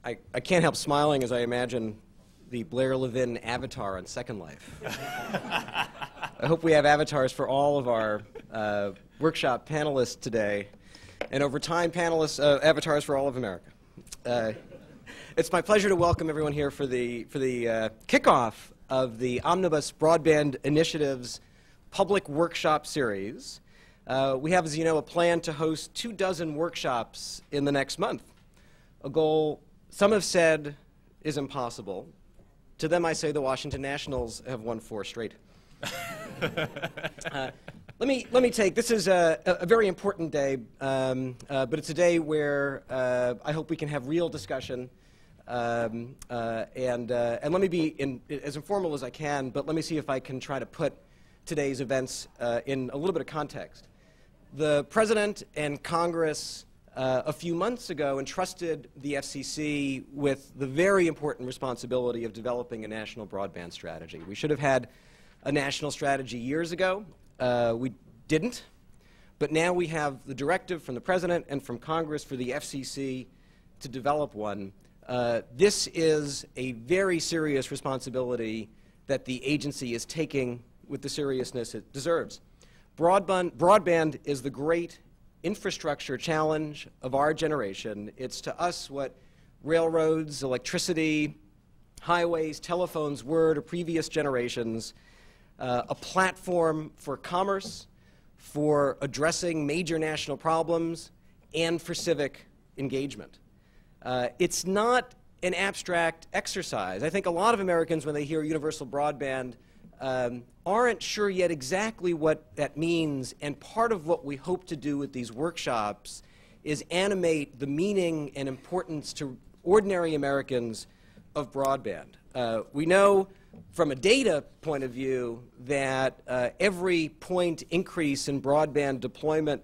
I can't help smiling as I imagine the Blair Levin avatar on Second Life. I hope we have avatars for all of our workshop panelists today, and over time, avatars for all of America. It's my pleasure to welcome everyone here for the kickoff of the Omnibus Broadband Initiative's public workshop series. We have, as you know, a plan to host 24 workshops in the next month, a goal some have said is impossible. To them, I say the Washington Nationals have won 4 straight. Let me take, this is a very important day, but it's a day where I hope we can have real discussion. And let me be as informal as I can, but let me see if I can try to put today's events in a little bit of context. The President and Congress a few months ago entrusted the FCC with the very important responsibility of developing a national broadband strategy. We should have had a national strategy years ago. We didn't, but now we have the directive from the President and from Congress for the FCC to develop one. This is a very serious responsibility that the agency is taking with the seriousness it deserves. Broadband is the great infrastructure challenge of our generation. It's to us what railroads, electricity, highways, telephones were to previous generations, a platform for commerce, for addressing major national problems, and for civic engagement. It's not an abstract exercise. I think a lot of Americans, when they hear universal broadband, aren't sure yet exactly what that means, and part of what we hope to do with these workshops is animate the meaning and importance to ordinary Americans of broadband. We know from a data point of view that every point increase in broadband deployment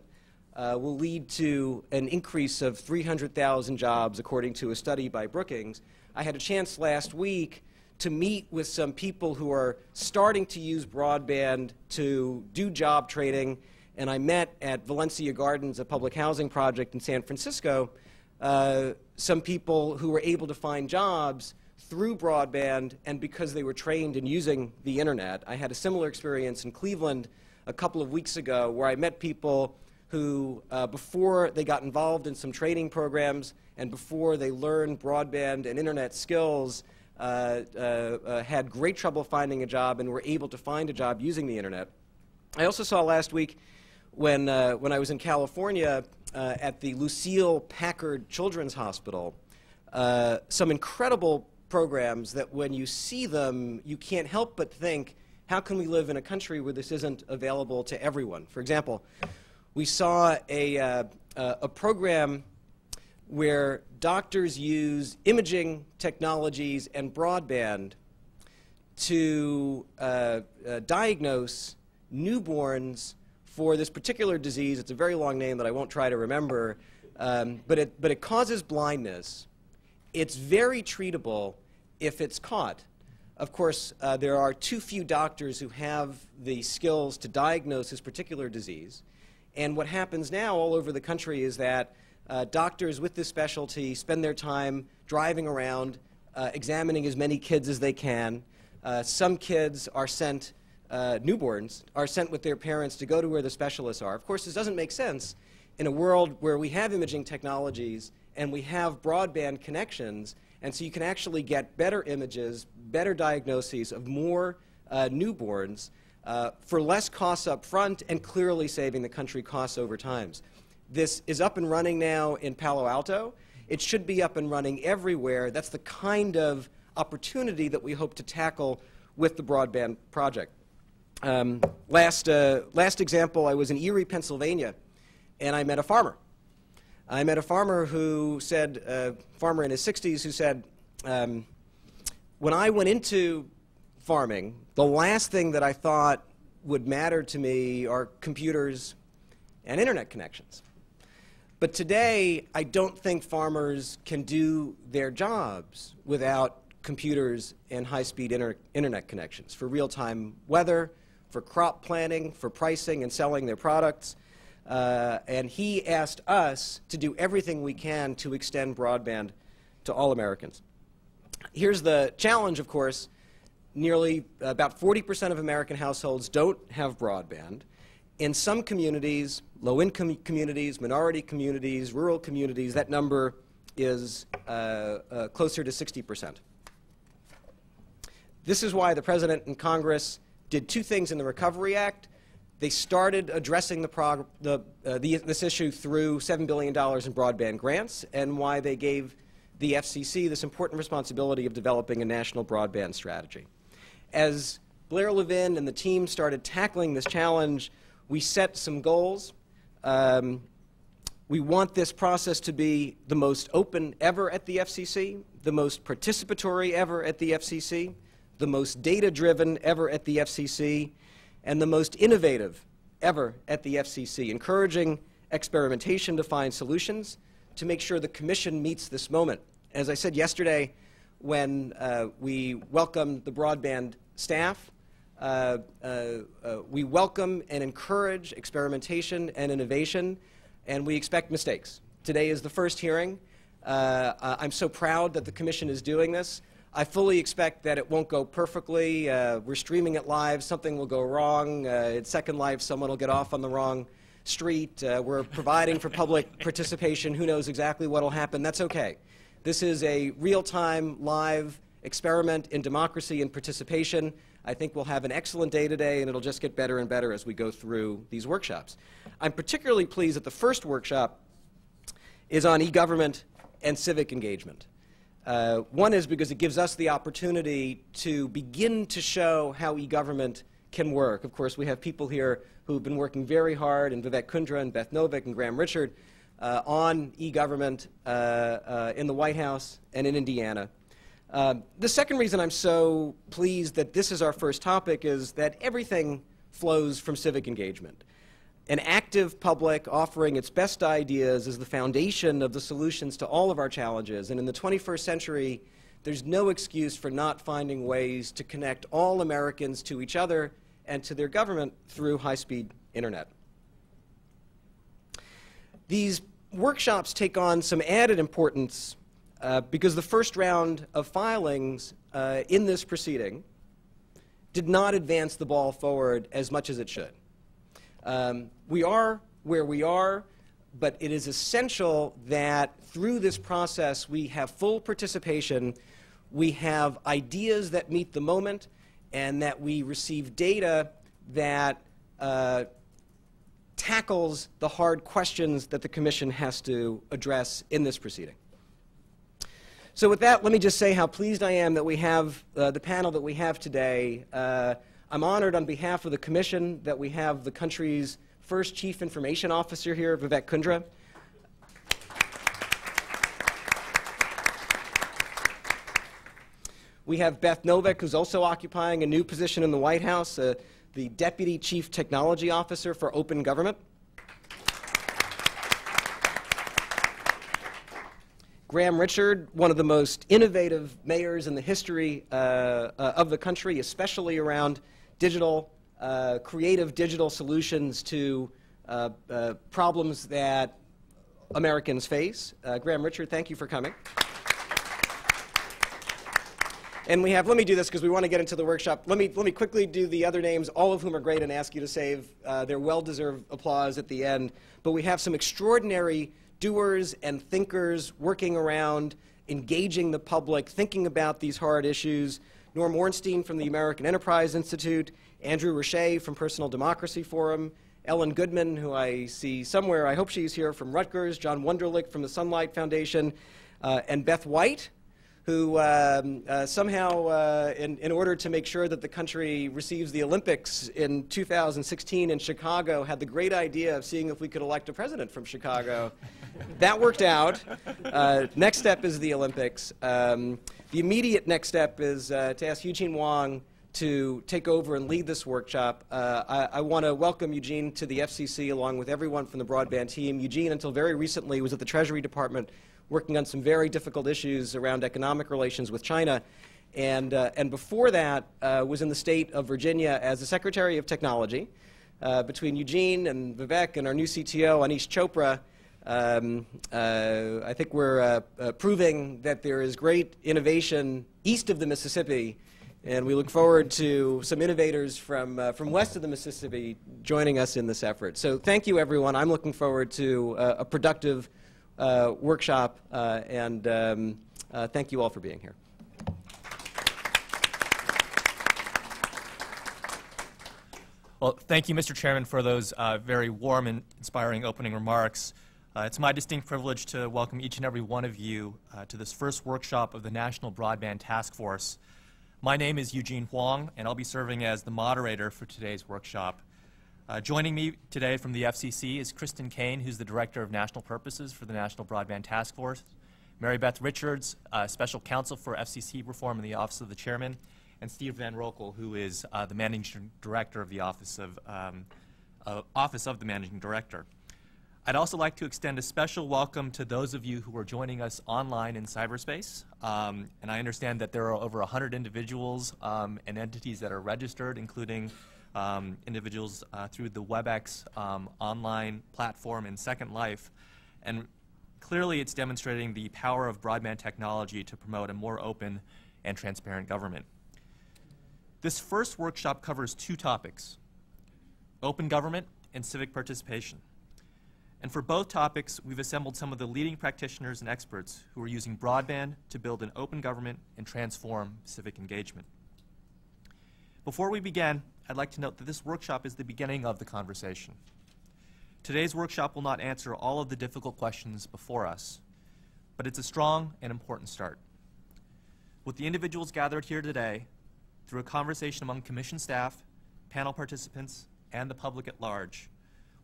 will lead to an increase of 300,000 jobs, according to a study by Brookings. I had a chance last week to meet with some people who are starting to use broadband to do job training, and I met at Valencia Gardens, a public housing project in San Francisco, some people who were able to find jobs through broadband and because they were trained in using the internet. I had a similar experience in Cleveland a couple of weeks ago where I met people who, before they got involved in some training programs and before they learned broadband and internet skills, had great trouble finding a job and were able to find a job using the internet. I also saw last week when I was in California at the Lucille Packard Children's Hospital, some incredible programs that when you see them, you can't help but think, how can we live in a country where this isn't available to everyone? For example, we saw a program where doctors use imaging technologies and broadband to diagnose newborns for this particular disease. It's a very long name that I won't try to remember, but it causes blindness. It's very treatable if it's caught. Of course, there are too few doctors who have the skills to diagnose this particular disease. And what happens now all over the country is that doctors with this specialty spend their time driving around, examining as many kids as they can. Some kids are sent, newborns, are sent with their parents to go to where the specialists are. Of course, this doesn't make sense in a world where we have imaging technologies and we have broadband connections, and so you can actually get better images, better diagnoses of more newborns for less costs up front and clearly saving the country costs over time. This is up and running now in Palo Alto. It should be up and running everywhere. That's the kind of opportunity that we hope to tackle with the broadband project. Last example, I was in Erie, Pennsylvania, and I met a farmer. I met a farmer who said, a farmer in his 60s, who said, when I went into farming, the last thing that I thought would matter to me are computers and internet connections. But today, I don't think farmers can do their jobs without computers and high-speed internet connections for real-time weather, for crop planning, for pricing and selling their products. And he asked us to do everything we can to extend broadband to all Americans. Here's the challenge, of course. Nearly about 40% of American households don't have broadband. In some communities, low-income communities, minority communities, rural communities, that number is closer to 60%. This is why the President and Congress did two things in the Recovery Act. They started addressing this issue through $7 billion in broadband grants, and why they gave the FCC this important responsibility of developing a national broadband strategy. As Blair Levin and the team started tackling this challenge, we set some goals. We want this process to be the most open ever at the FCC, the most participatory ever at the FCC, the most data-driven ever at the FCC, and the most innovative ever at the FCC, encouraging experimentation to find solutions to make sure the Commission meets this moment. As I said yesterday, when we welcomed the broadband staff, we welcome and encourage experimentation and innovation, and we expect mistakes. Today is the first hearing. I'm so proud that the Commission is doing this. I fully expect that it won't go perfectly. We're streaming it live. Something will go wrong. At Second Life, someone will get off on the wrong street. We're providing for public participation. Who knows exactly what will happen? That's okay. This is a real-time, live experiment in democracy and participation. I think we'll have an excellent day today, and it'll just get better and better as we go through these workshops. I'm particularly pleased that the first workshop is on e-government and civic engagement. One is because it gives us the opportunity to begin to show how e-government can work. Of course, we have people here who have been working very hard, and Vivek Kundra and Beth Novick and Graham Richard, on e-government in the White House and in Indiana. The second reason I'm so pleased that this is our first topic is that everything flows from civic engagement. An active public offering its best ideas is the foundation of the solutions to all of our challenges. And in the 21st century, there's no excuse for not finding ways to connect all Americans to each other and to their government through high-speed internet. These workshops take on some added importance because the first round of filings in this proceeding did not advance the ball forward as much as it should. We are where we are, but it is essential that through this process we have full participation, we have ideas that meet the moment, and that we receive data that tackles the hard questions that the Commission has to address in this proceeding. So with that, let me just say how pleased I am that we have the panel that we have today. I'm honored on behalf of the Commission that we have the country's first Chief Information Officer here, Vivek Kundra. We have Beth Novick, who's also occupying a new position in the White House, the Deputy Chief Technology Officer for Open Government. Graham Richard, one of the most innovative mayors in the history of the country, especially around digital, creative digital solutions to problems that Americans face. Graham Richard, thank you for coming. And we have, let me do this because we want to get into the workshop. Let me quickly do the other names, all of whom are great, and ask you to save their well-deserved applause at the end. But we have some extraordinary doers and thinkers working around, engaging the public, thinking about these hard issues. Norm Ornstein from the American Enterprise Institute, Andrew Richet from Personal Democracy Forum, Ellen Goodman, who I see somewhere, I hope she's here, from Rutgers, John Wunderlich from the Sunlight Foundation, and Beth White, who somehow, in order to make sure that the country receives the Olympics in 2016 in Chicago, had the great idea of seeing if we could elect a president from Chicago. That worked out. Next step is the Olympics. The immediate next step is to ask Eugene Wong to take over and lead this workshop. I want to welcome Eugene to the FCC along with everyone from the broadband team. Eugene, until very recently, was at the Treasury Department working on some very difficult issues around economic relations with China. And before that, was in the state of Virginia as the Secretary of Technology. Between Eugene and Vivek and our new CTO, Anish Chopra, I think we're proving that there is great innovation east of the Mississippi, and we look forward to some innovators from west of the Mississippi joining us in this effort. So thank you, everyone. I'm looking forward to a productive workshop, and thank you all for being here. Well, thank you, Mr. Chairman, for those very warm and inspiring opening remarks. It's my distinct privilege to welcome each and every one of you to this first workshop of the National Broadband Task Force. My name is Eugene Huang, and I'll be serving as the moderator for today's workshop. Joining me today from the FCC is Kristen Kane, who's the Director of National Purposes for the National Broadband Task Force, Mary Beth Richards, Special Counsel for FCC Reform in the Office of the Chairman, and Steve Van Rokel, who is the Managing Director of the Office of the Managing Director. I'd also like to extend a special welcome to those of you who are joining us online in cyberspace. And I understand that there are over 100 individuals and entities that are registered, including individuals through the WebEx online platform and Second Life. And clearly it's demonstrating the power of broadband technology to promote a more open and transparent government. This first workshop covers two topics: open government and civic participation. And for both topics, we've assembled some of the leading practitioners and experts who are using broadband to build an open government and transform civic engagement. Before we begin, I'd like to note that this workshop is the beginning of the conversation. Today's workshop will not answer all of the difficult questions before us, but it's a strong and important start. With the individuals gathered here today, through a conversation among Commission staff, panel participants, and the public at large,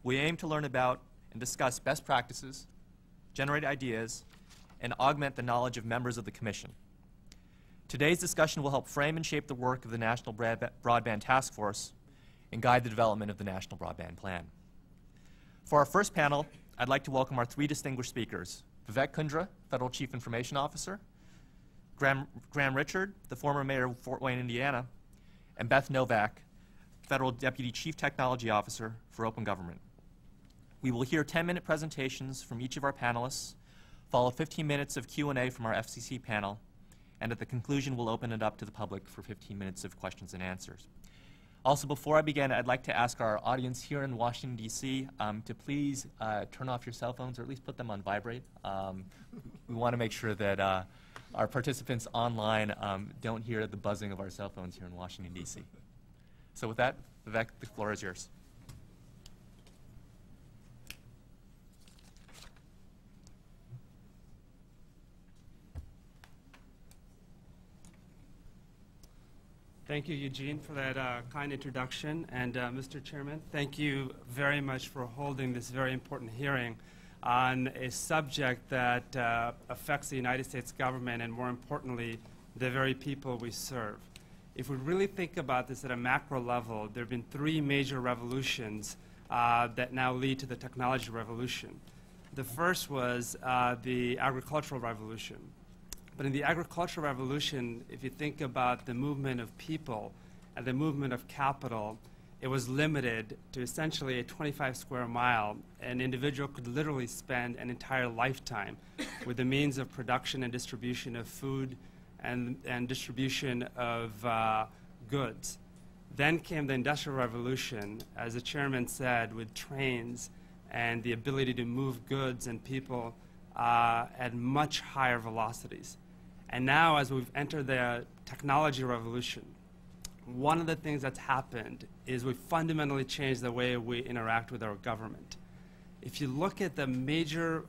we aim to learn about and discuss best practices, generate ideas, and augment the knowledge of members of the Commission. Today's discussion will help frame and shape the work of the National Broadband Task Force and guide the development of the National Broadband Plan. For our first panel, I'd like to welcome our three distinguished speakers: Vivek Kundra, Federal Chief Information Officer; Graham Richard, the former mayor of Fort Wayne, Indiana; and Beth Novak, Federal Deputy Chief Technology Officer for Open Government. We will hear 10-minute presentations from each of our panelists, follow 15 minutes of Q&A from our FCC panel, and at the conclusion, we'll open it up to the public for 15 minutes of questions and answers. Also, before I begin, I'd like to ask our audience here in Washington, D.C. To please turn off your cell phones, or at least put them on vibrate. We want to make sure that our participants online don't hear the buzzing of our cell phones here in Washington, D.C. So with that, Vivek, the floor is yours. Thank you, Eugene, for that kind introduction. And Mr. Chairman, thank you very much for holding this very important hearing on a subject that affects the United States government and, more importantly, the very people we serve. If we really think about this at a macro level, there have been three major revolutions that now lead to the technology revolution. The first was the agricultural revolution. But in the agricultural revolution, if you think about the movement of people and the movement of capital, it was limited to essentially a 25 square mile. An individual could literally spend an entire lifetime with the means of production and distribution of food and distribution of goods. Then came the Industrial Revolution, as the chairman said, with trains and the ability to move goods and people at much higher velocities. And now, as we've entered the technology revolution, one of the things that's happened is we've fundamentally changed the way we interact with our government. If you look at the major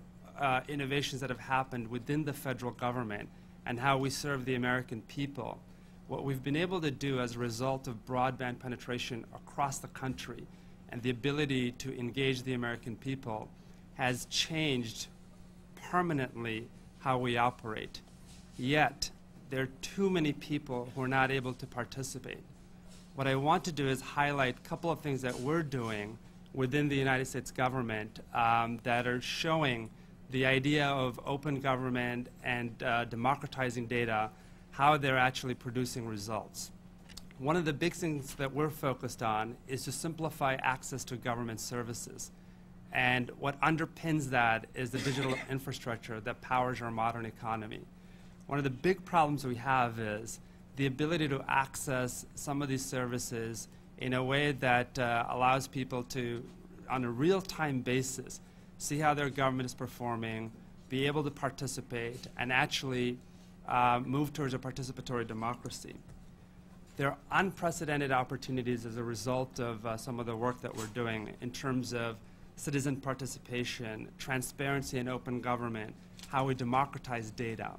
innovations that have happened within the federal government and how we serve the American people, what we've been able to do as a result of broadband penetration across the country and the ability to engage the American people has changed permanently how we operate. Yet, there are too many people who are not able to participate. What I want to do is highlight a couple of things that we're doing within the United States government that are showing the idea of open government and democratizing data, how they're actually producing results. One of the big things that we're focused on is to simplify access to government services. And what underpins that is the digital infrastructure that powers our modern economy. One of the big problems we have is the ability to access some of these services in a way that allows people to, on a real-time basis, see how their government is performing, be able to participate, and actually move towards a participatory democracy. There are unprecedented opportunities as a result of some of the work that we're doing in terms of citizen participation, transparency and open government, how we democratize data.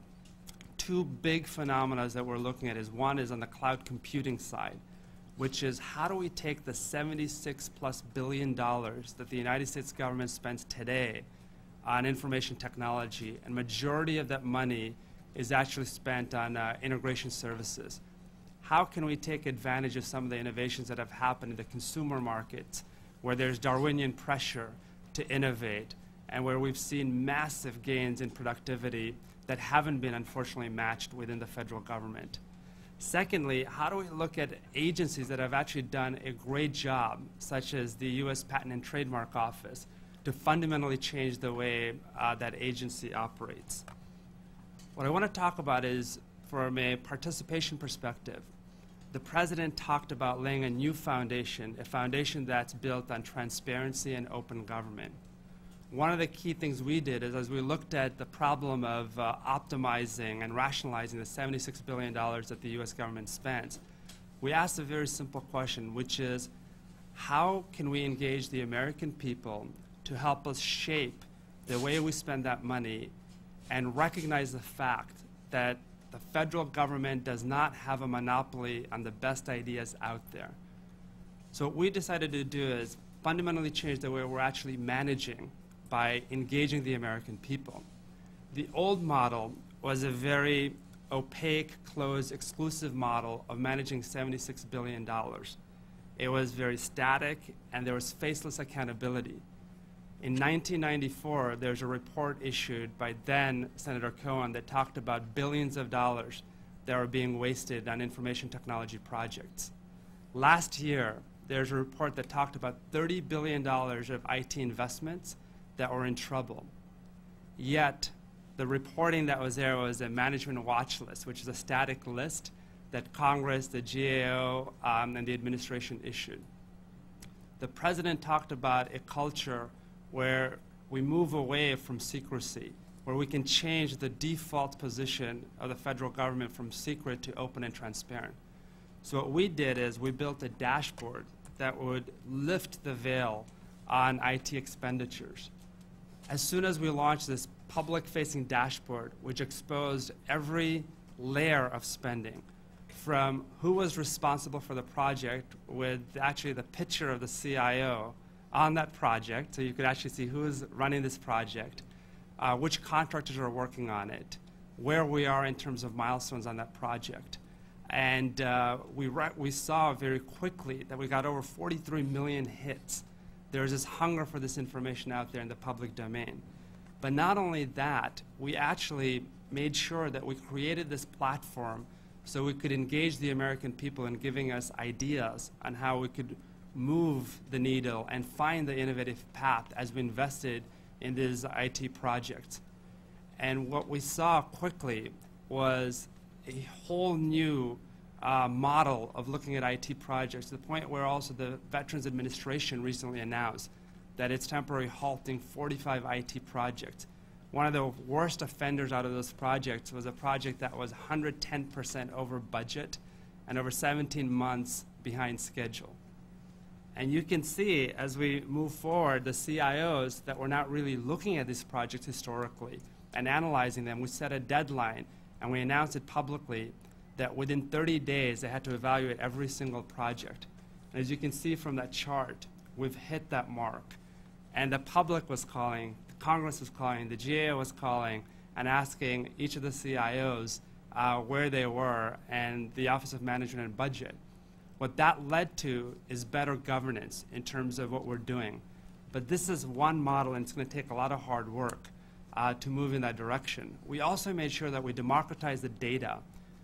Two big phenomena that we're looking at is one is on the cloud computing side, which is how do we take the $76+ billion that the United States government spends today on information technology, and majority of that money is actually spent on integration services. How can we take advantage of some of the innovations that have happened in the consumer markets, where there's Darwinian pressure to innovate, and where we've seen massive gains in productivity that haven't been unfortunately matched within the federal government? Secondly, how do we look at agencies that have actually done a great job, such as the U.S. Patent and Trademark Office, to fundamentally change the way that agency operates? What I want to talk about is, from a participation perspective, the President talked about laying a new foundation, a foundation that's built on transparency and open government. One of the key things we did is, as we looked at the problem of optimizing and rationalizing the $76 billion that the U.S. government spends, we asked a very simple question, which is, how can we engage the American people to help us shape the way we spend that money and recognize the fact that the federal government does not have a monopoly on the best ideas out there? So what we decided to do is fundamentally change the way we're actually managing by engaging the American people. The old model was a very opaque, closed, exclusive model of managing $76 billion. It was very static, and there was faceless accountability. In 1994, there's a report issued by then Senator Cohen that talked about billions of dollars that were being wasted on information technology projects. Last year, there's a report that talked about $30 billion of IT investments that were in trouble. Yet, the reporting that was there was a management watch list, which is a static list that Congress, the GAO, and the administration issued. The President talked about a culture where we move away from secrecy, where we can change the default position of the federal government from secret to open and transparent. So what we did is we built a dashboard that would lift the veil on IT expenditures. As soon as we launched this public-facing dashboard, which exposed every layer of spending, from who was responsible for the project, with actually the picture of the CIO on that project, so you could actually see who is running this project, which contractors are working on it, where we are in terms of milestones on that project. And we saw very quickly that we got over 43 million hits. There's this hunger for this information out there in the public domain. But not only that, we actually made sure that we created this platform so we could engage the American people in giving us ideas on how we could move the needle and find the innovative path as we invested in these IT projects. And what we saw quickly was a whole new model of looking at IT projects, to the point where also the Veterans Administration recently announced that it's temporarily halting 45 IT projects. One of the worst offenders out of those projects was a project that was 110% over budget and over 17 months behind schedule. And you can see, as we move forward, the CIOs that were not really looking at these projects historically and analyzing them, we set a deadline and we announced it publicly that within 30 days they had to evaluate every single project. And as you can see from that chart, we've hit that mark. And the public was calling, Congress was calling, the GAO was calling, and asking each of the CIOs where they were, and the Office of Management and Budget. What that led to is better governance in terms of what we're doing. But this is one model, and it's going to take a lot of hard work to move in that direction. We also made sure that we democratized the data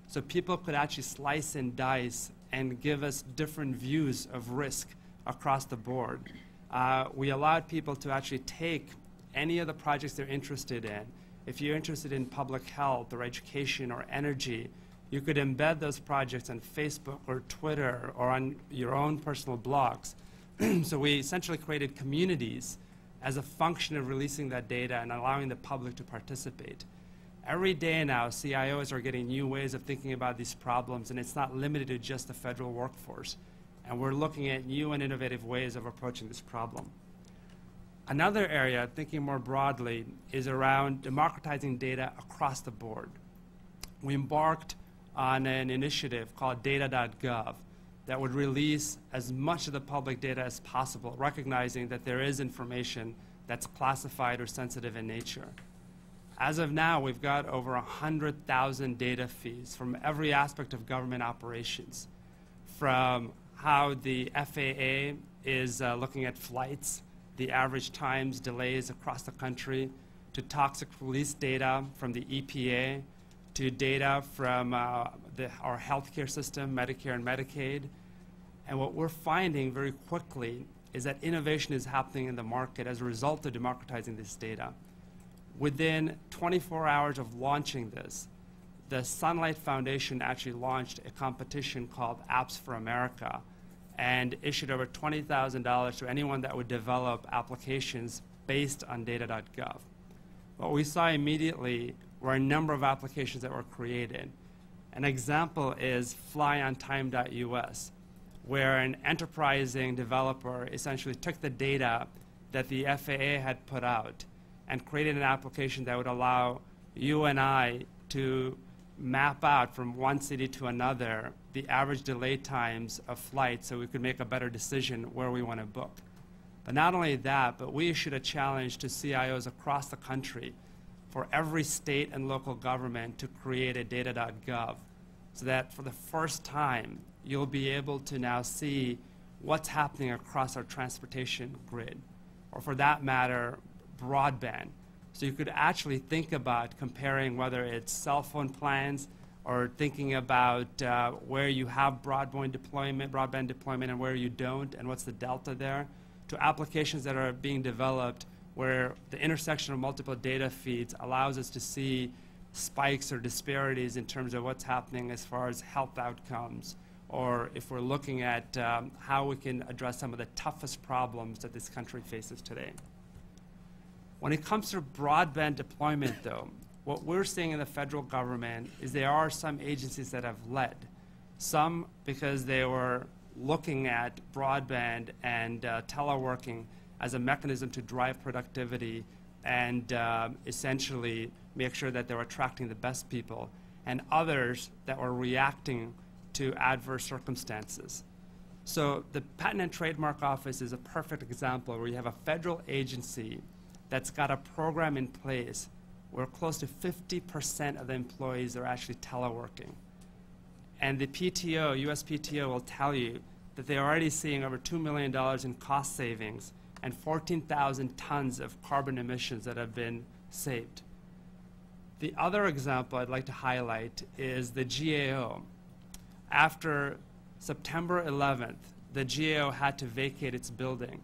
so people could actually slice and dice and give us different views of risk across the board. we allowed people to actually take any of the projects they're interested in. If you're interested in public health or education or energy, you could embed those projects on Facebook or Twitter or on your own personal blogs. So we essentially created communities as a function of releasing that data and allowing the public to participate. Every day now, CIOs are getting new ways of thinking about these problems, and it's not limited to just the federal workforce. And we're looking at new and innovative ways of approaching this problem. Another area, thinking more broadly, is around democratizing data across the board. We embarked on an initiative called data.gov that would release as much of the public data as possible, recognizing that there is information that's classified or sensitive in nature. As of now, we've got over 100,000 data feeds from every aspect of government operations, from how the FAA is looking at flights, the average times, delays across the country, to toxic release data from the EPA, to data from our healthcare system, Medicare and Medicaid. And what we're finding very quickly is that innovation is happening in the market as a result of democratizing this data. Within 24 hours of launching this, the Sunlight Foundation actually launched a competition called Apps for America and issued over $20,000 to anyone that would develop applications based on data.gov. What we saw immediately were a number of applications that were created. An example is flyontime.us, where an enterprising developer essentially took the data that the FAA had put out and created an application that would allow you and I to map out from one city to another the average delay times of flights so we could make a better decision where we want to book. But not only that, but we issued a challenge to CIOs across the country for every state and local government to create a data.gov so that for the first time, you'll be able to now see what's happening across our transportation grid, or for that matter, broadband. So you could actually think about comparing whether it's cell phone plans or thinking about where you have broadband deployment and where you don't, and what's the delta there, to applications that are being developed where the intersection of multiple data feeds allows us to see spikes or disparities in terms of what's happening as far as health outcomes, or if we're looking at how we can address some of the toughest problems that this country faces today. When it comes to broadband deployment, though, what we're seeing in the federal government is there are some agencies that have led. Some because they were looking at broadband and teleworking as a mechanism to drive productivity and essentially make sure that they were attracting the best people, and others that were reacting to adverse circumstances. So the Patent and Trademark Office is a perfect example where you have a federal agency that's got a program in place where close to 50% of the employees are actually teleworking. And the PTO, USPTO, will tell you that they're already seeing over $2 million in cost savings and 14,000 tons of carbon emissions that have been saved. The other example I'd like to highlight is the GAO. After September 11th, the GAO had to vacate its building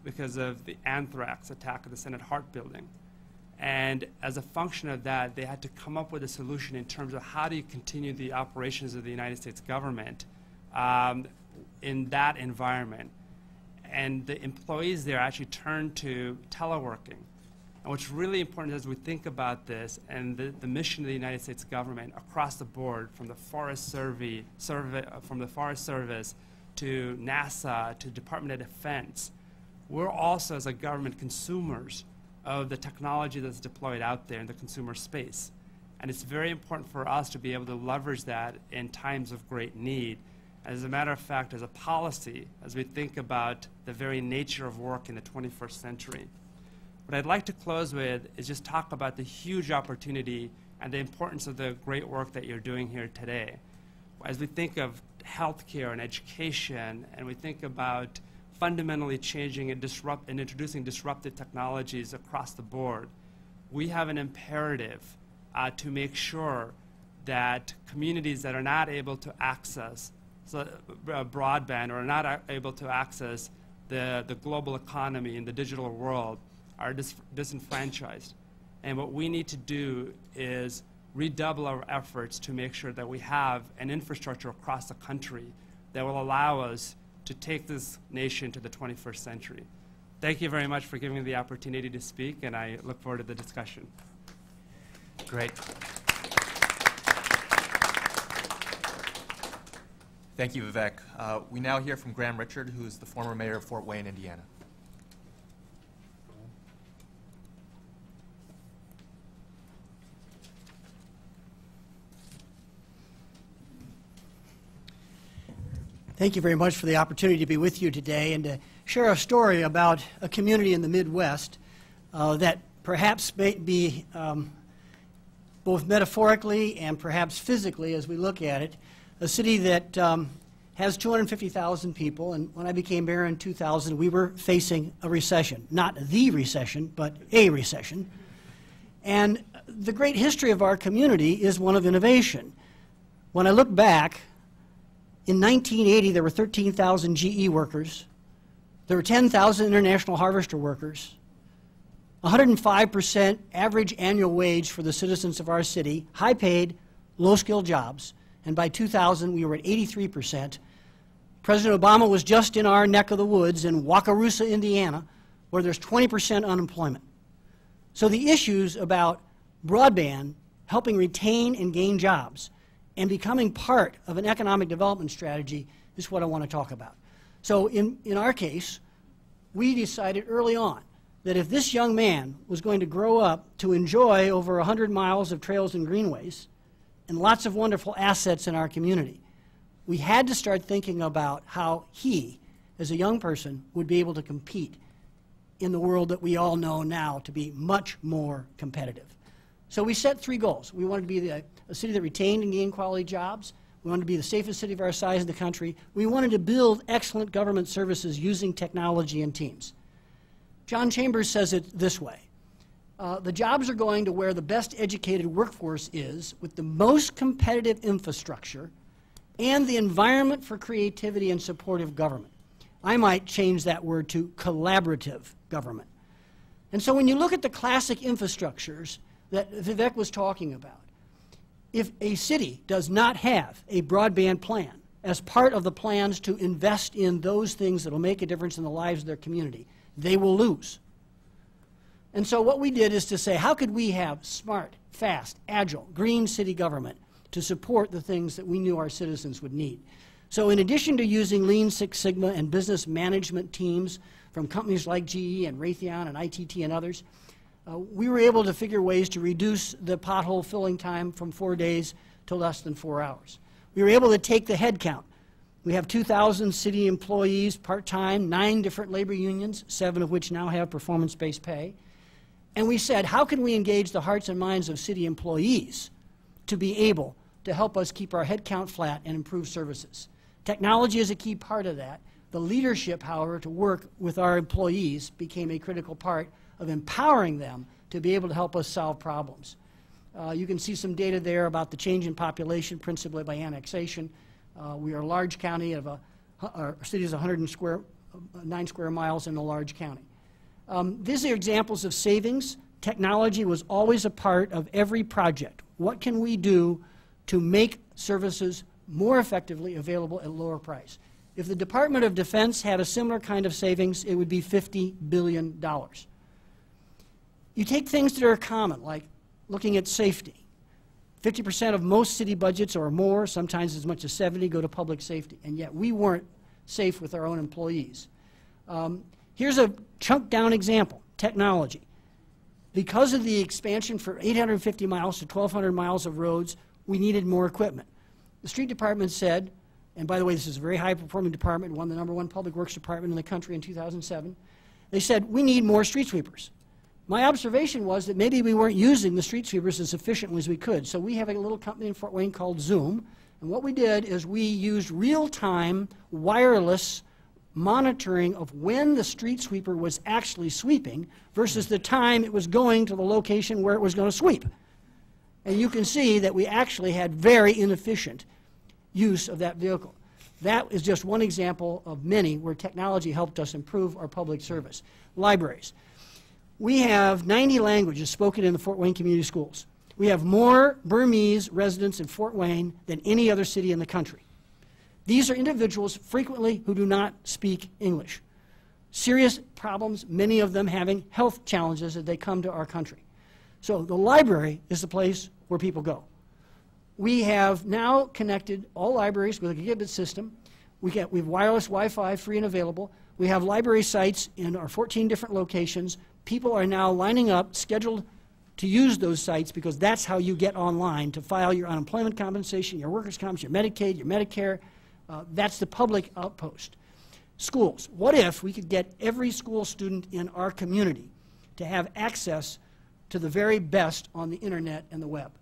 because of the anthrax attack at the Senate Hart building. And as a function of that, they had to come up with a solution in terms of how do you continue the operations of the United States government in that environment. And the employees there actually turned to teleworking. And what's really important as we think about this and the mission of the United States government across the board, from the Forest Service to NASA to Department of Defense, we're also as a government consumers of the technology that's deployed out there in the consumer space. And it's very important for us to be able to leverage that in times of great need. As a matter of fact, as a policy, as we think about the very nature of work in the 21st century. What I'd like to close with is just talk about the huge opportunity and the importance of the great work that you're doing here today. As we think of healthcare and education, and we think about fundamentally changing and introducing disruptive technologies across the board, we have an imperative to make sure that communities that are not able to access broadband or are not able to access the global economy and the digital world are disenfranchised. And what we need to do is redouble our efforts to make sure that we have an infrastructure across the country that will allow us to take this nation to the 21st century. Thank you very much for giving me the opportunity to speak, and I look forward to the discussion. Great. Thank you, Vivek. We now hear from Graham Richard, who is the former mayor of Fort Wayne, Indiana. Thank you very much for the opportunity to be with you today and to share a story about a community in the Midwest that perhaps may be both metaphorically and perhaps physically, as we look at it, a city that has 250,000 people. And when I became mayor in 2000, we were facing a recession. Not the recession, but a recession. And the great history of our community is one of innovation. When I look back, in 1980, there were 13,000 GE workers. There were 10,000 International Harvester workers. 105% average annual wage for the citizens of our city, high-paid, low-skilled jobs. And by 2000, we were at 83%. President Obama was just in our neck of the woods in Wakarusa, Indiana, where there's 20% unemployment. So the issues about broadband, helping retain and gain jobs, and becoming part of an economic development strategy is what I want to talk about. So in our case, we decided early on that if this young man was going to grow up to enjoy over 100 miles of trails and greenways and lots of wonderful assets in our community, we had to start thinking about how he, as a young person, would be able to compete in the world that we all know now to be much more competitive. So we set 3 goals. We wanted to be a city that retained and gained quality jobs. We wanted to be the safest city of our size in the country. We wanted to build excellent government services using technology and teams. John Chambers says it this way. The jobs are going to where the best educated workforce is, with the most competitive infrastructure and the environment for creativity and supportive government. I might change that word to collaborative government. And so when you look at the classic infrastructures that Vivek was talking about, if a city does not have a broadband plan as part of the plans to invest in those things that will make a difference in the lives of their community, they will lose. And so what we did is to say, how could we have smart, fast, agile, green city government to support the things that we knew our citizens would need? So in addition to using Lean Six Sigma and business management teams from companies like GE and Raytheon and ITT and others, we were able to figure ways to reduce the pothole filling time from 4 days to less than 4 hours. We were able to take the head count. We have 2,000 city employees part-time, 9 different labor unions, 7 of which now have performance-based pay. And we said, how can we engage the hearts and minds of city employees to be able to help us keep our head count flat and improve services? Technology is a key part of that. The leadership, however, to work with our employees became a critical part of empowering them to be able to help us solve problems. You can see some data there about the change in population, principally by annexation. We are a large county of our city is 9 square miles in a large county. These are examples of savings. Technology was always a part of every project. What can we do to make services more effectively available at lower price? If the Department of Defense had a similar kind of savings, it would be $50 billion. You take things that are common, like looking at safety. 50% of most city budgets or more, sometimes as much as 70%, go to public safety, and yet we weren't safe with our own employees. Here's a chunk-down example, technology. Because of the expansion for 850 miles to 1,200 miles of roads, we needed more equipment. The street department said, and by the way, this is a very high-performing department, won the #1 public works department in the country in 2007. They said, we need more street sweepers. My observation was that maybe we weren't using the street sweepers as efficiently as we could. So we have a little company in Fort Wayne called Zoom. And what we did is we used real-time wireless monitoring of when the street sweeper was actually sweeping versus the time it was going to the location where it was going to sweep. And you can see that we actually had very inefficient use of that vehicle. That is just one example of many where technology helped us improve our public service. Libraries. We have 90 languages spoken in the Fort Wayne Community Schools. We have more Burmese residents in Fort Wayne than any other city in the country. These are individuals frequently who do not speak English. Serious problems, many of them having health challenges as they come to our country. So the library is the place where people go. We have now connected all libraries with a gigabit system. We have wireless Wi-Fi free and available. We have library sites in our 14 different locations. People are now lining up, scheduled to use those sites because that's how you get online to file your unemployment compensation, your workers' comp, your Medicaid, your Medicare. That's the public outpost. Schools. What if we could get every school student in our community to have access to the very best on the internet and the web?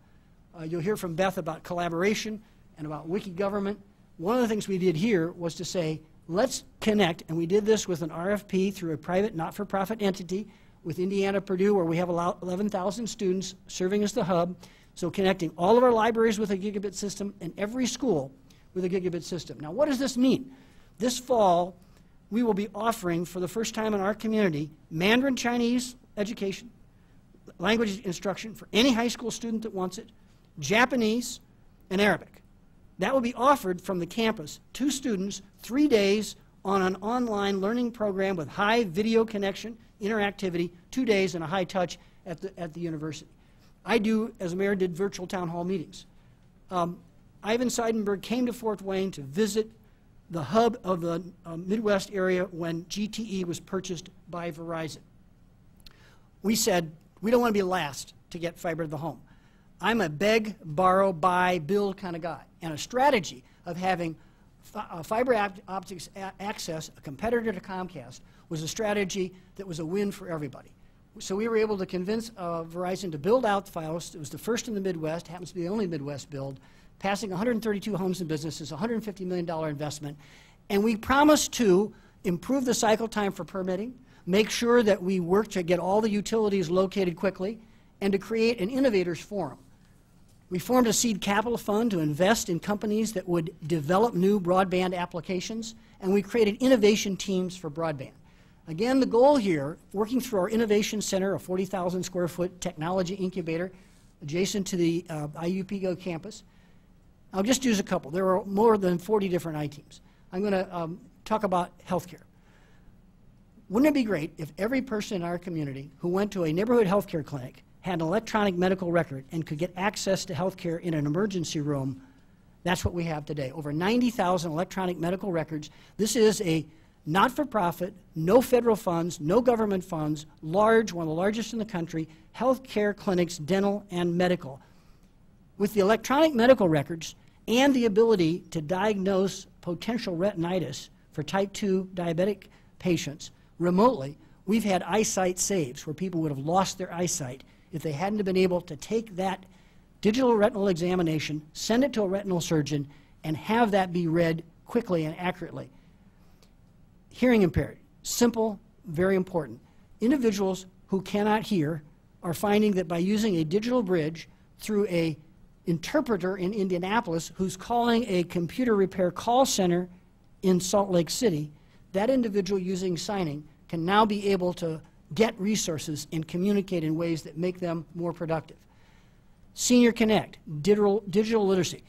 You'll hear from Beth about collaboration and about wiki-government. One of the things we did here was to say, let's connect, and we did this with an RFP through a private not-for-profit entity with Indiana Purdue, where we have 11,000 students serving as the hub. So connecting all of our libraries with a gigabit system and every school with a gigabit system. Now, what does this mean? This fall, we will be offering for the first time in our community Mandarin Chinese education, language instruction for any high school student that wants it, Japanese, and Arabic. That will be offered from the campus to students 3 days on an online learning program with high video connection, interactivity, 2 days and a high touch at the university. I as mayor, did virtual town hall meetings. Ivan Seidenberg came to Fort Wayne to visit the hub of the Midwest area when GTE was purchased by Verizon. We said, we don't want to be last to get fiber to the home. I'm a beg, borrow, buy, build kind of guy. And a strategy of having fiber optics access, a competitor to Comcast, was a strategy that was a win for everybody. So we were able to convince Verizon to build out the files. It was the first in the Midwest, happens to be the only Midwest build, passing 132 homes and businesses, $150 million investment. And we promised to improve the cycle time for permitting, make sure that we work to get all the utilities located quickly, and to create an innovators forum. We formed a seed capital fund to invest in companies that would develop new broadband applications, and we created innovation teams for broadband. Again, the goal here, working through our innovation center, a 40,000 square foot technology incubator adjacent to the IUPGO campus. I'll just use a couple. There are more than 40 different I-teams. I'm going to talk about healthcare. Wouldn't it be great if every person in our community who went to a neighborhood healthcare clinic had an electronic medical record and could get access to health care in an emergency room? That's what we have today. Over 90,000 electronic medical records. This is a not-for-profit, no federal funds, no government funds, large, one of the largest in the country, health care clinics, dental and medical. With the electronic medical records and the ability to diagnose potential retinitis for type 2 diabetic patients remotely, we've had eyesight saves where people would have lost their eyesight if they hadn't been able to take that digital retinal examination, send it to a retinal surgeon, and have that be read quickly and accurately. Hearing impaired, simple, very important. Individuals who cannot hear are finding that by using a digital bridge through an interpreter in Indianapolis who's calling a computer repair call center in Salt Lake City, that individual using signing can now be able to get resources and communicate in ways that make them more productive. Senior Connect, digital literacy.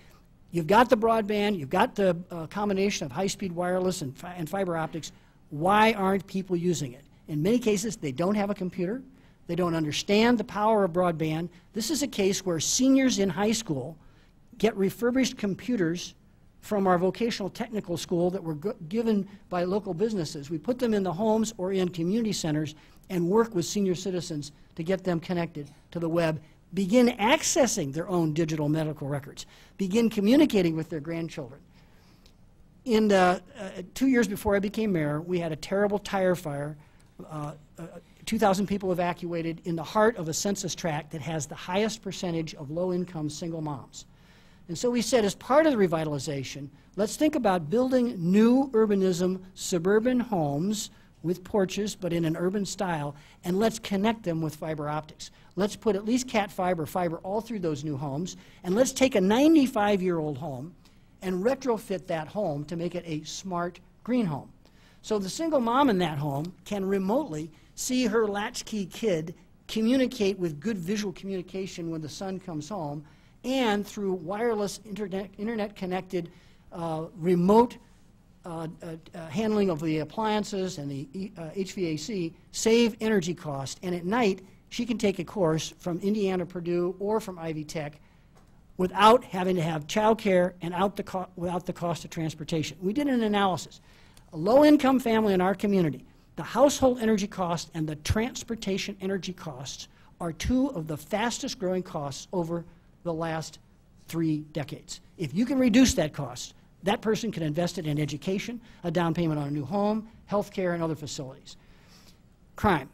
You've got the broadband, you've got the combination of high-speed wireless and fiber optics. Why aren't people using it? In many cases, they don't have a computer. They don't understand the power of broadband. This is a case where seniors in high school get refurbished computers from our vocational technical school that were given by local businesses. We put them in the homes or in community centers and work with senior citizens to get them connected to the web, begin accessing their own digital medical records, begin communicating with their grandchildren. In 2 years before I became mayor, we had a terrible tire fire, 2,000 people evacuated in the heart of a census tract that has the highest percentage of low-income single moms. And so we said, as part of the revitalization, let's think about building new urbanism, suburban homes with porches, but in an urban style, and let's connect them with fiber optics. Let's put at least cat fiber all through those new homes, and let's take a 95-year-old home and retrofit that home to make it a smart green home. So the single mom in that home can remotely see her latchkey kid communicate with good visual communication when the son comes home, and through wireless internet-connected remote handling of the appliances and the HVAC, save energy cost. And at night, she can take a course from Indiana, Purdue, or from Ivy Tech without having to have child care and without the cost of transportation. We did an analysis. A low-income family in our community, the household energy cost and the transportation energy costs are two of the fastest growing costs over the last 3 decades. If you can reduce that cost, that person can invest it in education, a down payment on a new home, health care, and other facilities. Crime.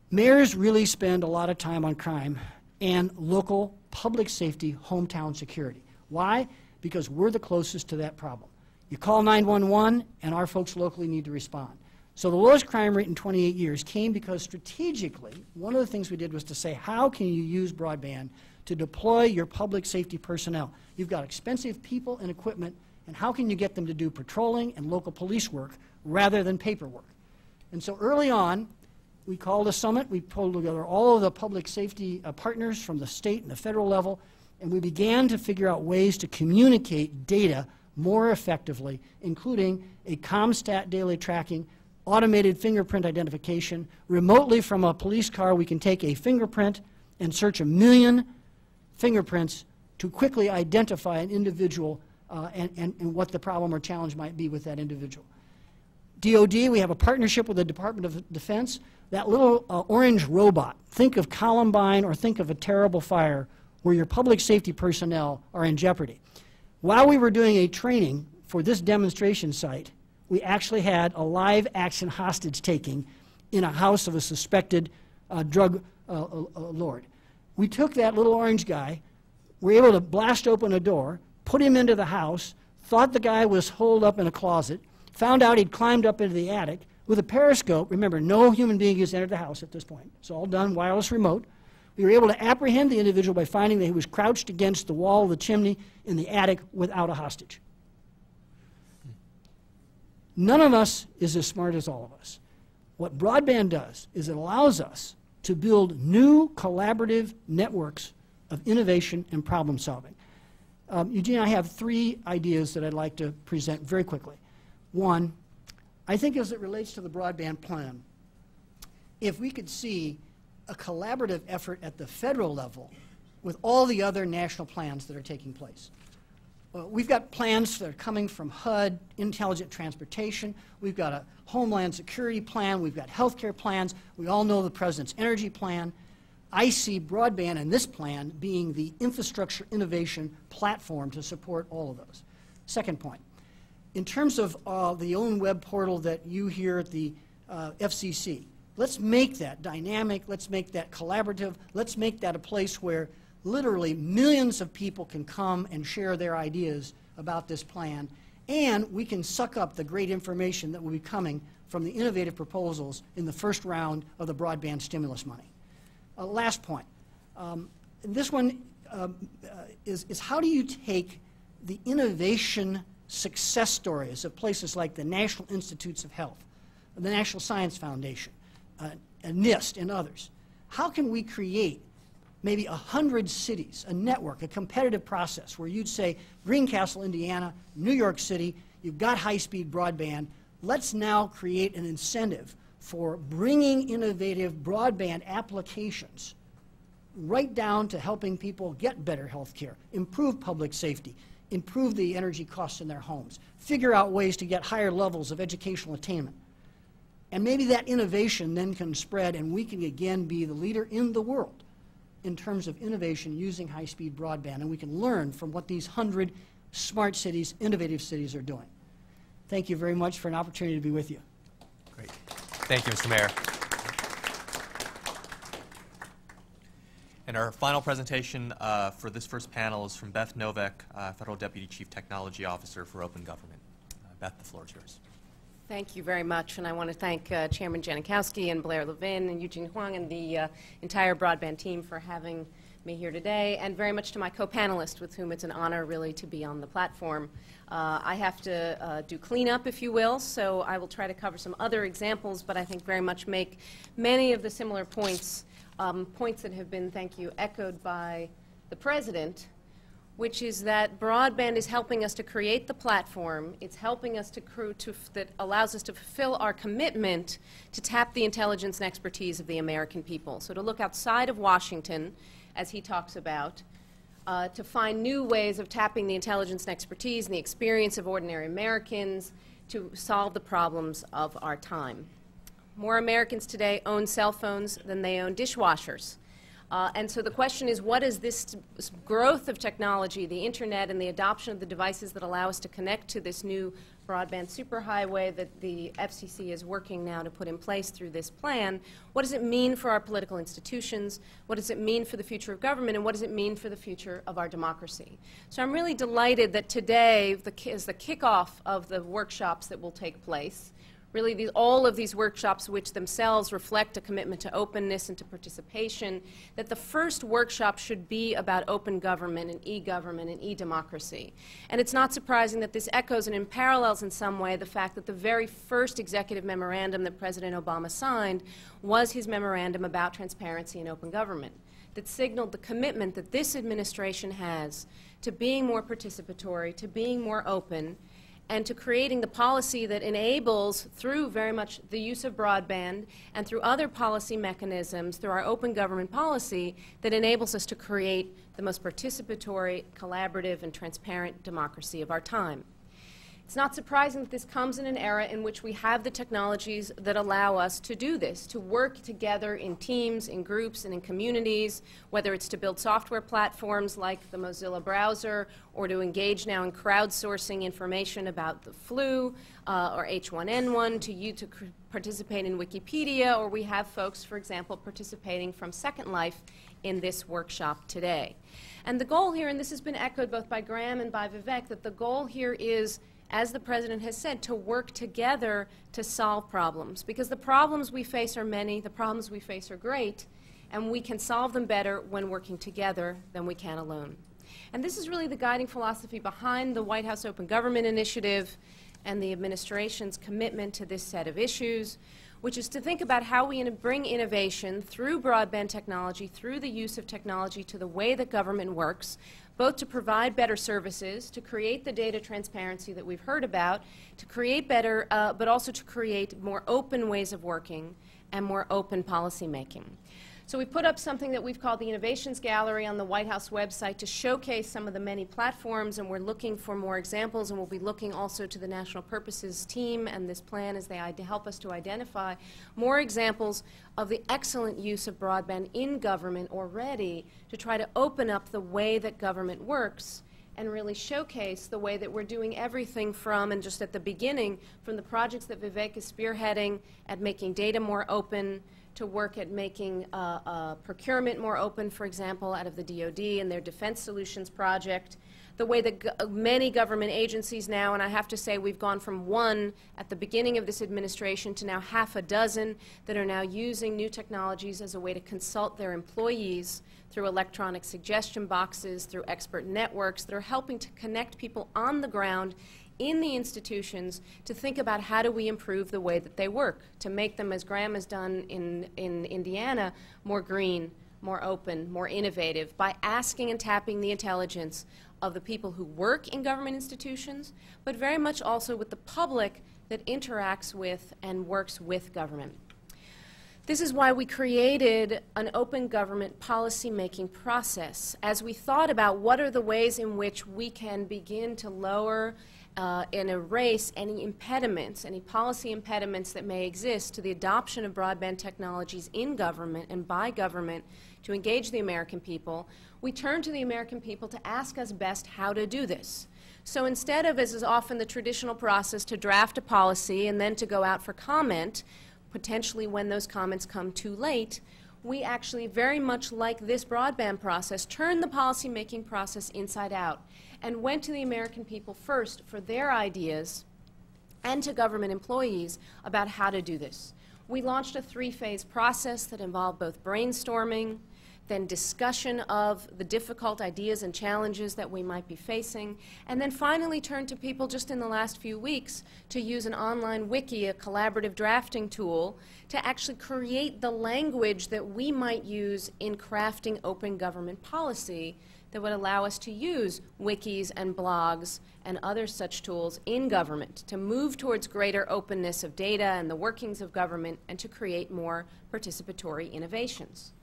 Mayors really spend a lot of time on crime and local public safety, hometown security. Why? Because we're the closest to that problem. You call 911, and our folks locally need to respond. So the lowest crime rate in 28 years came because strategically, one of the things we did was to say, how can you use broadband to deploy your public safety personnel? You've got expensive people and equipment, and how can you get them to do patrolling and local police work rather than paperwork? And so early on, we called a summit. We pulled together all of the public safety partners from the state and the federal level, and we began to figure out ways to communicate data more effectively, including a ComStat daily tracking, automated fingerprint identification. Remotely from a police car, we can take a fingerprint and search 1 million fingerprints to quickly identify an individual and what the problem or challenge might be with that individual. DOD, we have a partnership with the Department of Defense. That little orange robot, think of Columbine or think of a terrible fire where your public safety personnel are in jeopardy. While we were doing a training for this demonstration site, we actually had a live action hostage taking in a house of a suspected drug lord. We took that little orange guy, were able to blast open a door, put him into the house, thought the guy was holed up in a closet, found out he'd climbed up into the attic. With a periscope, remember, no human being has entered the house at this point. It's all done wireless remote. We were able to apprehend the individual by finding that he was crouched against the wall of the chimney in the attic without a hostage. None of us is as smart as all of us. What broadband does is it allows us to build new collaborative networks of innovation and problem solving. Eugene, I have 3 ideas that I'd like to present very quickly. One, I think as it relates to the broadband plan, if we could see a collaborative effort at the federal level with all the other national plans that are taking place. We've got plans that are coming from HUD, Intelligent Transportation. We've got a Homeland Security plan. We've got health care plans. We all know the President's energy plan. I see broadband and this plan being the infrastructure innovation platform to support all of those. Second point, in terms of the own web portal that you hear at the FCC, let's make that dynamic, let's make that collaborative, let's make that a place where literally millions of people can come and share their ideas about this plan, and we can suck up the great information that will be coming from the innovative proposals in the first round of the broadband stimulus money. Last point. This one is how do you take the innovation success stories of places like the National Institutes of Health, the National Science Foundation, NIST, and others. How can we create maybe 100 cities, a network, a competitive process where you'd say, Greencastle, Indiana, New York City, you've got high-speed broadband. Let's now create an incentive for bringing innovative broadband applications right down to helping people get better health care, improve public safety, improve the energy costs in their homes, figure out ways to get higher levels of educational attainment. And maybe that innovation then can spread and we can again be the leader in the world in terms of innovation using high-speed broadband, and we can learn from what these 100 smart cities, innovative cities are doing. Thank you very much for an opportunity to be with you. Great. Thank you, Mr. Mayor. And our final presentation for this first panel is from Beth Novak, Federal Deputy Chief Technology Officer for Open Government. Beth, the floor is yours. Thank you very much, and I want to thank Chairman Janikowski and Blair Levin and Eugene Huang and the entire broadband team for having me here today, and very much to my co-panelists, with whom it's an honor really to be on the platform. I have to do cleanup, if you will, so I will try to cover some other examples, but I think very much make many of the similar points, points that have been, thank you, echoed by the President, which is that broadband is helping us to create the platform. It's helping us that allows us to fulfill our commitment to tap the intelligence and expertise of the American people. So to look outside of Washington, as he talks about, to find new ways of tapping the intelligence and expertise and the experience of ordinary Americans to solve the problems of our time. More Americans today own cell phones than they own dishwashers. And so the question is, what is this growth of technology, the internet and the adoption of the devices that allow us to connect to this new broadband superhighway that the FCC is working now to put in place through this plan, what does it mean for our political institutions? What does it mean for the future of government? And what does it mean for the future of our democracy? So I'm really delighted that today is the kickoff of the workshops that will take place. Really, all of these workshops, which themselves reflect a commitment to openness and to participation, that the first workshop should be about open government and e-government and e-democracy. And it's not surprising that this echoes and parallels in some way the fact that the very first executive memorandum that President Obama signed was his memorandum about transparency and open government, that signaled the commitment that this administration has to being more participatory, to being more open, and to creating the policy that enables, through very much the use of broadband and through other policy mechanisms, through our open government policy, that enables us to create the most participatory, collaborative, and transparent democracy of our time. It's not surprising that this comes in an era in which we have the technologies that allow us to do this, to work together in teams, in groups, and in communities, whether it's to build software platforms like the Mozilla browser, or to engage now in crowdsourcing information about the flu or H1N1, to participate in Wikipedia, or we have folks, for example, participating from Second Life in this workshop today. And the goal here, and this has been echoed both by Graham and by Vivek, that the goal here is, as the President has said, to work together to solve problems. Because the problems we face are many, the problems we face are great, and we can solve them better when working together than we can alone. And this is really the guiding philosophy behind the White House Open Government Initiative and the administration's commitment to this set of issues, which is to think about how we bring innovation through broadband technology, through the use of technology, to the way that government works, both to provide better services, to create the data transparency that we've heard about, to create better, but also to create more open ways of working and more open policy making. So we put up something that we've called the Innovations Gallery on the White House website to showcase some of the many platforms, and we're looking for more examples, and we'll be looking also to the National Purposes team and this plan as they help us to identify more examples of the excellent use of broadband in government already to try to open up the way that government works and really showcase the way that we're doing everything from, and just at the beginning, from the projects that Vivek is spearheading at making data more open, to work at making procurement more open, for example, out of the DoD and their Defense Solutions project, the way that many government agencies now, and I have to say we've gone from one at the beginning of this administration to now half a dozen that are now using new technologies as a way to consult their employees through electronic suggestion boxes, through expert networks that are helping to connect people on the ground in the institutions to think about how do we improve the way that they work, to make them, as Graham has done in Indiana, more green, more open, more innovative, by asking and tapping the intelligence of the people who work in government institutions, but very much also with the public that interacts with and works with government. This is why we created an open government policy-making process, as we thought about what are the ways in which we can begin to lower and erase any impediments, any policy impediments that may exist to the adoption of broadband technologies in government and by government to engage the American people. We turn to the American people to ask us best how to do this. So instead of, as is often the traditional process, to draft a policy and then to go out for comment, potentially when those comments come too late, we actually, very much like this broadband process, turned the policy-making process inside out and went to the American people first for their ideas and to government employees about how to do this. We launched a three-phase process that involved both brainstorming, then discussion of the difficult ideas and challenges that we might be facing, and then finally turn to people just in the last few weeks to use an online wiki, a collaborative drafting tool, to actually create the language that we might use in crafting open government policy that would allow us to use wikis and blogs and other such tools in government to move towards greater openness of data and the workings of government and to create more participatory innovations.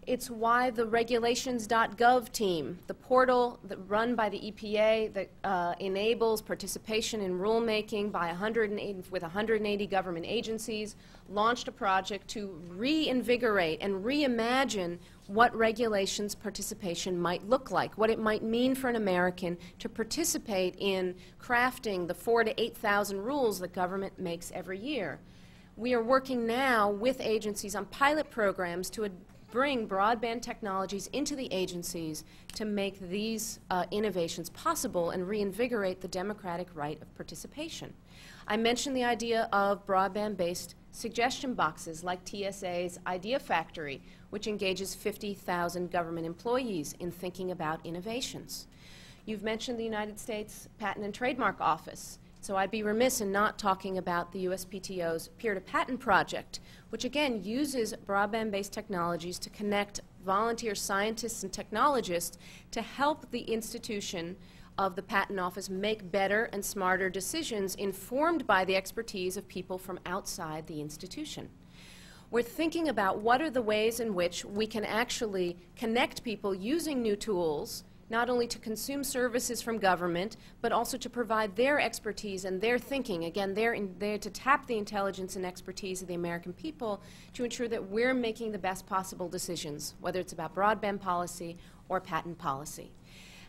It's why the regulations.gov team, the portal that run by the EPA that enables participation in rulemaking by 180 government agencies, launched a project to reinvigorate and reimagine what regulations participation might look like, what it might mean for an American to participate in crafting the 4,000 to 8,000 rules that government makes every year. We are working now with agencies on pilot programs to bring broadband technologies into the agencies to make these innovations possible and reinvigorate the democratic right of participation. I mentioned the idea of broadband-based suggestion boxes like TSA's Idea Factory, which engages 50,000 government employees in thinking about innovations. You've mentioned the United States Patent and Trademark Office. So I'd be remiss in not talking about the USPTO's Peer-to-Patent project, which again uses broadband-based technologies to connect volunteer scientists and technologists to help the institution of the Patent Office make better and smarter decisions informed by the expertise of people from outside the institution. We're thinking about what are the ways in which we can actually connect people using new tools, not only to consume services from government, but also to provide their expertise and their thinking. Again, they're to tap the intelligence and expertise of the American people to ensure that we're making the best possible decisions, whether it's about broadband policy or patent policy.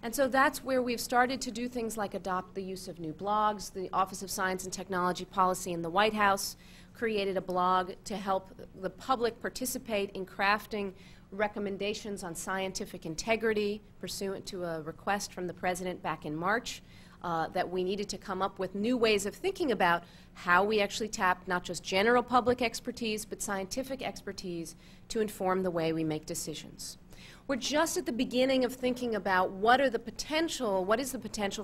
And so that's where we've started to do things like adopt the use of new blogs. The Office of Science and Technology Policy in the White House created a blog to help the public participate in crafting recommendations on scientific integrity pursuant to a request from the President back in March that we needed to come up with new ways of thinking about how we actually tap not just general public expertise but scientific expertise to inform the way we make decisions. We're just at the beginning of thinking about what is the potential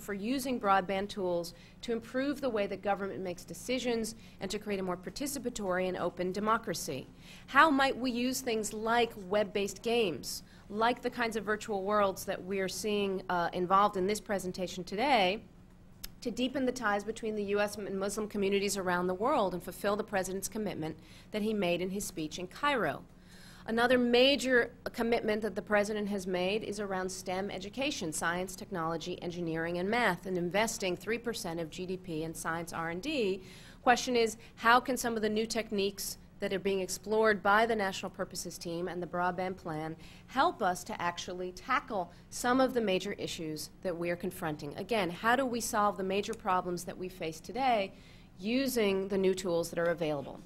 for using broadband tools to improve the way that government makes decisions and to create a more participatory and open democracy. How might we use things like web-based games, like the kinds of virtual worlds that we're seeing involved in this presentation today, to deepen the ties between the U.S. and Muslim communities around the world and fulfill the President's commitment that he made in his speech in Cairo. Another major commitment that the President has made is around STEM education, science, technology, engineering, and math, and investing 3% of GDP in science R&D. Question is, how can some of the new techniques that are being explored by the National Purposes Team and the Broadband Plan help us to actually tackle some of the major issues that we are confronting? Again, how do we solve the major problems that we face today using the new tools that are available?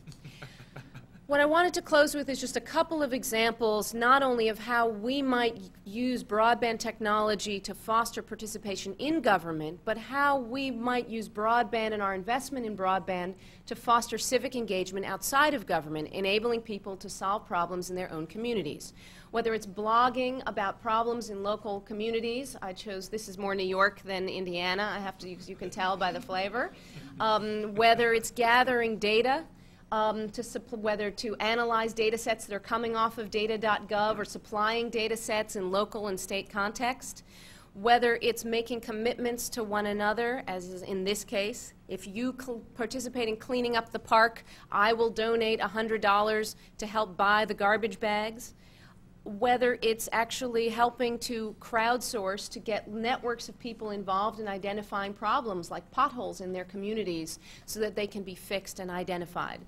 What I wanted to close with is just a couple of examples, not only of how we might use broadband technology to foster participation in government, but how we might use broadband and our investment in broadband to foster civic engagement outside of government, enabling people to solve problems in their own communities. Whether it's blogging about problems in local communities, this is more New York than Indiana, you can tell by the flavor. Whether it's gathering data, whether to analyze data sets that are coming off of data.gov or supplying data sets in local and state context, whether it's making commitments to one another, as is in this case. If you participate in cleaning up the park, I will donate $100 to help buy the garbage bags. Whether it's actually helping to crowdsource to get networks of people involved in identifying problems like potholes in their communities so that they can be fixed and identified.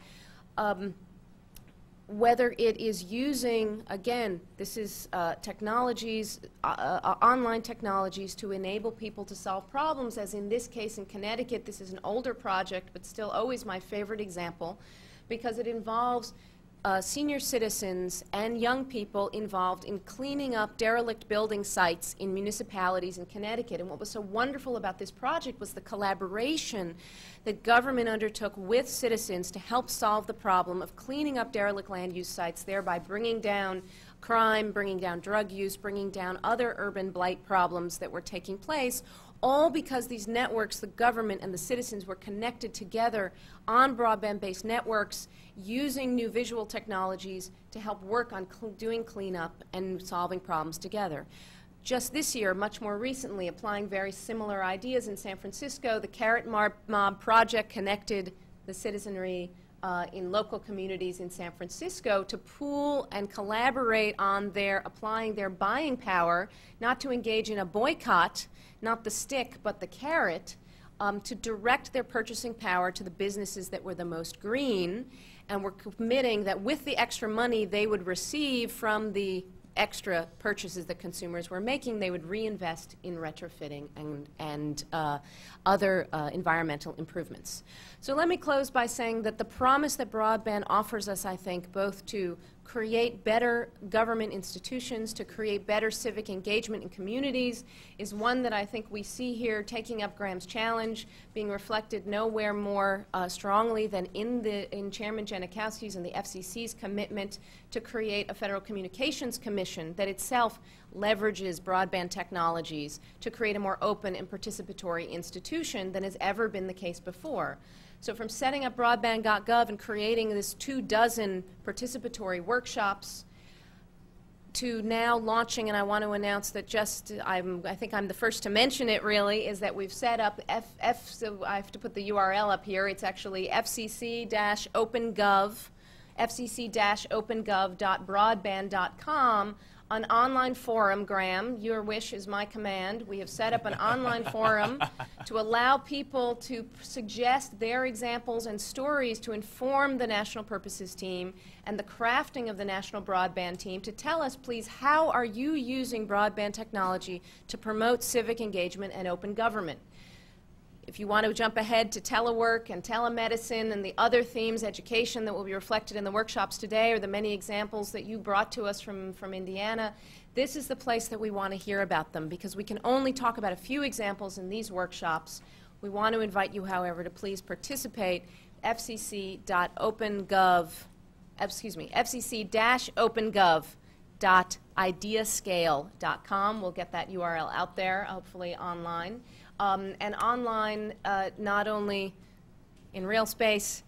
Whether it is using, again, this is technologies, online technologies to enable people to solve problems, as in this case in Connecticut. This is an older project, but still always my favorite example, because it involves senior citizens and young people involved in cleaning up derelict building sites in municipalities in Connecticut. And what was so wonderful about this project was the collaboration that government undertook with citizens to help solve the problem of cleaning up derelict land use sites, thereby bringing down crime, bringing down drug use, bringing down other urban blight problems that were taking place, all because these networks, the government and the citizens, were connected together on broadband-based networks using new visual technologies to help work on doing cleanup and solving problems together. Just this year, much more recently, applying very similar ideas in San Francisco, the Carrot Mob project connected the citizenry in local communities in San Francisco to pool and collaborate on applying their buying power, not to engage in a boycott, not the stick, but the carrot, to direct their purchasing power to the businesses that were the most green, and were committing that with the extra money they would receive from the extra purchases that consumers were making, they would reinvest in retrofitting and other environmental improvements. So let me close by saying that the promise that broadband offers us, I think, both to create better government institutions, to create better civic engagement in communities, is one that I think we see here taking up Graham's challenge, being reflected nowhere more strongly than in Chairman Janikowski's and the FCC's commitment to create a Federal Communications Commission that itself leverages broadband technologies to create a more open and participatory institution than has ever been the case before. So from setting up broadband.gov and creating this 24 participatory workshops to now launching, and I want to announce that I think I'm the first to mention it really, is that we've set up so I have to put the URL up here. It's actually fcc-opengov.broadband.com, an online forum. Graham, your wish is my command. We have set up an online forum to allow people to suggest their examples and stories to inform the National Purposes team and the crafting of the National Broadband team, to tell us, please, how are you using broadband technology to promote civic engagement and open government? If you want to jump ahead to telework and telemedicine and the other themes, education, that will be reflected in the workshops today, or the many examples that you brought to us from Indiana, this is the place that we want to hear about them, because we can only talk about a few examples in these workshops. We want to invite you, however, to please participate. fcc-opengov.ideascale.com. We'll get that URL out there, hopefully online. And online, not only in real space,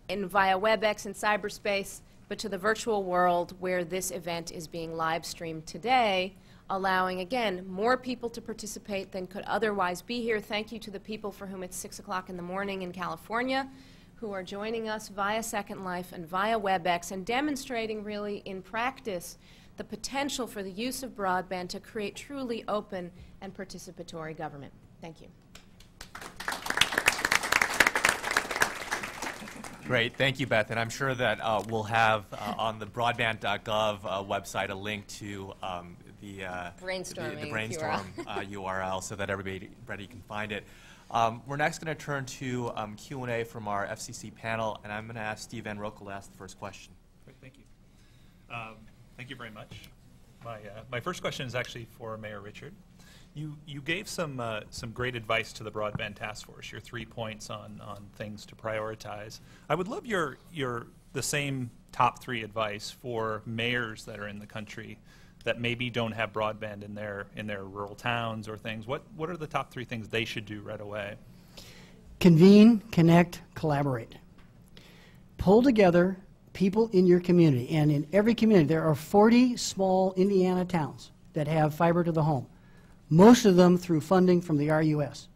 via WebEx and cyberspace, but to the virtual world where this event is being live streamed today, allowing, again, more people to participate than could otherwise be here. Thank you to the people for whom it's 6 o'clock in the morning in California, who are joining us via Second Life and via WebEx, and demonstrating really in practice the potential for the use of broadband to create truly open and participatory government. Thank you. Great, thank you, Beth. And I'm sure that we'll have on the broadband.gov website a link to the brainstorm URL so that everybody can find it. We're next going to turn to Q&A from our FCC panel, and I'm going to ask Steve Van Rokel to ask the first question. Great, thank you. Thank you very much. My first question is actually for Mayor Richard. You gave some great advice to the Broadband Task Force, your 3 points on things to prioritize. I would love the same top 3 advice for mayors that are in the country that maybe don't have broadband in their rural towns or things. What are the top 3 things they should do right away? Convene, connect, collaborate. Pull together people in your community, and in every community there are 40 small Indiana towns that have fiber to the home, most of them through funding from the RUS.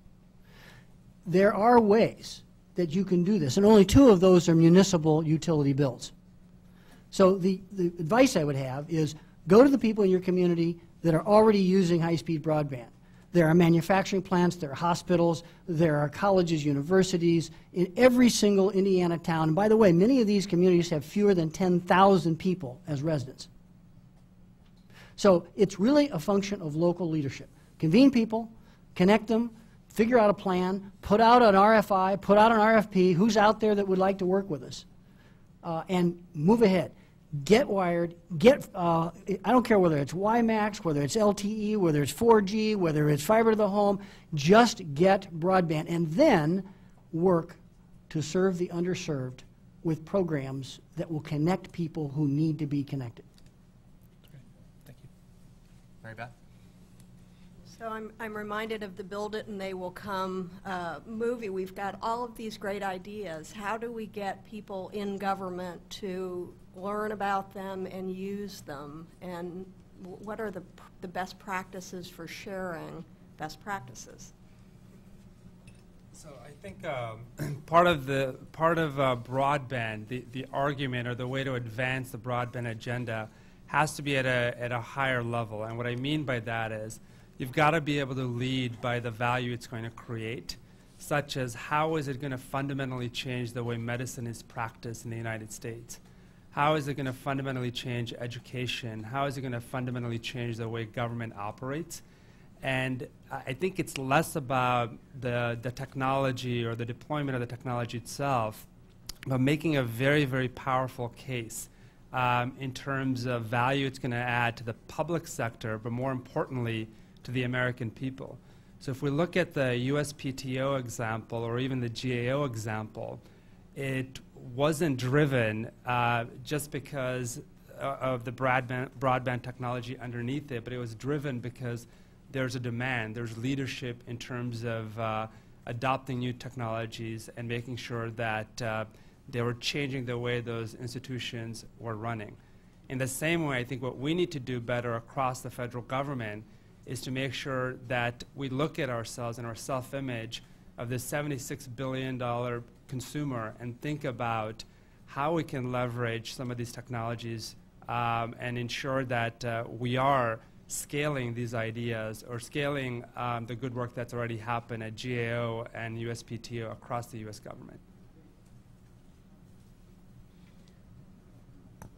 There are ways that you can do this, and only 2 of those are municipal utility bills. So the advice I would have is go to the people in your community that are already using high-speed broadband. There are manufacturing plants, there are hospitals, there are colleges, universities in every single Indiana town. And by the way, many of these communities have fewer than 10,000 people as residents. So it's really a function of local leadership. Convene people, connect them, figure out a plan, put out an RFI, put out an RFP, who's out there that would like to work with us, and move ahead. Get wired, I don't care whether it's WiMAX, whether it's LTE, whether it's 4G, whether it's fiber to the home, just get broadband, and then work to serve the underserved with programs that will connect people who need to be connected. Mary Beth? So I'm reminded of the Build It and They Will Come movie. We've got all of these great ideas. How do we get people in government to learn about them and use them? And what are the best practices for sharing best practices? So I think part of broadband, the argument or the way to advance the broadband agenda has to be at a higher level. And what I mean by that is you've got to be able to lead by the value it's going to create, such as how is it going to fundamentally change the way medicine is practiced in the United States? How is it going to fundamentally change education? How is it going to fundamentally change the way government operates? And I think it's less about the technology or the deployment of the technology itself, but making a very, very powerful case in terms of value it's going to add to the public sector, but more importantly, to the American people. So if we look at the USPTO example or even the GAO example, it wasn't driven just because of the broadband technology underneath it, but it was driven because there's a demand, there's leadership in terms of adopting new technologies and making sure that they were changing the way those institutions were running. In the same way, I think what we need to do better across the federal government is to make sure that we look at ourselves and our self-image of this $76 billion consumer and think about how we can leverage some of these technologies and ensure that we are scaling these ideas or scaling the good work that's already happened at GAO and USPTO across the U.S. government.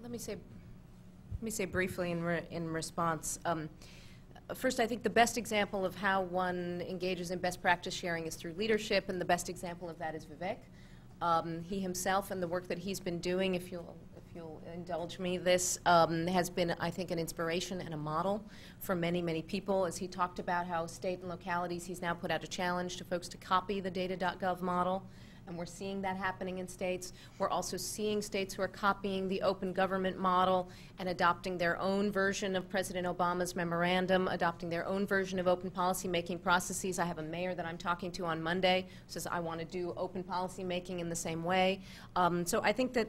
Let me say briefly in response. First, I think the best example of how one engages in best practice sharing is through leadership, and the best example of that is Vivek. He himself and the work that he's been doing, if you'll indulge me, this has been, I think, an inspiration and a model for many, many people. As he talked about how state and localities, he's now put out a challenge to folks to copy the data.gov model. And we're seeing that happening in states. We're also seeing states who are copying the open government model and adopting their own version of President Obama's memorandum, adopting their own version of open policy-making processes. I have a mayor that I'm talking to on Monday who says, I want to do open policy-making in the same way. So I think that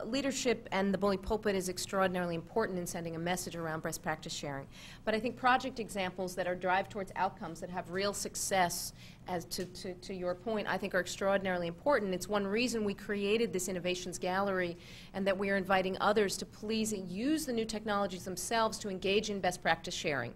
leadership and the bully pulpit is extraordinarily important in sending a message around best practice sharing. But I think project examples that are drive towards outcomes that have real success, as to your point, I think are extraordinarily important. It's one reason we created this Innovations Gallery and that we are inviting others to please use the new technologies themselves to engage in best practice sharing.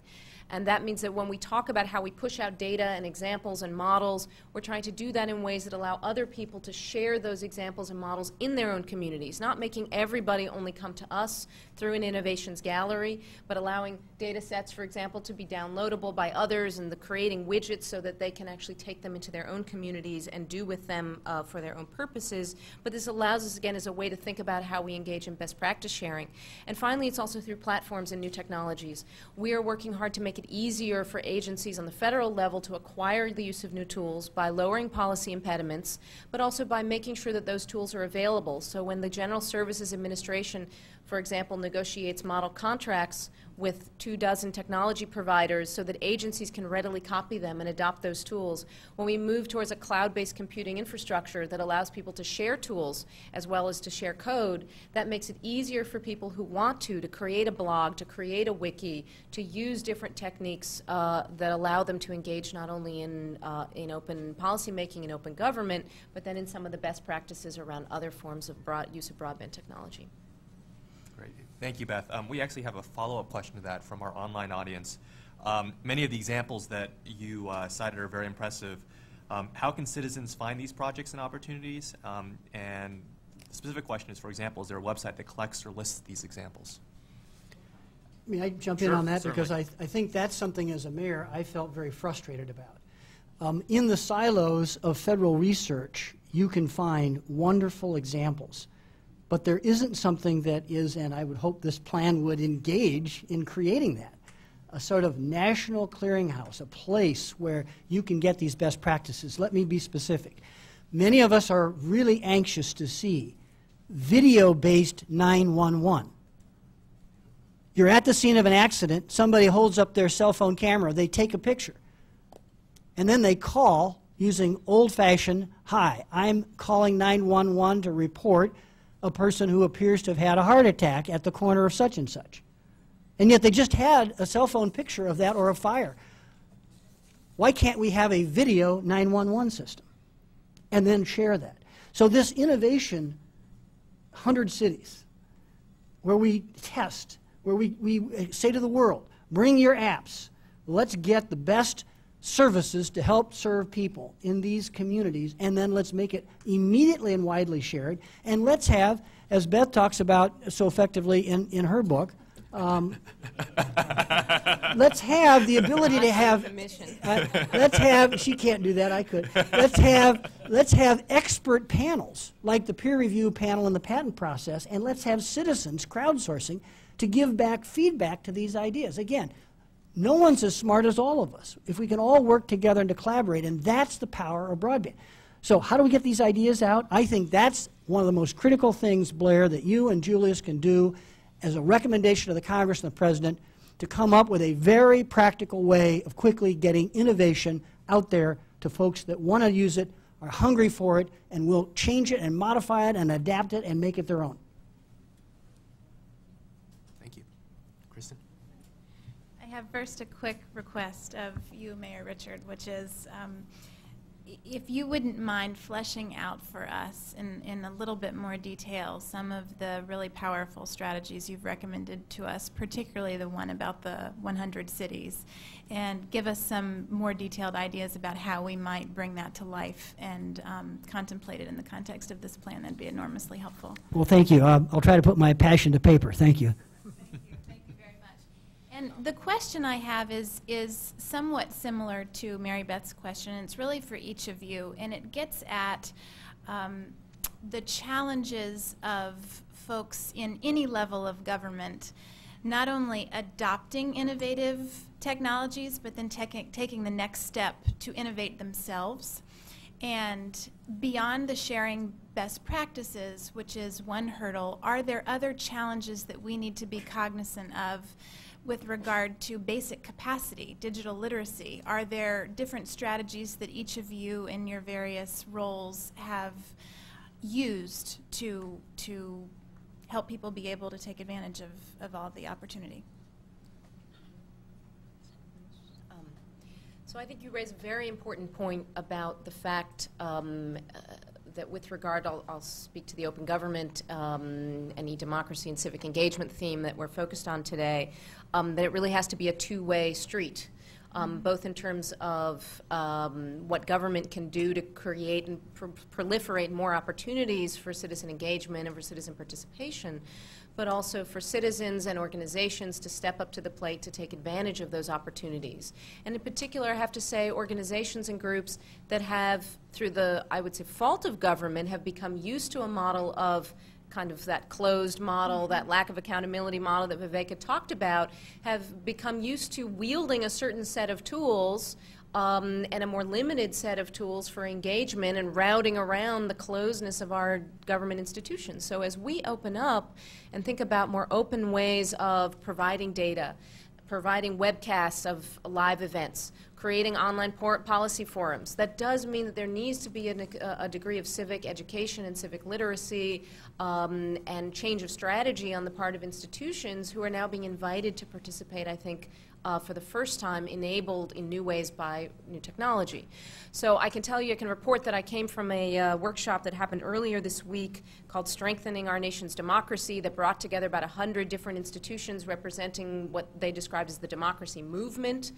And that means that when we talk about how we push out data and examples and models, we're trying to do that in ways that allow other people to share those examples and models in their own communities, not making everybody only come to us through an Innovations Gallery, but allowing data sets, for example, to be downloadable by others and creating widgets so that they can actually take them into their own communities and do with them for their own purposes. But this allows us, again, as a way to think about how we engage in best practice sharing. And finally, it's also through platforms and new technologies. We are working hard to make it easier for agencies on the federal level to acquire the use of new tools by lowering policy impediments, but also by making sure that those tools are available. So when the General Services Administration, for example, negotiates model contracts with 24 technology providers so that agencies can readily copy them and adopt those tools, when we move towards a cloud-based computing infrastructure that allows people to share tools as well as to share code, that makes it easier for people who want to create a blog, to create a wiki, to use different techniques that allow them to engage not only in open policymaking and open government, but then in some of the best practices around other forms of use of broadband technology. Great. Thank you, Beth. We actually have a follow-up question to that from our online audience. Many of the examples that you cited are very impressive. How can citizens find these projects and opportunities? And the specific question is, for example, is there a website that collects or lists these examples? May I jump in on that? Certainly. Because I think that's something as a mayor I felt very frustrated about. In the silos of federal research, you can find wonderful examples. But there isn't something that is, and I would hope this plan would engage in creating that, a sort of national clearinghouse, a place where you can get these best practices. Let me be specific. Many of us are really anxious to see video-based 911. You're at the scene of an accident, somebody holds up their cell phone camera, they take a picture, and then they call using old-fashioned, "Hi, I'm calling 911 to report a person who appears to have had a heart attack at the corner of such and such." And yet they just had a cell phone picture of that or a fire. Why can't we have a video 911 system and then share that? So this innovation, 100 cities, where we test, where we say to the world, bring your apps, let's get the best services to help serve people in these communities, and then let's make it immediately and widely shared, and let's have, as Beth talks about so effectively in her book, let's have the ability to have, let's have, she can't do that, I could, let's have expert panels, like the peer review panel in the patent process, and let's have citizens crowdsourcing to give back feedback to these ideas. Again, no one's as smart as all of us. If we can all work together and to collaborate, and that's the power of broadband. So how do we get these ideas out? I think that's one of the most critical things, Blair, that you and Julius can do as a recommendation to the Congress and the President to come up with a very practical way of quickly getting innovation out there to folks that want to use it, are hungry for it, and will change it and modify it and adapt it and make it their own. Thank you. Kristen? I have first a quick request of you, Mayor Richard, which is if you wouldn't mind fleshing out for us in a little bit more detail some of the really powerful strategies you've recommended to us, particularly the one about the 100 cities, and give us some more detailed ideas about how we might bring that to life and contemplate it in the context of this plan. That'd be enormously helpful. Well, thank you. I'll try to put my passion to paper. Thank you. Thank you very much. And the question I have is somewhat similar to Mary Beth's question, and it's really for each of you, and it gets at the challenges of folks in any level of government not only adopting innovative technologies, but then taking the next step to innovate themselves. And beyond the sharing best practices, which is one hurdle, are there other challenges that we need to be cognizant of with regard to basic capacity, digital literacy? Are there different strategies that each of you in your various roles have used to help people be able to take advantage of all the opportunity? So I think you raise a very important point about the fact that with regard, I'll speak to the open government and e-democracy and civic engagement theme that we're focused on today, that it really has to be a two-way street, both in terms of what government can do to create and proliferate more opportunities for citizen engagement and for citizen participation, but also for citizens and organizations to step up to the plate to take advantage of those opportunities. And in particular, I have to say, organizations and groups that have, through the, I would say, fault of government, have become used to a model of kind of that closed model, that lack of accountability model that Vivek had talked about, have become used to wielding a certain set of tools and a more limited set of tools for engagement and routing around the closedness of our government institutions. So as we open up and think about more open ways of providing data, providing webcasts of live events, creating online policy forums, that does mean that there needs to be a degree of civic education and civic literacy and change of strategy on the part of institutions who are now being invited to participate, I think, for the first time, enabled in new ways by new technology. So I can tell you, I can report that I came from a workshop that happened earlier this week called Strengthening Our Nation's Democracy, that brought together about 100 different institutions representing what they described as the democracy movement,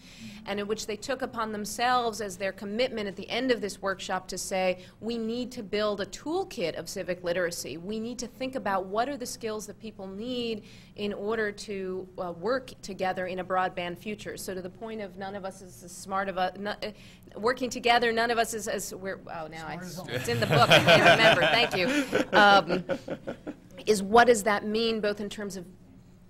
and in which they took upon themselves as their commitment at the end of this workshop to say, we need to build a toolkit of civic literacy. We need to think about what are the skills that people need in order to work together in a broadband future. So to the point of none of us is as smart of working together, none of us is as, oh, now it's in the book, I can't remember, thank you, is what does that mean both in terms of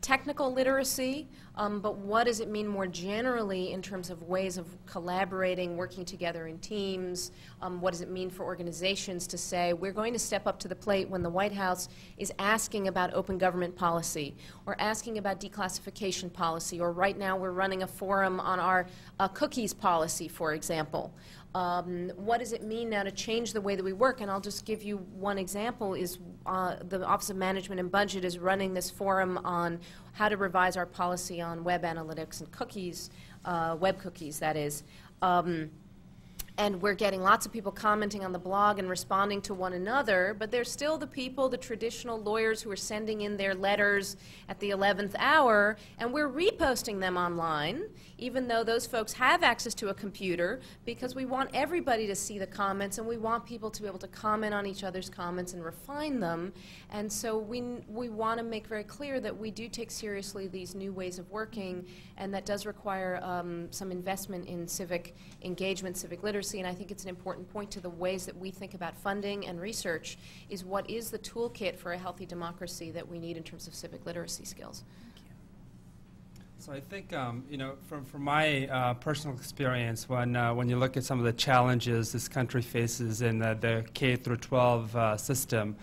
technical literacy, but what does it mean more generally in terms of ways of collaborating, working together in teams? What does it mean for organizations to say, we're going to step up to the plate when the White House is asking about open government policy, or asking about declassification policy, or right now we're running a forum on our cookies policy, for example. What does it mean now to change the way that we work? And I'll just give you one example. Is the Office of Management and Budget is running this forum on how to revise our policy on web analytics and cookies, web cookies, that is. And we're getting lots of people commenting on the blog and responding to one another, but there's still the people, the traditional lawyers who are sending in their letters at the 11th hour, and we're reposting them online, even though those folks have access to a computer, because we want everybody to see the comments, and we want people to be able to comment on each other's comments and refine them. And so we want to make very clear that we do take seriously these new ways of working, and that does require some investment in civic engagement, civic literacy. And I think it's an important point to the ways that we think about funding and research is what is the toolkit for a healthy democracy that we need in terms of civic literacy skills. So I think, you know, from my personal experience, when you look at some of the challenges this country faces in the K through 12 system,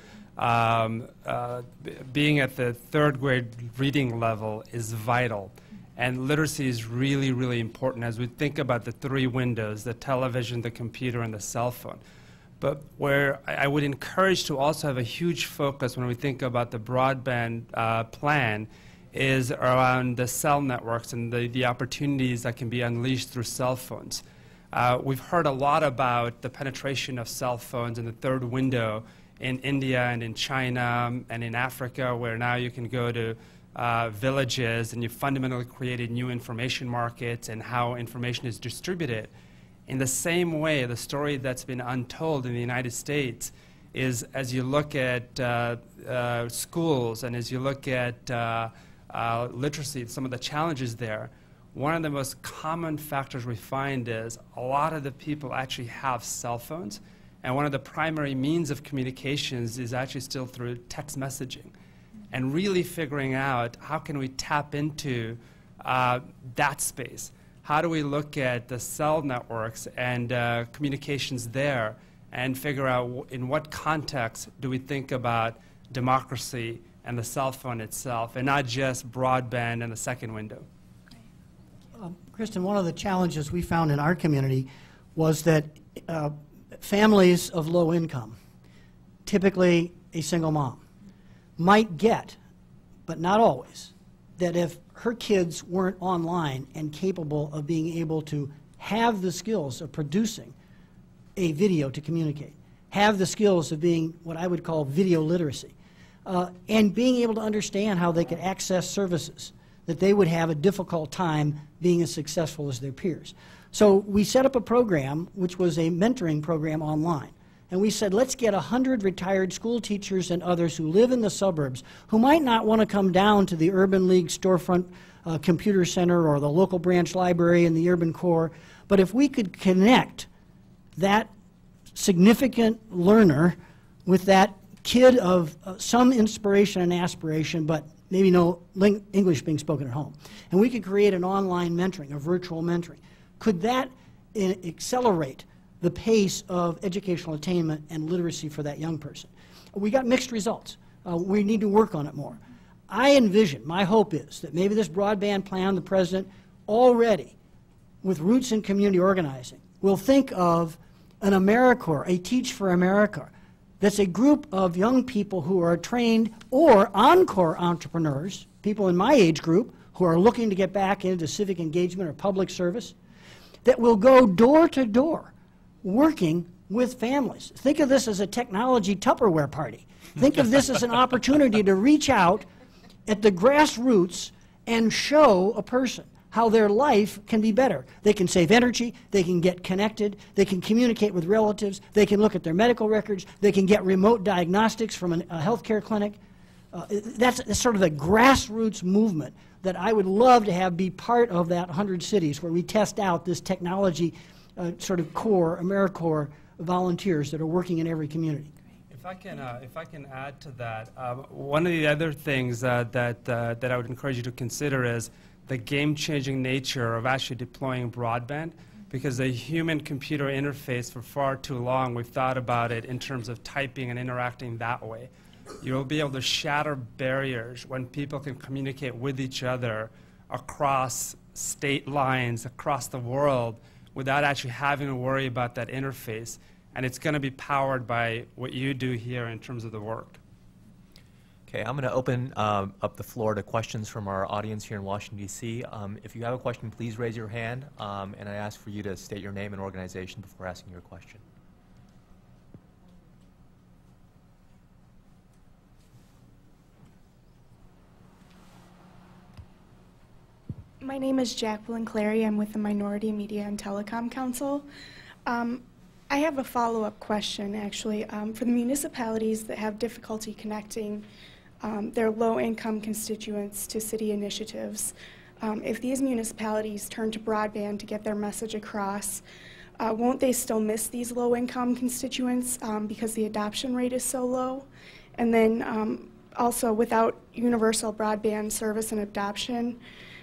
being at the third grade reading level is vital. And literacy is really, really important as we think about the three windows, the television, the computer, and the cell phone. But where I would encourage to also have a huge focus when we think about the broadband plan is around the cell networks and the opportunities that can be unleashed through cell phones. We've heard a lot about the penetration of cell phones in the third window in India and in China and in Africa, where now you can go to villages and you fundamentally created new information markets and how information is distributed. In the same way, the story that's been untold in the United States is as you look at schools and as you look at literacy, some of the challenges there, one of the most common factors we find is a lot of the people actually have cell phones, and one of the primary means of communications is actually still through text messaging. And really figuring out how can we tap into that space. How do we look at the cell networks and communications there and figure out in what context do we think about democracy and the cell phone itself, and not just broadband and the second window. Kristen, one of the challenges we found in our community was that families of low income, typically a single mom, might get, but not always, that if her kids weren't online and capable of being able to have the skills of producing a video to communicate, have the skills of being what I would call video literacy, and being able to understand how they could access services, that they would have a difficult time being as successful as their peers. So we set up a program which was a mentoring program online. And we said, let's get 100 retired school teachers and others who live in the suburbs who might not want to come down to the Urban League storefront computer center or the local branch library in the urban core. But if we could connect that significant learner with that kid of some inspiration and aspiration, but maybe no English being spoken at home, and we could create an online mentoring, a virtual mentoring, could that accelerate the pace of educational attainment and literacy for that young person? We got mixed results. We need to work on it more. I envision, my hope is, that maybe this broadband plan, the President, already, with roots in community organizing, will think of an AmeriCorps, a Teach for America, that's a group of young people who are trained or encore entrepreneurs, people in my age group who are looking to get back into civic engagement or public service, that will go door to door working with families. Think of this as a technology Tupperware party. Think of this as an opportunity to reach out at the grassroots and show a person how their life can be better. They can save energy, they can get connected, they can communicate with relatives, they can look at their medical records, they can get remote diagnostics from a healthcare clinic. That's sort of the grassroots movement that I would love to have be part of that 100 cities where we test out this technology sort of core, AmeriCorps volunteers that are working in every community. If I can add to that, one of the other things that I would encourage you to consider is the game-changing nature of actually deploying broadband, because the human-computer interface for far too long, we've thought about it in terms of typing and interacting that way. You'll be able to shatter barriers when people can communicate with each other across state lines, across the world, without actually having to worry about that interface. And it's going to be powered by what you do here in terms of the work. Okay, I'm going to open up the floor to questions from our audience here in Washington, D.C. If you have a question, please raise your hand, and I ask for you to state your name and organization before asking your question. My name is Jacqueline Clary. I'm with the Minority Media and Telecom Council. I have a follow-up question, actually. For the municipalities that have difficulty connecting their low-income constituents to city initiatives, if these municipalities turn to broadband to get their message across, won't they still miss these low-income constituents because the adoption rate is so low? And then also, without universal broadband service and adoption,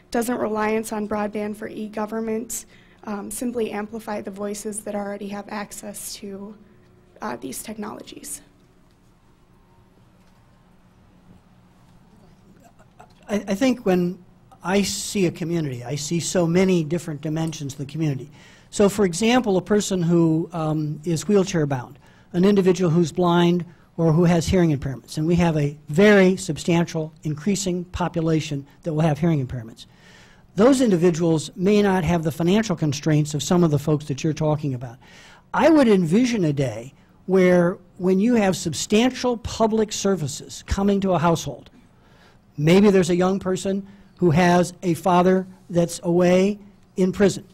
doesn't reliance on broadband for e-government simply amplify the voices that already have access to these technologies? I think when I see a community, I see so many different dimensions of the community. So for example, a person who is wheelchair bound, an individual who's blind or who has hearing impairments, and we have a very substantial increasing population that will have hearing impairments. Those individuals may not have the financial constraints of some of the folks that you're talking about. I would envision a day where when you have substantial public services coming to a household, maybe there's a young person who has a father that's away in prison.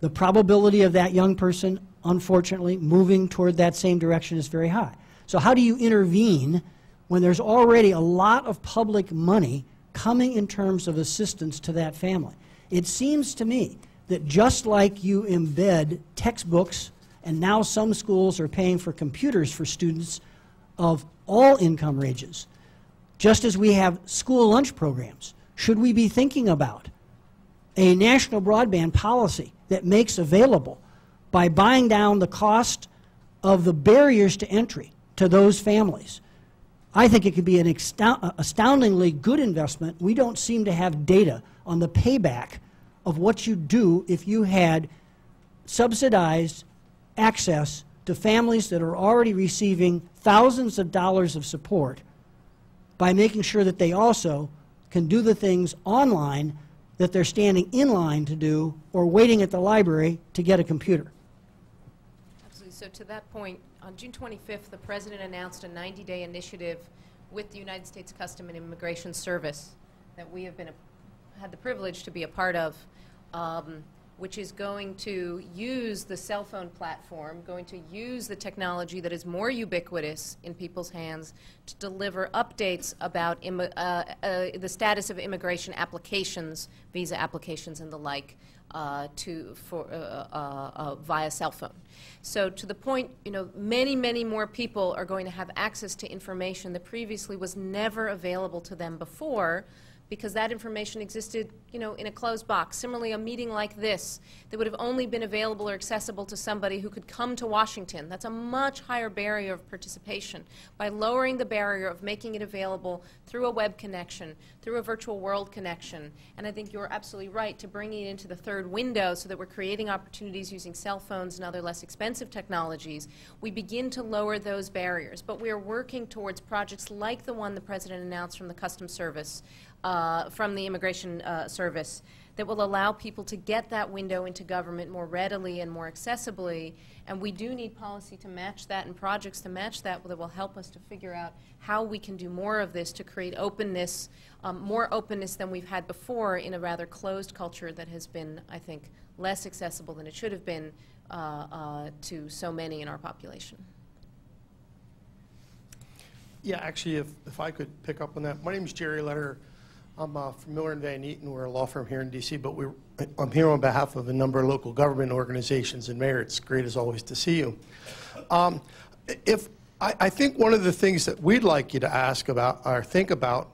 The probability of that young person, unfortunately, moving toward that same direction is very high. So how do you intervene when there's already a lot of public money coming in terms of assistance to that family? It seems to me that just like you embed textbooks, and now some schools are paying for computers for students of all income ranges, just as we have school lunch programs, should we be thinking about a national broadband policy that makes available, by buying down the cost of the barriers to entry to those families? I think it could be an astoundingly good investment. We don't seem to have data on the payback of what you do if you had subsidized access to families that are already receiving thousands of dollars of support, by making sure that they also can do the things online that they're standing in line to do or waiting at the library to get a computer. Absolutely. So to that point, on June 25th, the President announced a 90-day initiative with the United States Customs and Immigration Service that we have had the privilege to be a part of, which is going to use the cell phone platform, going to use the technology that is more ubiquitous in people's hands to deliver updates about the status of immigration applications, visa applications and the like, via cell phone. So to the point, many, many more people are going to have access to information that previously was never available to them before, because that information existed, in a closed box. Similarly, a meeting like this that would have only been available or accessible to somebody who could come to Washington. That's a much higher barrier of participation. By lowering the barrier of making it available through a web connection, through a virtual world connection, and I think you're absolutely right to bringing it into the third window so that we're creating opportunities using cell phones and other less expensive technologies, we begin to lower those barriers. But we are working towards projects like the one the President announced from the Customs Service, from the Immigration Service, that will allow people to get that window into government more readily and more accessibly. And we do need policy to match that and projects to match that will help us to figure out how we can do more of this to create openness, more openness than we've had before in a rather closed culture that has been, I think, less accessible than it should have been to so many in our population. Yeah, actually, if I could pick up on that. My name is Jerry Lederer. I'm from Miller & Van Eaton. We're a law firm here in D.C., but I'm here on behalf of a number of local government organizations. And Mayor, it's great as always to see you. I think one of the things that we'd like you to ask about or think about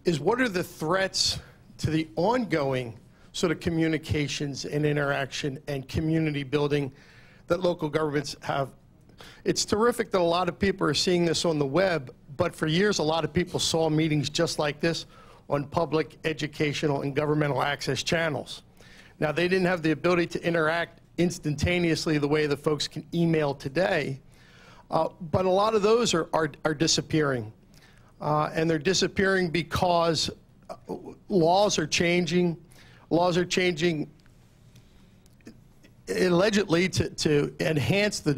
is what are the threats to the ongoing sort of communications and interaction and community building that local governments have. It's terrific that a lot of people are seeing this on the web, but for years a lot of people saw meetings just like this on public, educational, and governmental access channels. Now, they didn't have the ability to interact instantaneously the way that folks can email today, but a lot of those are disappearing. And they're disappearing because laws are changing. Laws are changing allegedly to enhance the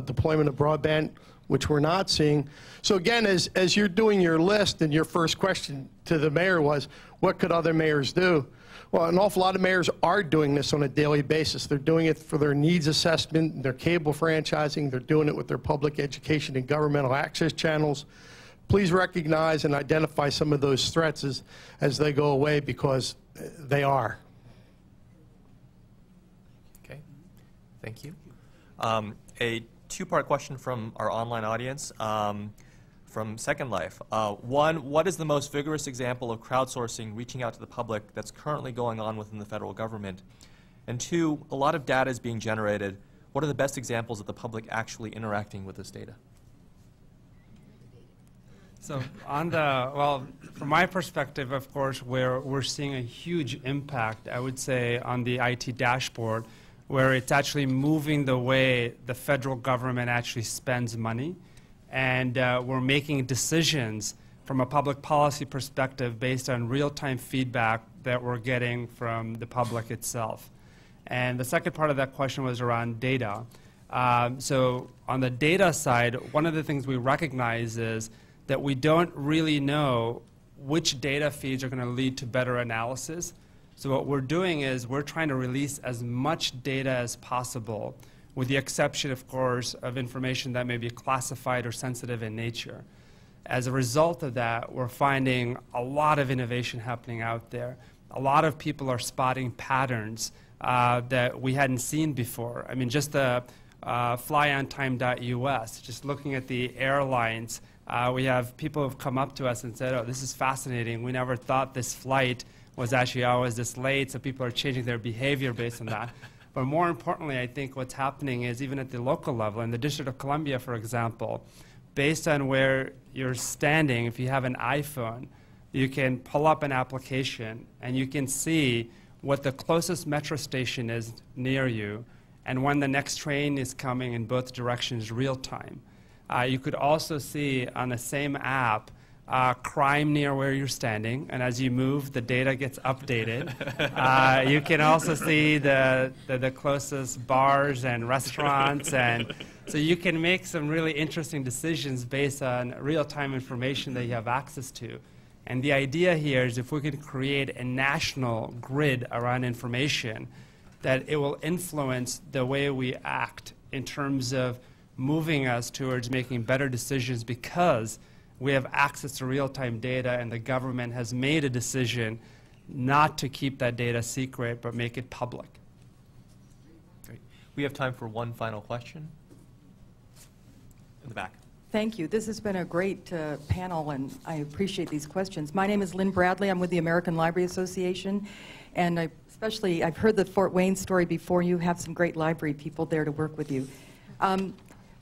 deployment of broadband, which we're not seeing. So again, as you're doing your list, and your first question to the mayor was, what could other mayors do? Well, an awful lot of mayors are doing this on a daily basis. They're doing it for their needs assessment, their cable franchising, they're doing it with their public education and governmental access channels. Please recognize and identify some of those threats as they go away, because they are. Okay, thank you. A two-part question from our online audience from Second Life. One, what is the most vigorous example of crowdsourcing reaching out to the public that's currently going on within the federal government? And two, a lot of data is being generated. What are the best examples of the public actually interacting with this data? So well, from my perspective, of course, where we're seeing a huge impact, I would say, on the IT dashboard, where it's actually moving the way the federal government actually spends money. And we're making decisions from a public policy perspective based on real-time feedback that we're getting from the public itself. And the second part of that question was around data. So on the data side, one of the things we recognize is that we don't really know which data feeds are going to lead to better analysis. So what we're doing is we're trying to release as much data as possible, with the exception, of course, of information that may be classified or sensitive in nature. As a result of that, we're finding a lot of innovation happening out there. A lot of people are spotting patterns that we hadn't seen before. I mean, just the flyontime.us, just looking at the airlines, we have people who have come up to us and said, oh, this is fascinating. We never thought this flight was actually always this late, so people are changing their behavior based on that. But more importantly, I think what's happening is, even at the local level, in the District of Columbia, for example, based on where you're standing, if you have an iPhone, you can pull up an application and you can see what the closest metro station is near you and when the next train is coming in both directions real time. You could also see on the same app crime near where you're standing, and as you move, the data gets updated. You can also see the closest bars and restaurants, and so you can make some really interesting decisions based on real-time information that you have access to. And the idea here is, if we can create a national grid around information, that it will influence the way we act in terms of moving us towards making better decisions, because we have access to real-time data and the government has made a decision not to keep that data secret but make it public. Great. We have time for one final question. In the back. Thank you. This has been a great panel, and I appreciate these questions. My name is Lynn Bradley. I'm with the American Library Association, and I've heard the Fort Wayne story before. You have some great library people there to work with you.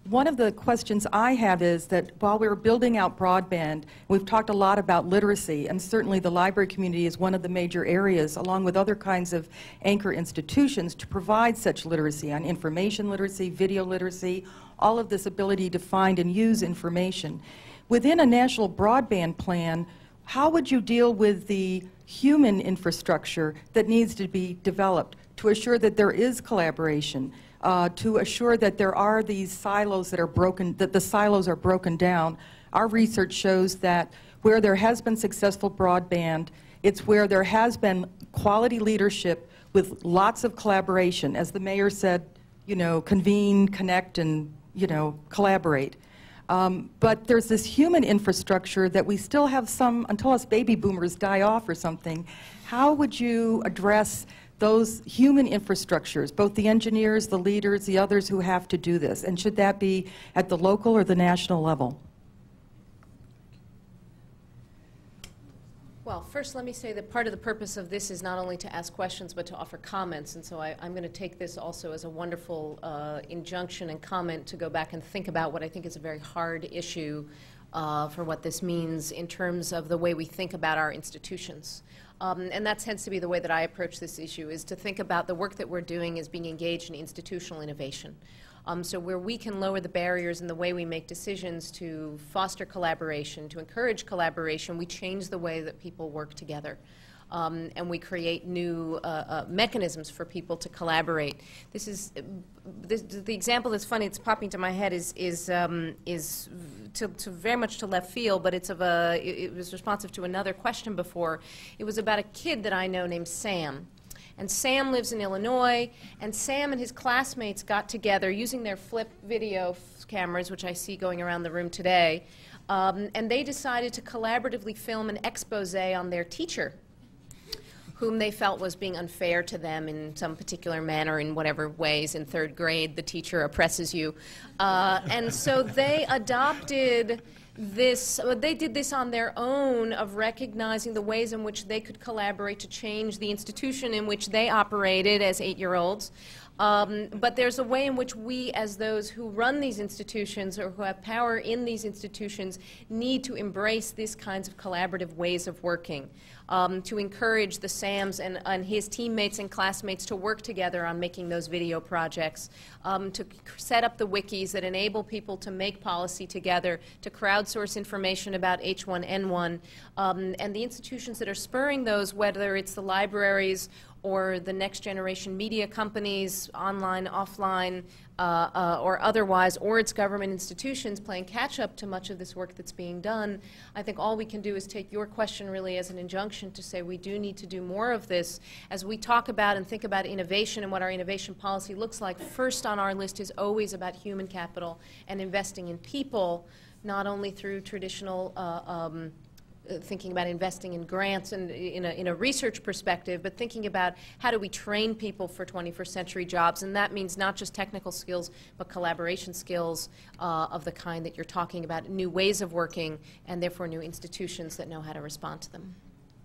One of the questions I have is that while we're building out broadband, we've talked a lot about literacy, and certainly the library community is one of the major areas, along with other kinds of anchor institutions, to provide such literacy on information literacy, video literacy, all of this ability to find and use information. Within a national broadband plan, how would you deal with the human infrastructure that needs to be developed to assure that there is collaboration, to assure that there are these silos that are broken, that the silos are broken down? Our research shows that where there has been successful broadband, it's where there has been quality leadership with lots of collaboration. As the mayor said, you know, convene, connect, and, you know, collaborate. But there's this human infrastructure that we still have some, until us baby boomers die off or something. How would you address those human infrastructures, both the engineers, the leaders, the others who have to do this? And should that be at the local or the national level? Well, first let me say that part of the purpose of this is not only to ask questions but to offer comments, and so I'm going to take this also as a wonderful injunction and comment to go back and think about what I think is a very hard issue for what this means in terms of the way we think about our institutions. And that tends to be the way that I approach this issue, is to think about the work that we're doing as being engaged in institutional innovation. So where we can lower the barriers in the way we make decisions to foster collaboration, to encourage collaboration, we change the way that people work together. And we create new mechanisms for people to collaborate. This is the example that's funny. It's popping to my head is very much to left field, but it was responsive to another question before. It was about a kid that I know named Sam. And Sam lives in Illinois, and Sam and his classmates got together using their flip video cameras, which I see going around the room today, and they decided to collaboratively film an expose on their teacher, whom they felt was being unfair to them in some particular manner, in whatever ways. In third grade, the teacher oppresses you. And so they adopted this, they did this on their own, of recognizing the ways in which they could collaborate to change the institution in which they operated as 8-year-olds. But there's a way in which we, as those who run these institutions or who have power in these institutions, need to embrace these kinds of collaborative ways of working, to encourage the Sams and his teammates and classmates to work together on making those video projects, to set up the wikis that enable people to make policy together, to crowdsource information about H1N1, and the institutions that are spurring those, whether it's the libraries or the next generation media companies, online, offline, or otherwise, or its government institutions playing catch-up to much of this work that's being done. I think all we can do is take your question really as an injunction to say we do need to do more of this. As we talk about and think about innovation and what our innovation policy looks like, first on our list is always about human capital and investing in people, not only through traditional thinking about investing in grants and in a research perspective, but thinking about how do we train people for 21st century jobs, and that means not just technical skills, but collaboration skills of the kind that you're talking about, new ways of working, and therefore new institutions that know how to respond to them.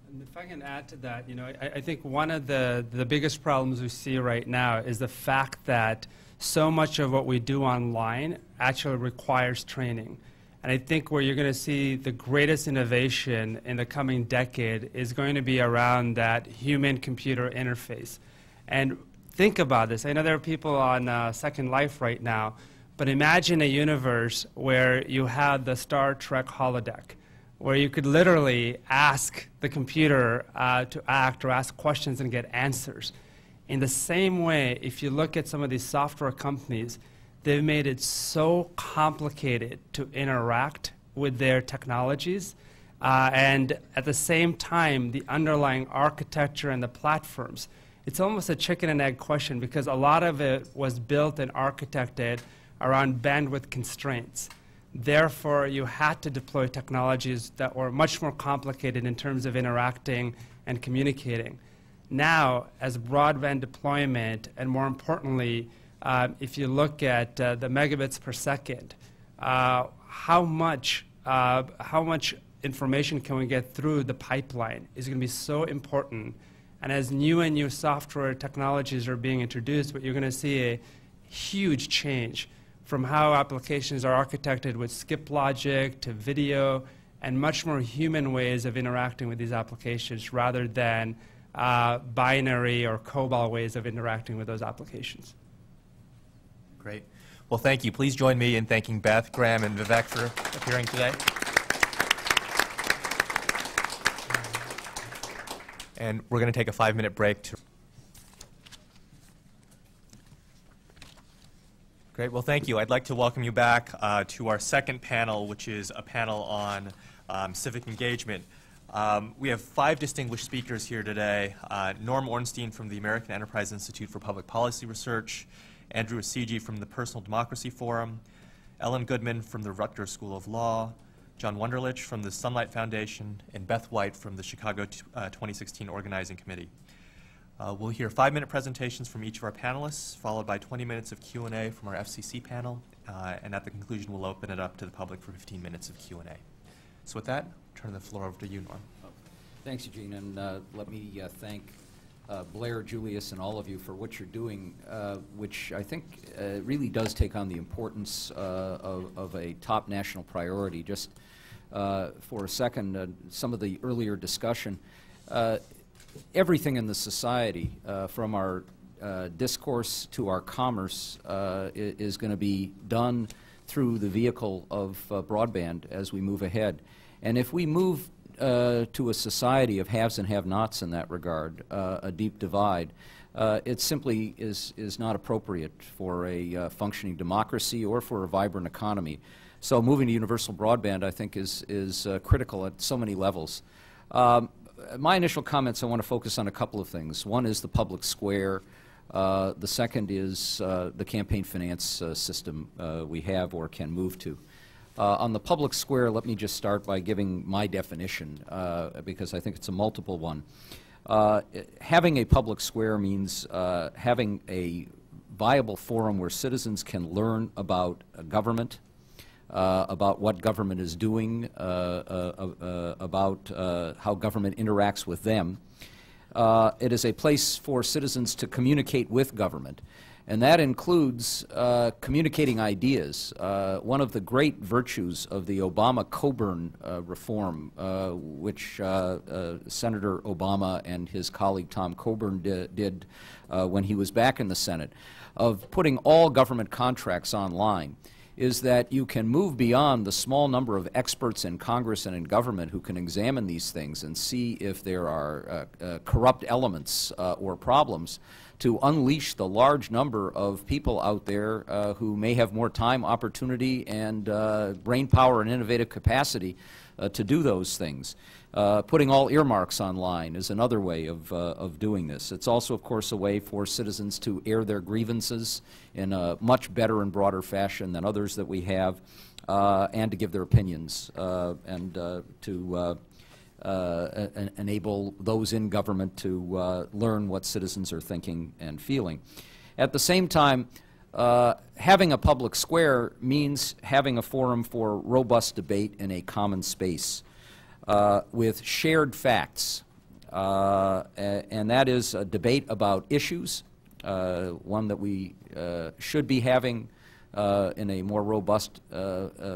And if I can add to that, I think one of the biggest problems we see right now is the fact that so much of what we do online actually requires training. And I think where you're going to see the greatest innovation in the coming decade is going to be around that human-computer interface. And think about this. I know there are people on Second Life right now, but imagine a universe where you had the Star Trek holodeck, where you could literally ask the computer to act or ask questions and get answers. In the same way, if you look at some of these software companies, they've made it so complicated to interact with their technologies, and at the same time, the underlying architecture and the platforms. It's almost a chicken and egg question, because a lot of it was built and architected around bandwidth constraints. Therefore, you had to deploy technologies that were much more complicated in terms of interacting and communicating. Now, as broadband deployment, and more importantly, if you look at the megabits per second, how much information can we get through the pipeline is going to be so important. And as new and new software technologies are being introduced, you're going to see a huge change from how applications are architected with skip logic to video and much more human ways of interacting with these applications rather than binary or COBOL ways of interacting with those applications. Great. Well, thank you. Please join me in thanking Beth, Graham, and Vivek for appearing today. And we're going to take a 5-minute break to... Great. Well, thank you. I'd like to welcome you back to our second panel, which is a panel on civic engagement. We have 5 distinguished speakers here today. Norm Ornstein from the American Enterprise Institute for Public Policy Research, Andrew Asigi from the Personal Democracy Forum, Ellen Goodman from the Rutgers School of Law, John Wunderlich from the Sunlight Foundation, and Beth White from the Chicago 2016 Organizing Committee. We'll hear 5-minute presentations from each of our panelists, followed by 20 minutes of Q&A from our FCC panel, and at the conclusion we'll open it up to the public for 15 minutes of Q&A. So with that, I'll turn the floor over to you, Norm. Thanks, Eugene, and let me thank Blair, Julius, and all of you for what you're doing, which I think really does take on the importance of a top national priority. Just for a second, some of the earlier discussion, everything in the society, from our discourse to our commerce, is going to be done through the vehicle of broadband as we move ahead. And if we move to a society of haves and have-nots in that regard, a deep divide, it simply is not appropriate for a functioning democracy or for a vibrant economy. So moving to universal broadband, I think, is critical at so many levels. My initial comments, I want to focus on a couple of things. One is the public square. The second is the campaign finance system we have or can move to. On the public square, let me just start by giving my definition, because I think it's a multiple one. Having a public square means having a viable forum where citizens can learn about government, about what government is doing, about how government interacts with them. It is a place for citizens to communicate with government, and that includes communicating ideas. One of the great virtues of the Obama-Coburn reform, which Senator Obama and his colleague Tom Coburn did when he was back in the Senate, of putting all government contracts online, is that you can move beyond the small number of experts in Congress and in government who can examine these things and see if there are corrupt elements or problems, to unleash the large number of people out there who may have more time, opportunity, and brain power and innovative capacity to do those things. Putting all earmarks online is another way of doing this. It's also, of course, a way for citizens to air their grievances in a much better and broader fashion than others that we have, and to give their opinions, and to enable those in government to learn what citizens are thinking and feeling. At the same time, having a public square means having a forum for robust debate in a common space with shared facts, and that is a debate about issues, one that we should be having in a more robust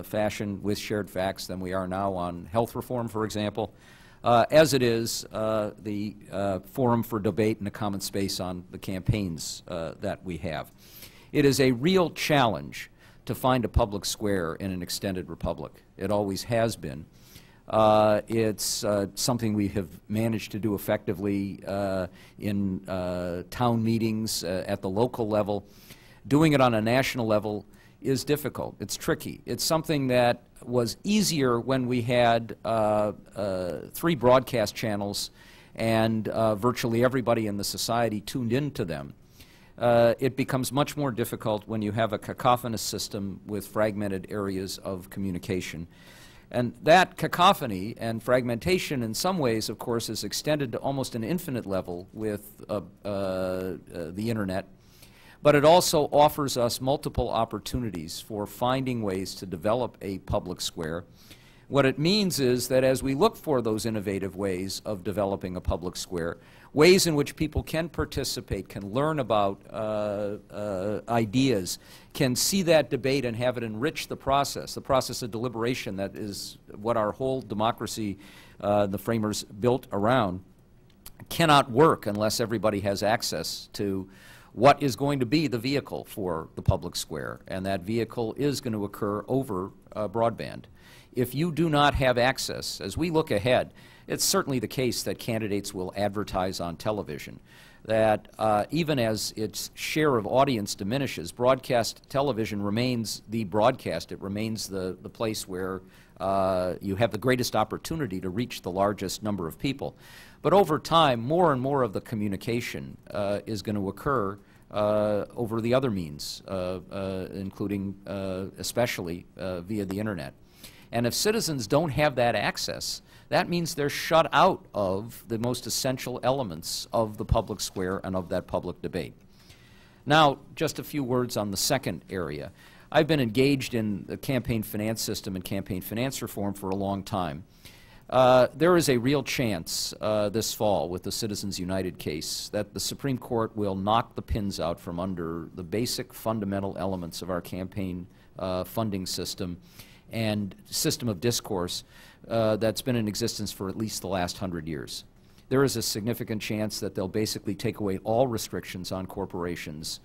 fashion with shared facts than we are now on health reform, for example, as it is the forum for debate in a common space on the campaigns that we have. It is a real challenge to find a public square in an extended republic. It always has been. It's something we have managed to do effectively in town meetings at the local level. Doing it on a national level is difficult. It's tricky. It's something that was easier when we had 3 broadcast channels and virtually everybody in the society tuned into them. It becomes much more difficult when you have a cacophonous system with fragmented areas of communication. And that cacophony and fragmentation in some ways, of course, is extended to almost an infinite level with the Internet. But it also offers us multiple opportunities for finding ways to develop a public square. What it means is that as we look for those innovative ways of developing a public square, ways in which people can participate, can learn about ideas, can see that debate and have it enrich the process of deliberation that is what our whole democracy, the framers built around, cannot work unless everybody has access to what is going to be the vehicle for the public square, and that vehicle is going to occur over broadband. If you do not have access, as we look ahead, it's certainly the case that candidates will advertise on television, that even as its share of audience diminishes, broadcast television remains the broadcast. It remains the place where you have the greatest opportunity to reach the largest number of people. But over time, more and more of the communication is going to occur over the other means, including especially via the Internet. And if citizens don't have that access, that means they're shut out of the most essential elements of the public square and of that public debate. Now, just a few words on the second area. I've been engaged in the campaign finance system and campaign finance reform for a long time. There is a real chance this fall with the Citizens United case that the Supreme Court will knock the pins out from under the basic fundamental elements of our campaign funding system and system of discourse that's been in existence for at least the last 100 years. There is a significant chance that they'll basically take away all restrictions on corporations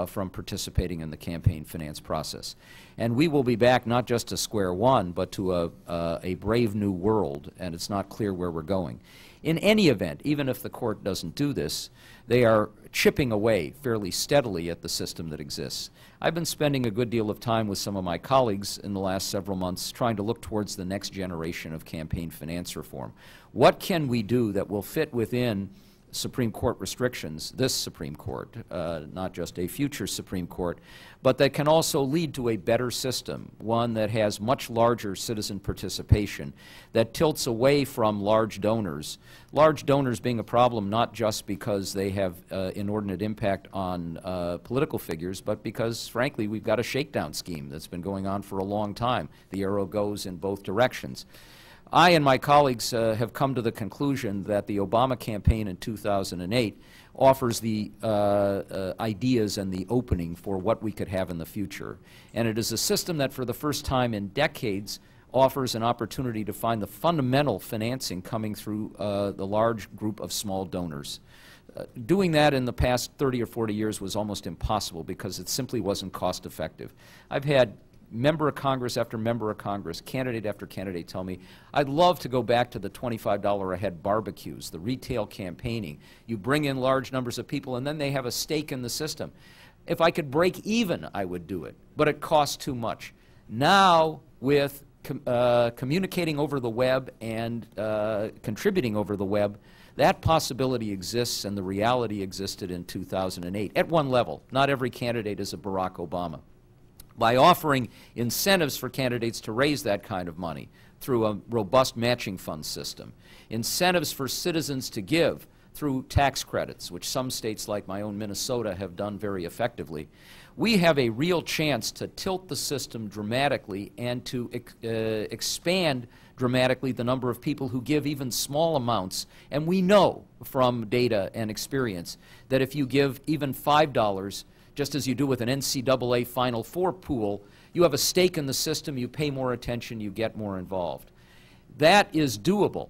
from participating in the campaign finance process. And we will be back not just to square one, but to a brave new world, and it's not clear where we're going. In any event, even if the court doesn't do this, they are chipping away fairly steadily at the system that exists. I've been spending a good deal of time with some of my colleagues in the last several months trying to look towards the next generation of campaign finance reform. What can we do that will fit within Supreme Court restrictions, this Supreme Court, not just a future Supreme Court, but that can also lead to a better system, one that has much larger citizen participation, that tilts away from large donors being a problem not just because they have inordinate impact on political figures, but because, frankly, we've got a shakedown scheme that's been going on for a long time. The arrow goes in both directions. I and my colleagues have come to the conclusion that the Obama campaign in 2008 offers the ideas and the opening for what we could have in the future. And it is a system that for the first time in decades offers an opportunity to find the fundamental financing coming through the large group of small donors. Doing that in the past 30 or 40 years was almost impossible because it simply wasn't cost effective. I've had member of Congress after member of Congress, candidate after candidate tell me, I'd love to go back to the $25 a head barbecues, the retail campaigning. You bring in large numbers of people and then they have a stake in the system. If I could break even, I would do it, but it costs too much. Now, with communicating over the web and contributing over the web, that possibility exists and the reality existed in 2008 at one level. Not every candidate is a Barack Obama. By offering incentives for candidates to raise that kind of money through a robust matching fund system, incentives for citizens to give through tax credits, which some states like my own Minnesota have done very effectively, we have a real chance to tilt the system dramatically and to expand dramatically the number of people who give even small amounts. And we know from data and experience that if you give even $5, just as you do with an NCAA Final Four pool, you have a stake in the system, you pay more attention, you get more involved. That is doable,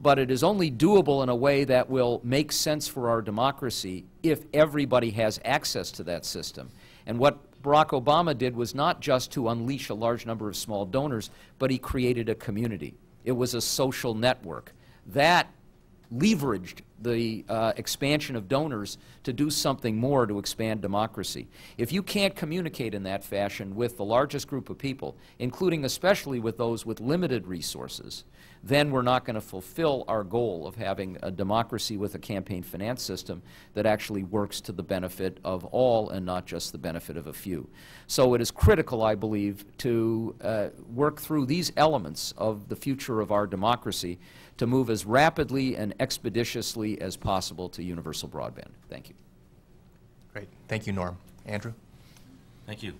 but it is only doable in a way that will make sense for our democracy if everybody has access to that system. And what Barack Obama did was not just to unleash a large number of small donors, but he created a community. It was a social network. That leveraged the expansion of donors to do something more to expand democracy. If you can't communicate in that fashion with the largest group of people, including especially with those with limited resources, then we're not going to fulfill our goal of having a democracy with a campaign finance system that actually works to the benefit of all and not just the benefit of a few. So it is critical, I believe, to work through these elements of the future of our democracy to move as rapidly and expeditiously as possible to universal broadband. Thank you. Great. Thank you, Norm. Andrew? Thank you.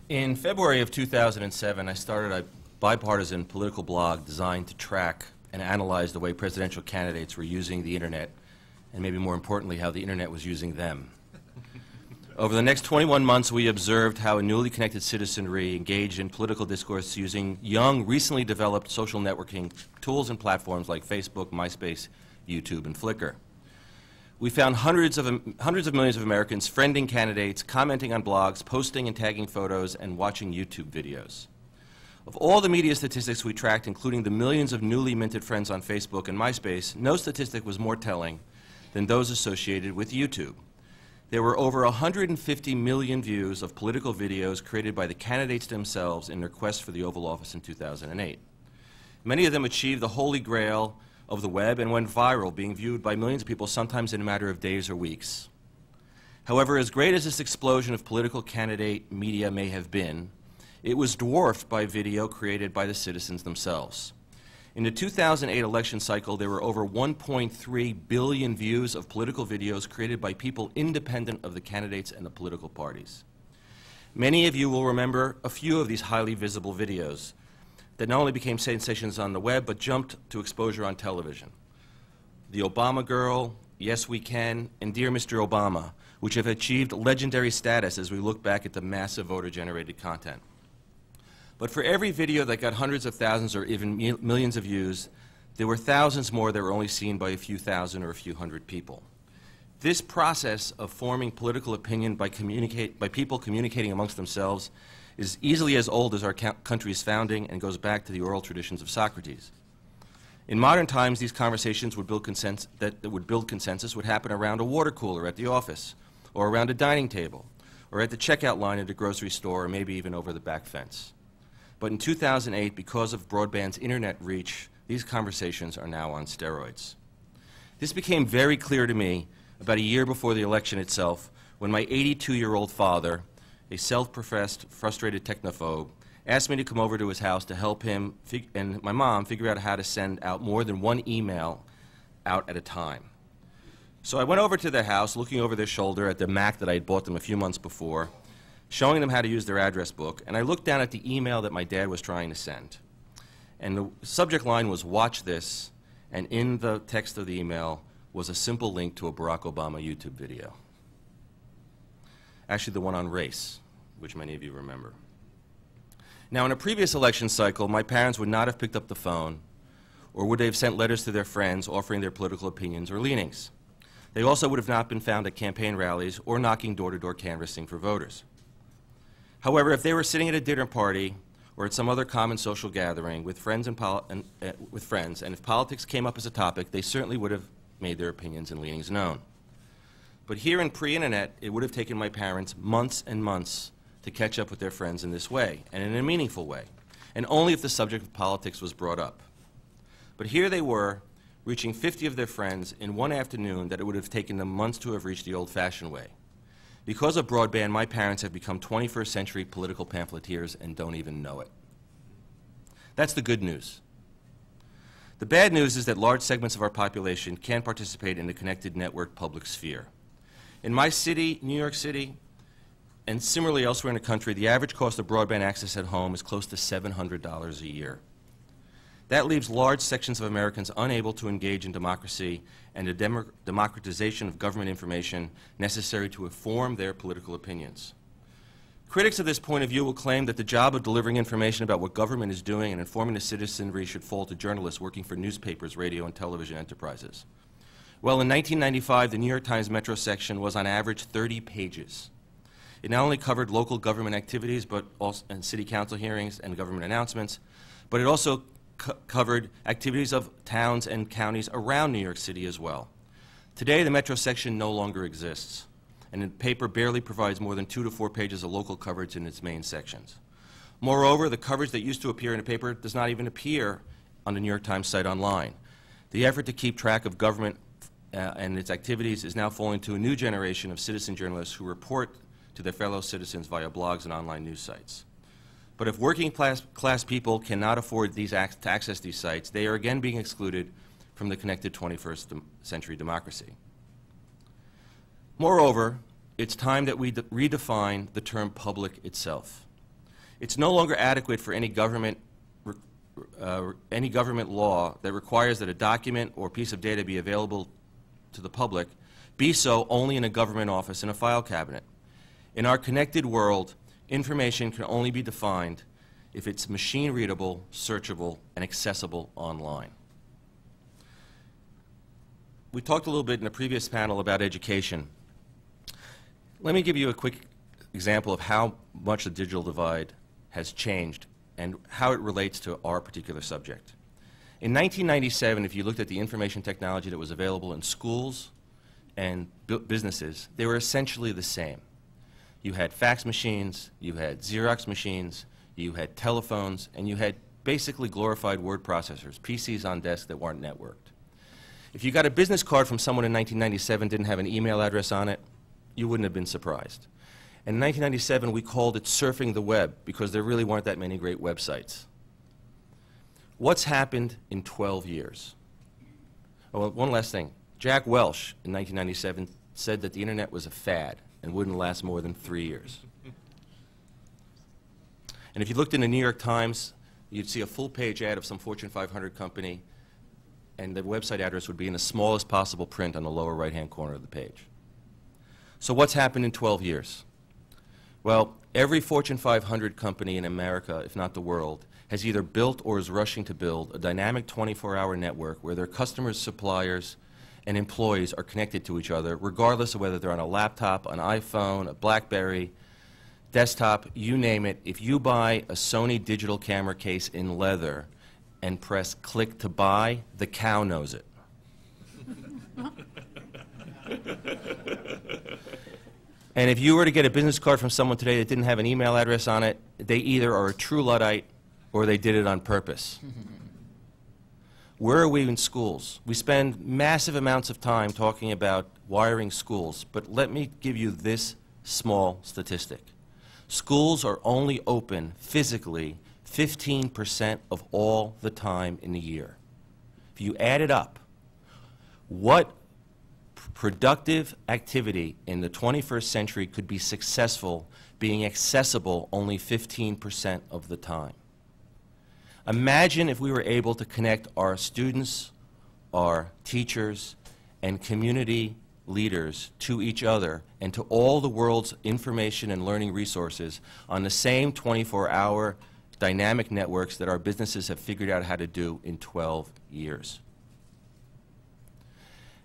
In February of 2007, I started a bipartisan political blog designed to track and analyze the way presidential candidates were using the internet, and maybe more importantly, how the internet was using them. Over the next 21 months, we observed how a newly connected citizenry engaged in political discourse using young, recently developed social networking tools and platforms like Facebook, MySpace, YouTube, and Flickr. We found hundreds of millions of Americans friending candidates, commenting on blogs, posting and tagging photos, and watching YouTube videos. Of all the media statistics we tracked, including the millions of newly minted friends on Facebook and MySpace, no statistic was more telling than those associated with YouTube. There were over 150 million views of political videos created by the candidates themselves in their quest for the Oval Office in 2008. Many of them achieved the holy grail of the web and went viral, being viewed by millions of people, sometimes in a matter of days or weeks. However, as great as this explosion of political candidate media may have been, it was dwarfed by video created by the citizens themselves. In the 2008 election cycle, there were over 1.3 billion views of political videos created by people independent of the candidates and the political parties. Many of you will remember a few of these highly visible videos. that not only became sensations on the web, but jumped to exposure on television. The Obama Girl, Yes We Can, and Dear Mr. Obama, which have achieved legendary status as we look back at the massive voter-generated content. But for every video that got hundreds of thousands or even millions of views, there were thousands more that were only seen by a few thousand or a few hundred people. This process of forming political opinion by people communicating amongst themselves is easily as old as our country's founding and goes back to the oral traditions of Socrates. In modern times, these conversations would build consensus would happen around a water cooler at the office, or around a dining table, or at the checkout line at a grocery store, or maybe even over the back fence. But in 2008, because of broadband's internet reach, these conversations are now on steroids. This became very clear to me about a year before the election itself, when my 82-year-old father, a self-professed frustrated technophobe, asked me to come over to his house to help him and my mom figure out how to send out more than one email out at a time. So I went over to their house, looking over their shoulder at the Mac that I had bought them a few months before, showing them how to use their address book, and I looked down at the email that my dad was trying to send. And the subject line was, "Watch this," and in the text of the email was a simple link to a Barack Obama YouTube video. Actually, the one on race, which many of you remember. Now, in a previous election cycle, my parents would not have picked up the phone, or would they have sent letters to their friends offering their political opinions or leanings. They also would have not been found at campaign rallies or knocking door-to-door canvassing for voters. However, if they were sitting at a dinner party or at some other common social gathering with friends, and if politics came up as a topic, they certainly would have made their opinions and leanings known. But here in pre-internet, it would have taken my parents months and months to catch up with their friends in this way, and in a meaningful way, and only if the subject of politics was brought up. But here they were, reaching 50 of their friends in one afternoon that it would have taken them months to have reached the old-fashioned way. Because of broadband, my parents have become 21st century political pamphleteers and don't even know it. That's the good news. The bad news is that large segments of our population can't participate in the connected network public sphere. In my city, New York City, and similarly elsewhere in the country, the average cost of broadband access at home is close to $700 a year. That leaves large sections of Americans unable to engage in democracy and the democratization of government information necessary to inform their political opinions. Critics of this point of view will claim that the job of delivering information about what government is doing and informing the citizenry should fall to journalists working for newspapers, radio, and television enterprises. Well, in 1995, the New York Times Metro section was on average 30 pages. It not only covered local government activities and city council hearings and government announcements, but it also covered activities of towns and counties around New York City as well. Today, the Metro section no longer exists, and the paper barely provides more than 2 to 4 pages of local coverage in its main sections. Moreover, the coverage that used to appear in the paper does not even appear on the New York Times site online. The effort to keep track of government and its activities is now falling to a new generation of citizen journalists who report to their fellow citizens via blogs and online news sites. But if working class people cannot afford to access these sites, they are again being excluded from the connected 21st century democracy. Moreover, it's time that we redefine the term public itself. It's no longer adequate for any government law that requires that a document or piece of data be available to the public be so only in a government office in a file cabinet. In our connected world, information can only be defined if it's machine-readable, searchable, and accessible online. We talked a little bit in the previous panel about education. Let me give you a quick example of how much the digital divide has changed and how it relates to our particular subject. In 1997, if you looked at the information technology that was available in schools and businesses, they were essentially the same. You had fax machines, you had Xerox machines, you had telephones, and you had basically glorified word processors, PCs on desks that weren't networked. If you got a business card from someone in 1997 didn't have an email address on it, you wouldn't have been surprised. And in 1997, we called it surfing the web because there really weren't that many great websites. What's happened in 12 years? Oh, one last thing. Jack Welch in 1997 said that the internet was a fad and wouldn't last more than 3 years. And if you looked in the New York Times you'd see a full-page ad of some Fortune 500 company, and the website address would be in the smallest possible print on the lower right-hand corner of the page. So what's happened in 12 years? Well, every Fortune 500 company in America, if not the world, has either built or is rushing to build a dynamic 24-hour network where their customers, suppliers, and employees are connected to each other, regardless of whether they're on a laptop, an iPhone, a BlackBerry, desktop, you name it. If you buy a Sony digital camera case in leather and press click to buy, the cow knows it. And if you were to get a business card from someone today that didn't have an email address on it, they either are a true Luddite or they did it on purpose. Where are we in schools? We spend massive amounts of time talking about wiring schools, but let me give you this small statistic. Schools are only open physically 15% of all the time in the year. If you add it up, what productive activity in the 21st century could be successful being accessible only 15% of the time? Imagine if we were able to connect our students, our teachers, and community leaders to each other and to all the world's information and learning resources on the same 24-hour dynamic networks that our businesses have figured out how to do in 12 years.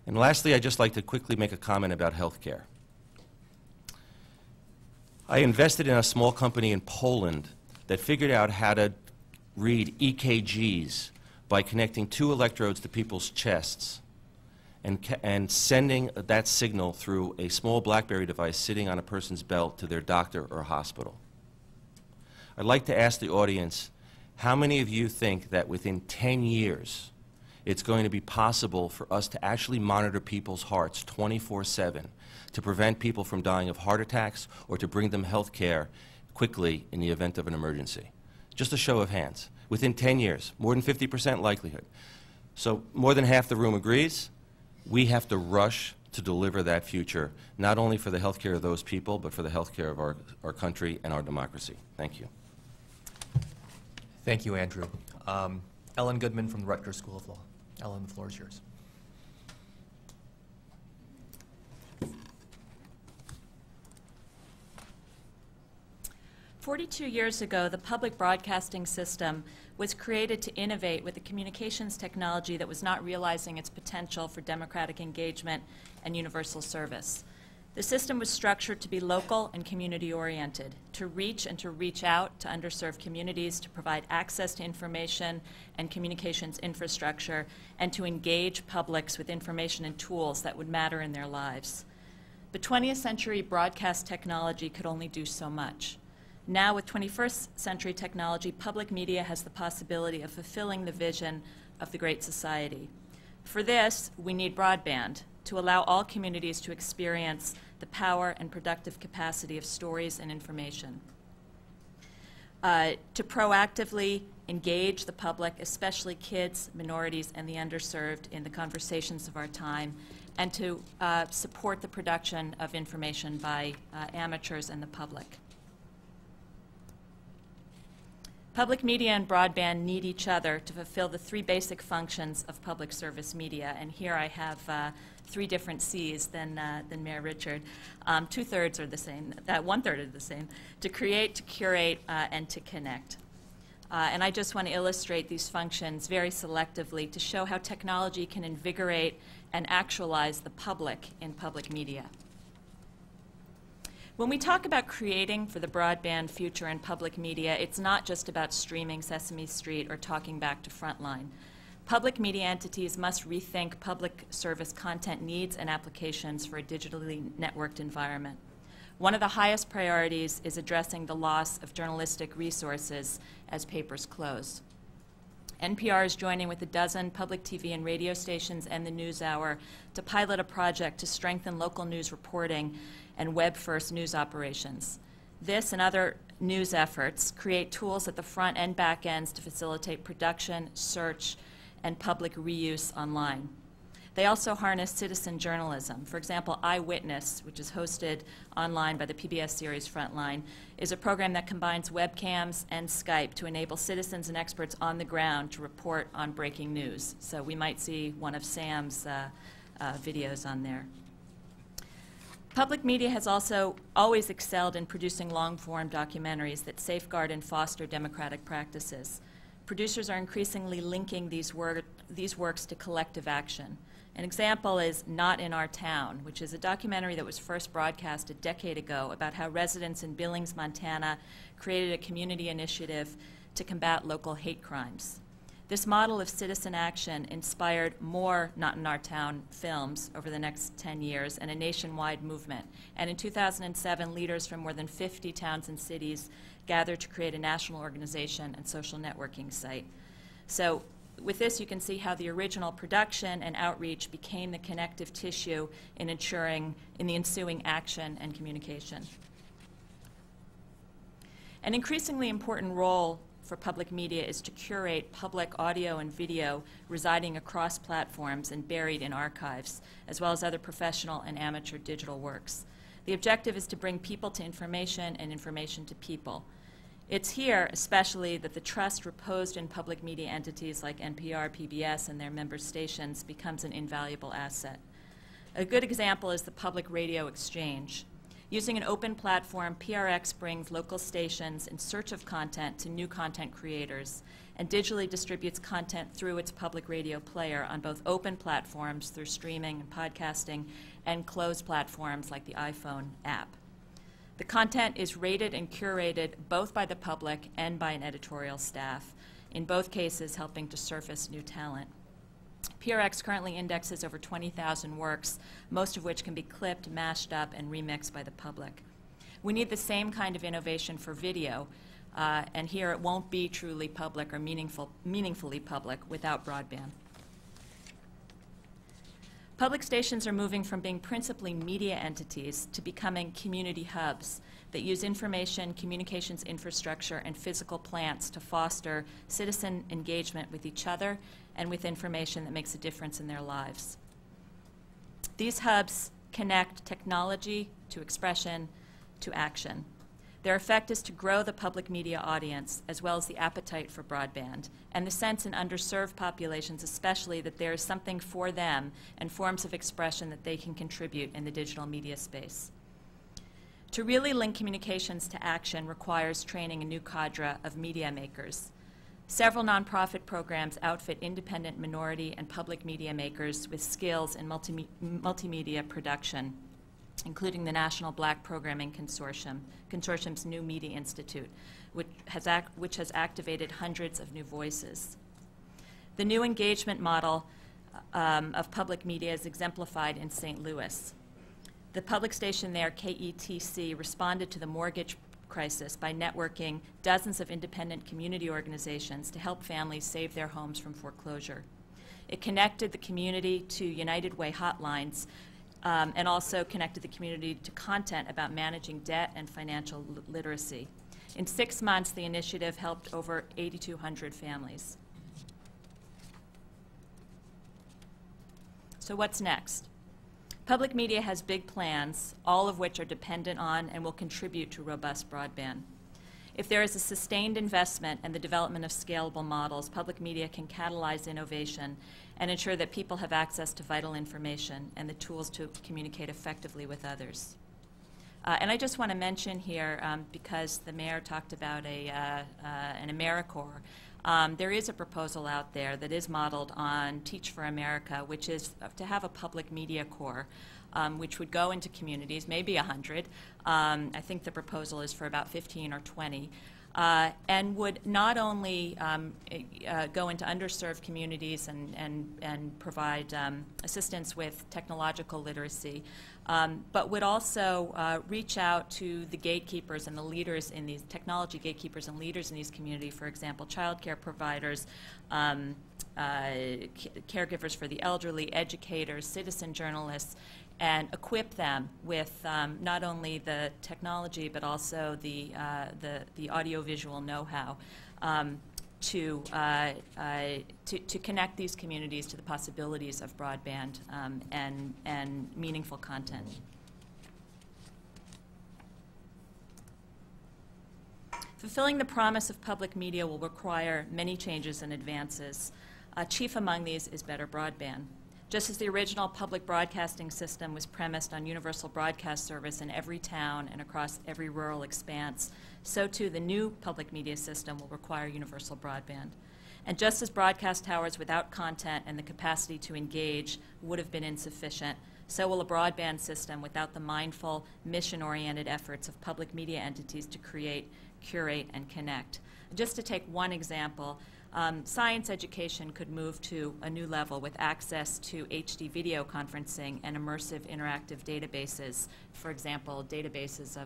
And lastly, I'd just like to quickly make a comment about healthcare. I invested in a small company in Poland that figured out how to read EKGs by connecting 2 electrodes to people's chests and sending that signal through a small BlackBerry device sitting on a person's belt to their doctor or hospital. I'd like to ask the audience, how many of you think that within 10 years it's going to be possible for us to actually monitor people's hearts 24/7 to prevent people from dying of heart attacks or to bring them health care quickly in the event of an emergency? Just a show of hands. Within 10 years, more than 50% likelihood. So more than half the room agrees. We have to rush to deliver that future, not only for the health care of those people, but for the health care of our country and our democracy. Thank you. Thank you, Andrew. Ellen Goodman from the Rutgers School of Law. Ellen, the floor is yours. 42 years ago, the public broadcasting system was created to innovate with a communications technology that was not realizing its potential for democratic engagement and universal service. The system was structured to be local and community-oriented, to reach and to reach out to underserved communities, to provide access to information and communications infrastructure, and to engage publics with information and tools that would matter in their lives. But 20th century broadcast technology could only do so much. Now, with 21st century technology, public media has the possibility of fulfilling the vision of the Great Society. For this, we need broadband to allow all communities to experience the power and productive capacity of stories and information. To proactively engage the public, especially kids, minorities, and the underserved in the conversations of our time, and to support the production of information by amateurs and the public. Public media and broadband need each other to fulfill the 3 basic functions of public service media. And here I have 3 different C's than Mayor Richard. 2/3 are the same, 1/3 are the same: to create, to curate, and to connect. And I just want to illustrate these functions very selectively to show how technology can invigorate and actualize the public in public media. When we talk about creating for the broadband future in public media, it's not just about streaming Sesame Street or talking back to Frontline. Public media entities must rethink public service content needs and applications for a digitally networked environment. One of the highest priorities is addressing the loss of journalistic resources as papers close. NPR is joining with 12 public TV and radio stations and the NewsHour to pilot a project to strengthen local news reporting and web-first news operations. This and other news efforts create tools at the front and back ends to facilitate production, search, and public reuse online. They also harness citizen journalism. For example, Eyewitness, which is hosted online by the PBS series Frontline, is a program that combines webcams and Skype to enable citizens and experts on the ground to report on breaking news. So we might see one of Sam's videos on there. Public media has also always excelled in producing long-form documentaries that safeguard and foster democratic practices. Producers are increasingly linking these works to collective action. An example is Not in Our Town, which is a documentary that was first broadcast a decade ago about how residents in Billings, Montana, created a community initiative to combat local hate crimes. This model of citizen action inspired more Not in Our Town films over the next 10 years and a nationwide movement. And in 2007, leaders from more than 50 towns and cities gathered to create a national organization and social networking site. So with this, you can see how the original production and outreach became the connective tissue in the ensuing action and communication. An increasingly important role for public media is to curate public audio and video residing across platforms and buried in archives, as well as other professional and amateur digital works. The objective is to bring people to information and information to people. It's here, especially, that the trust reposed in public media entities like NPR, PBS, and their member stations becomes an invaluable asset. A good example is the Public Radio Exchange. Using an open platform, PRX brings local stations in search of content to new content creators and digitally distributes content through its public radio player on both open platforms through streaming and podcasting and closed platforms like the iPhone app. The content is rated and curated both by the public and by an editorial staff, in both cases helping to surface new talent. PRX currently indexes over 20,000 works, most of which can be clipped, mashed up, and remixed by the public. We need the same kind of innovation for video, and here it won't be truly public or meaningfully public without broadband. Public stations are moving from being principally media entities to becoming community hubs that use information, communications infrastructure, and physical plants to foster citizen engagement with each other and with information that makes a difference in their lives. These hubs connect technology to expression to action. Their effect is to grow the public media audience, as well as the appetite for broadband, and the sense in underserved populations especially that there is something for them and forms of expression that they can contribute in the digital media space. To really link communications to action requires training a new cadre of media makers. Several nonprofit programs outfit independent minority and public media makers with skills in multimedia production, including the National Black Programming Consortium's New Media Institute, which has activated hundreds of new voices. The new engagement model of public media is exemplified in St. Louis. The public station there, KETC, responded to the mortgage crisis by networking dozens of independent community organizations to help families save their homes from foreclosure. It connected the community to United Way hotlines and also connected the community to content about managing debt and financial literacy. In 6 months, the initiative helped over 8,200 families. So what's next? Public media has big plans, all of which are dependent on and will contribute to robust broadband. If there is a sustained investment in the development of scalable models, public media can catalyze innovation and ensure that people have access to vital information and the tools to communicate effectively with others. And I just want to mention here, because the mayor talked about an AmeriCorps, there is a proposal out there that is modeled on Teach for America, which is to have a public media corps, which would go into communities, maybe 100. I think the proposal is for about 15 or 20. And would not only go into underserved communities and provide assistance with technological literacy, but would also reach out to the gatekeepers and the leaders in these technology gatekeepers and leaders in these communities, for example, child care providers, caregivers for the elderly, educators, citizen journalists, and equip them with not only the technology but also the audiovisual know-how. to connect these communities to the possibilities of broadband and meaningful content. Fulfilling the promise of public media will require many changes and advances. Chief among these is better broadband. Just as the original public broadcasting system was premised on universal broadcast service in every town and across every rural expanse, so too the new public media system will require universal broadband. And just as broadcast towers without content and the capacity to engage would have been insufficient, so will a broadband system without the mindful, mission-oriented efforts of public media entities to create, curate, and connect. Just to take one example, science education could move to a new level with access to HD video conferencing and immersive interactive databases, for example, databases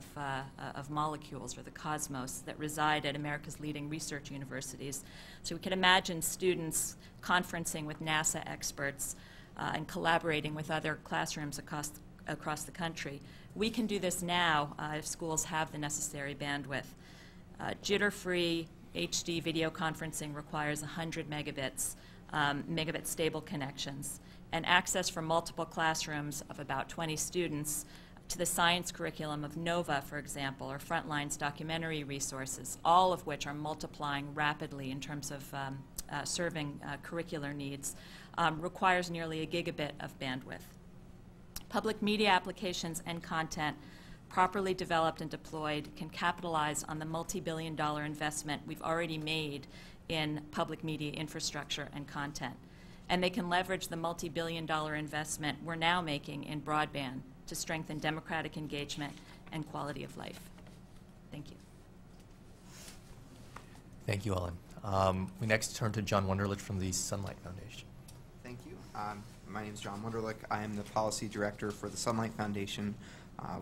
of molecules or the cosmos that reside at America's leading research universities. So we could imagine students conferencing with NASA experts and collaborating with other classrooms across the country. We can do this now if schools have the necessary bandwidth. Jitter-free HD video conferencing requires 100 megabit stable connections, and access from multiple classrooms of about 20 students to the science curriculum of NOVA, for example, or Frontline's documentary resources, all of which are multiplying rapidly in terms of serving curricular needs, requires nearly a gigabit of bandwidth. Public media applications and content properly developed and deployed can capitalize on the multi-billion-dollar investment we've already made in public media infrastructure and content. And they can leverage the multi-billion-dollar investment we're now making in broadband to strengthen democratic engagement and quality of life. Thank you. Thank you, Ellen. We next turn to John Wunderlich from the Sunlight Foundation. Thank you. My name is John Wunderlich. I am the Policy Director for the Sunlight Foundation.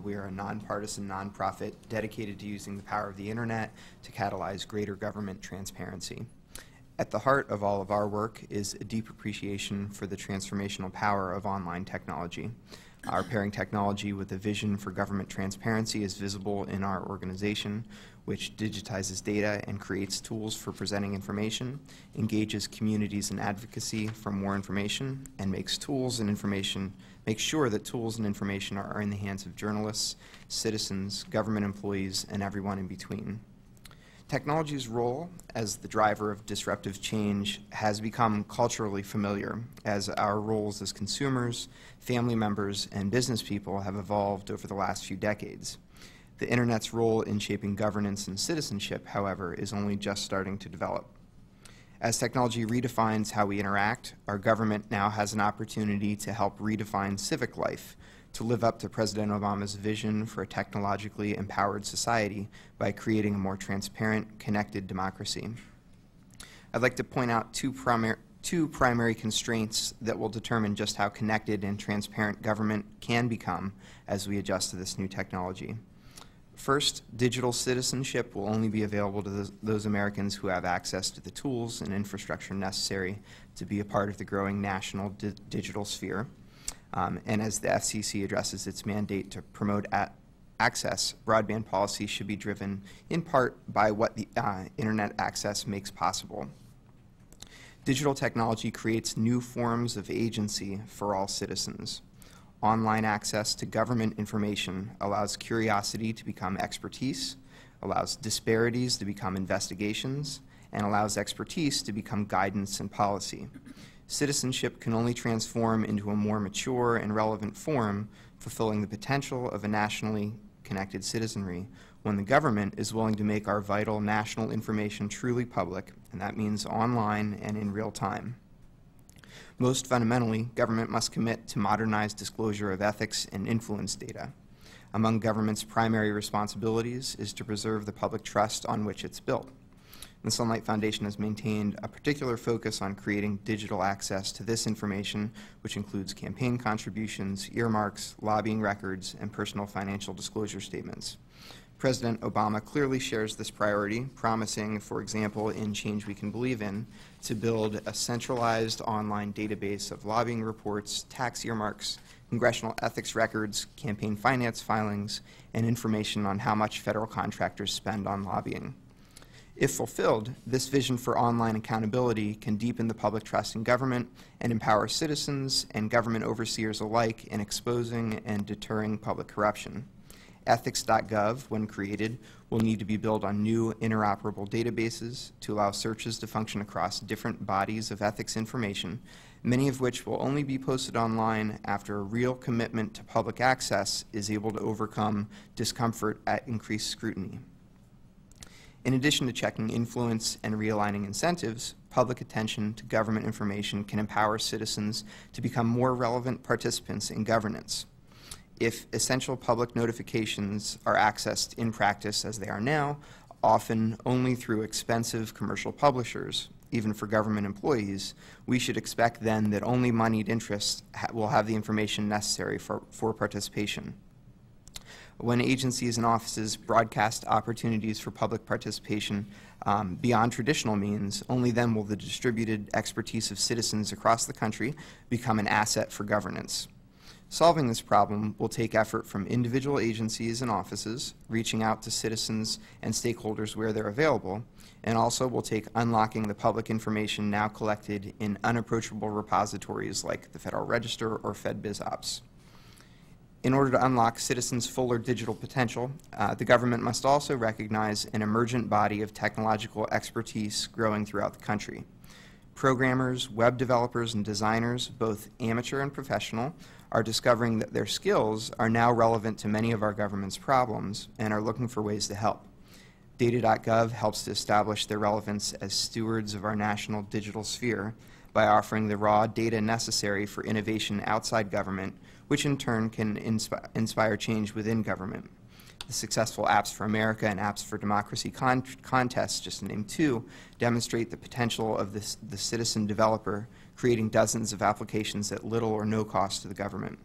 We are a nonpartisan nonprofit dedicated to using the power of the Internet to catalyze greater government transparency. At the heart of all of our work is a deep appreciation for the transformational power of online technology. Our pairing technology with a vision for government transparency is visible in our organization, which digitizes data and creates tools for presenting information, engages communities in advocacy for more information, and makes sure that tools and information are in the hands of journalists, citizens, government employees, and everyone in between. Technology's role as the driver of disruptive change has become culturally familiar as our roles as consumers, family members, and business people have evolved over the last few decades. The Internet's role in shaping governance and citizenship, however, is only just starting to develop. As technology redefines how we interact, our government now has an opportunity to help redefine civic life, to live up to President Obama's vision for a technologically empowered society by creating a more transparent, connected democracy. I'd like to point out two primary constraints that will determine just how connected and transparent government can become as we adjust to this new technology. First, digital citizenship will only be available to those Americans who have access to the tools and infrastructure necessary to be a part of the growing national digital sphere. And as the FCC addresses its mandate to promote access, broadband policy should be driven in part by what the Internet access makes possible. Digital technology creates new forms of agency for all citizens. Online access to government information allows curiosity to become expertise, allows disparities to become investigations, and allows expertise to become guidance and policy. Citizenship can only transform into a more mature and relevant form, fulfilling the potential of a nationally connected citizenry, when the government is willing to make our vital national information truly public, and that means online and in real time. Most fundamentally, government must commit to modernized disclosure of ethics and influence data. Among government's primary responsibilities is to preserve the public trust on which it's built. The Sunlight Foundation has maintained a particular focus on creating digital access to this information, which includes campaign contributions, earmarks, lobbying records, and personal financial disclosure statements. President Obama clearly shares this priority, promising, for example, in Change We Can Believe In, to build a centralized online database of lobbying reports, tax earmarks, congressional ethics records, campaign finance filings, and information on how much federal contractors spend on lobbying. If fulfilled, this vision for online accountability can deepen the public trust in government and empower citizens and government overseers alike in exposing and deterring public corruption. Ethics.gov, when created, will need to be built on new interoperable databases to allow searches to function across different bodies of ethics information, many of which will only be posted online after a real commitment to public access is able to overcome discomfort at increased scrutiny. In addition to checking influence and realigning incentives, public attention to government information can empower citizens to become more relevant participants in governance. If essential public notifications are accessed in practice as they are now, often only through expensive commercial publishers, even for government employees, we should expect then that only moneyed interests will have the information necessary for participation. When agencies and offices broadcast opportunities for public participation beyond traditional means, only then will the distributed expertise of citizens across the country become an asset for governance. Solving this problem will take effort from individual agencies and offices, reaching out to citizens and stakeholders where they're available, and also will take unlocking the public information now collected in unapproachable repositories like the Federal Register or FedBizOpps. In order to unlock citizens' fuller digital potential, the government must also recognize an emergent body of technological expertise growing throughout the country. Programmers, web developers, and designers, both amateur and professional, are discovering that their skills are now relevant to many of our government's problems and are looking for ways to help. Data.gov helps to establish their relevance as stewards of our national digital sphere by offering the raw data necessary for innovation outside government, which in turn can inspire change within government. The successful Apps for America and Apps for Democracy contests, just to name two, demonstrate the potential of the citizen developer creating dozens of applications at little or no cost to the government.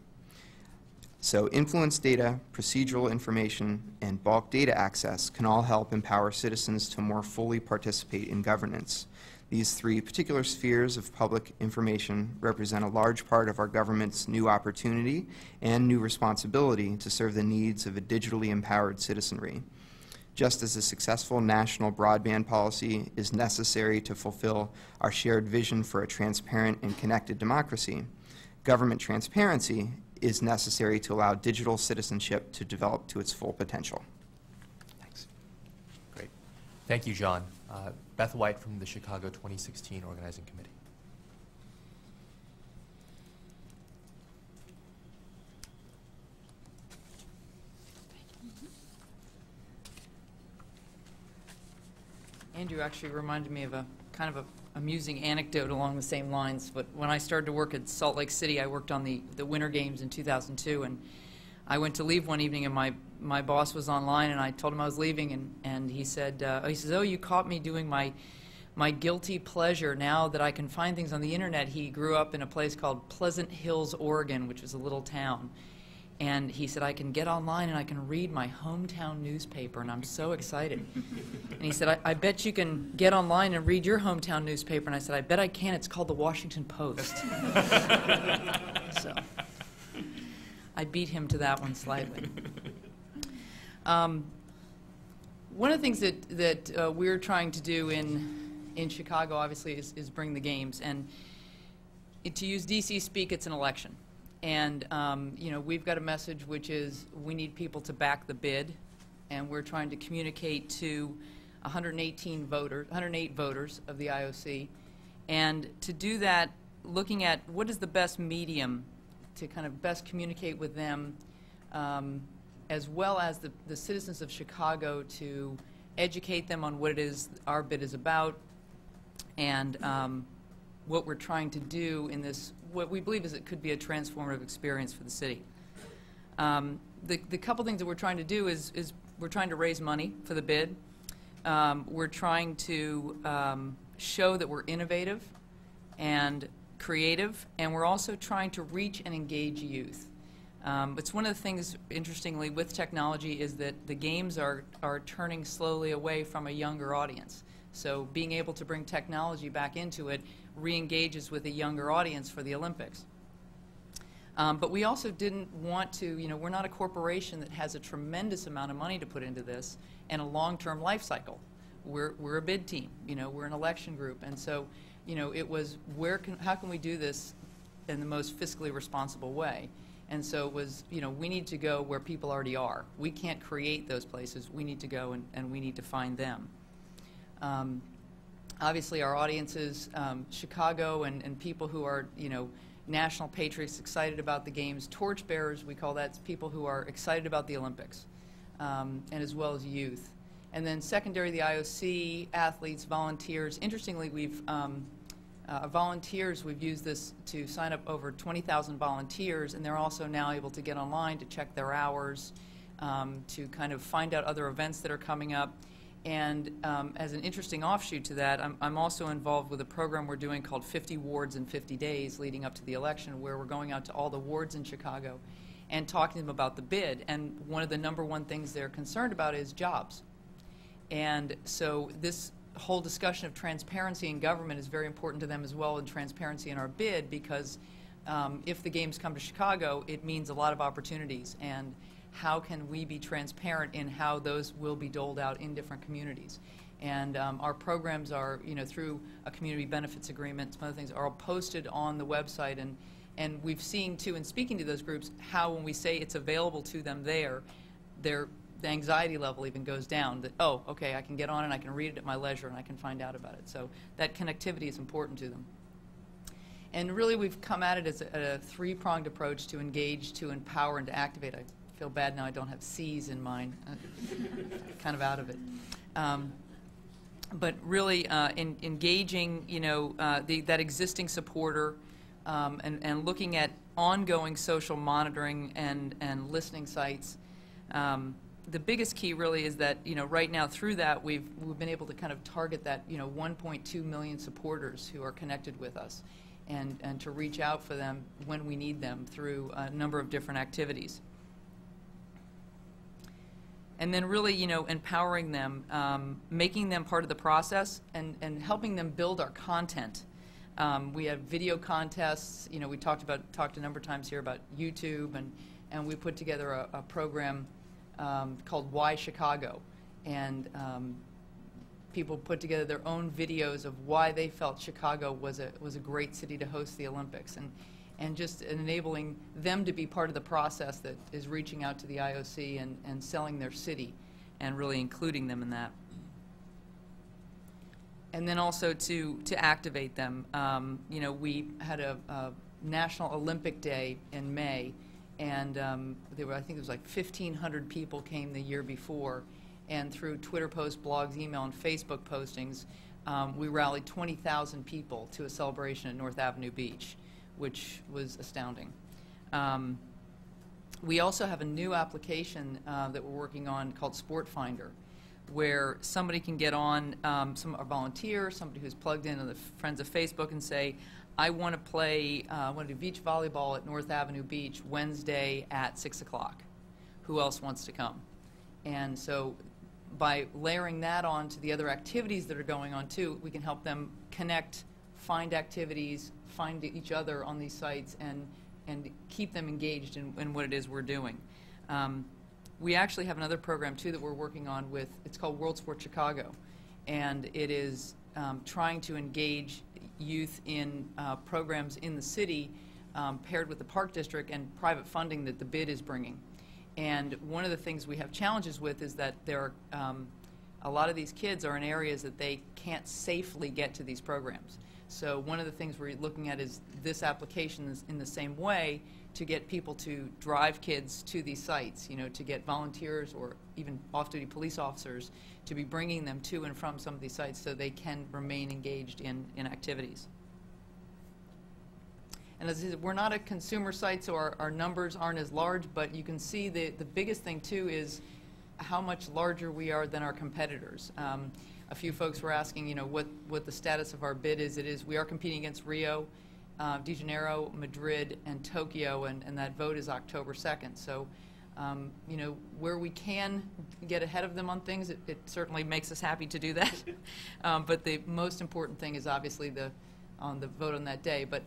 So influence data, procedural information, and bulk data access can all help empower citizens to more fully participate in governance. These three particular spheres of public information represent a large part of our government's new opportunity and new responsibility to serve the needs of a digitally empowered citizenry. Just as a successful national broadband policy is necessary to fulfill our shared vision for a transparent and connected democracy, government transparency is necessary to allow digital citizenship to develop to its full potential. Thanks. Great. Thank you, John. Beth White from the Chicago 2016 Organizing Committee. Andrew actually reminded me of a kind of a amusing anecdote along the same lines. But when I started to work at Salt Lake City, I worked on the Winter Games in 2002, and I went to leave one evening, and my boss was online, and I told him I was leaving, and he said, "Oh, you caught me doing my guilty pleasure now that I can find things on the internet." He grew up in a place called Pleasant Hills, Oregon, which is a little town. And he said, "I can get online and I can read my hometown newspaper, and I'm so excited." And he said, I bet you can get online and read your hometown newspaper. And I said, "I bet I can. It's called the Washington Post." So I beat him to that one slightly. One of the things that we're trying to do in Chicago, obviously, is bring the games. And to use DC speak, it's an election. And you know, we've got a message which is we need people to back the bid, and we're trying to communicate to 108 voters of the IOC, and to do that, looking at what is the best medium to kind of best communicate with them, as well as the citizens of Chicago, to educate them on what it is our bid is about, and what we're trying to do in this, what we believe is it could be a transformative experience for the city. The couple things that we're trying to do is we're trying to raise money for the bid. We're trying to show that we're innovative and creative, and we're also trying to reach and engage youth. It's one of the things, interestingly, with technology is that the games are turning slowly away from a younger audience. So being able to bring technology back into it re-engages with a younger audience for the Olympics. But we also didn't want to, you know, we're not a corporation that has a tremendous amount of money to put into this and a long-term life cycle. we're a bid team, we're an election group. And so, it was how can we do this in the most fiscally responsible way? And so it was, we need to go where people already are. We can't create those places. We need to go and we need to find them. Obviously, our audience is Chicago and people who are, national patriots excited about the games. Torchbearers, we call that people who are excited about the Olympics, and as well as youth. And then secondary, the IOC, athletes, volunteers. Interestingly, we've volunteers, we've used this to sign up over 20,000 volunteers, and they're also now able to get online to check their hours, to kind of find out other events that are coming up. And as an interesting offshoot to that, I'm also involved with a program we're doing called 50 Wards in 50 Days leading up to the election, where we're going out to all the wards in Chicago and talking to them about the bid. And one of the #1 things they're concerned about is jobs. And so this whole discussion of transparency in government is very important to them as well, and transparency in our bid, because if the games come to Chicago, it means a lot of opportunities. And how can we be transparent in how those will be doled out in different communities? And our programs are, through a community benefits agreement, some other things are all posted on the website. And we've seen, too, in speaking to those groups, how when we say it's available to them there, the anxiety level even goes down, that, oh, okay, I can get on and I can read it at my leisure and I can find out about it. So that connectivity is important to them. And really, we've come at it as a three-pronged approach to engage, to empower, and to activate. I feel bad now I don't have C's in mine. Kind of out of it. But really engaging, that existing supporter, and looking at ongoing social monitoring and listening sites. The biggest key really is that, right now through that we've been able to kind of target that, 1.2 million supporters who are connected with us, and to reach out for them when we need them through a number of different activities. And then really, empowering them, making them part of the process, and helping them build our content. We have video contests. We talked a number of times here about YouTube, and we put together a program called Why Chicago, and people put together their own videos of why they felt Chicago was a great city to host the Olympics, and just enabling them to be part of the process that is reaching out to the IOC and selling their city, and really including them in that. And then also to activate them. We had a National Olympic Day in May, and I think there was like 1,500 people came the year before, and through Twitter posts, blogs, email, and Facebook postings, we rallied 20,000 people to a celebration at North Avenue Beach, which was astounding. We also have a new application that we're working on called Sport Finder, where somebody can get on, a volunteer, somebody who's plugged into the Friends of Facebook, and say, I want to do beach volleyball at North Avenue Beach Wednesday at 6 o'clock. Who else wants to come? And so by layering that on to the other activities that are going on too, we can help them connect, find activities, find each other on these sites, and keep them engaged in what it is we're doing. We actually have another program too that we're working on with, it's called World Sport Chicago, and it is trying to engage youth in programs in the city paired with the Park District and private funding that the bid is bringing. And one of the things we have challenges with is that there are, a lot of these kids are in areas that they can't safely get to these programs. So one of the things we're looking at is this application is in the same way to get people to drive kids to these sites, to get volunteers or even off-duty police officers to be bringing them to and from some of these sites so they can remain engaged in activities. And as I said, we're not a consumer site, so our numbers aren't as large, but you can see the biggest thing too is how much larger we are than our competitors. A few folks were asking, what the status of our bid is. We are competing against Rio de Janeiro, Madrid, and Tokyo, and that vote is October 2nd. So, where we can get ahead of them on things, it certainly makes us happy to do that. But the most important thing is obviously on the vote on that day. But,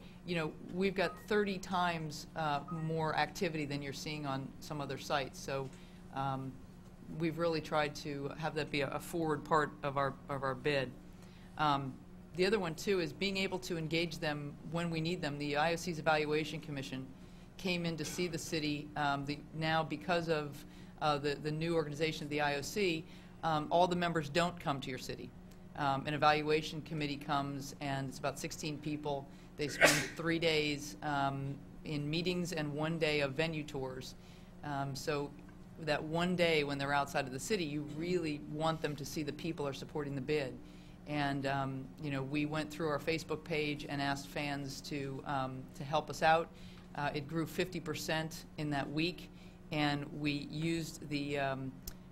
we've got 30 times more activity than you're seeing on some other sites. So, we've really tried to have that be a forward part of our bid. The other one, too, is being able to engage them when we need them. The IOC's Evaluation Commission came in to see the city. Now, because of the new organization of the IOC, all the members don't come to your city. An evaluation committee comes, and it's about 16 people. They spend 3 days in meetings and 1 day of venue tours. So that 1 day when they're outside of the city, you really want them to see the people are supporting the bid. And you know, we went through our Facebook page and asked fans to help us out. It grew 50% in that week, and we used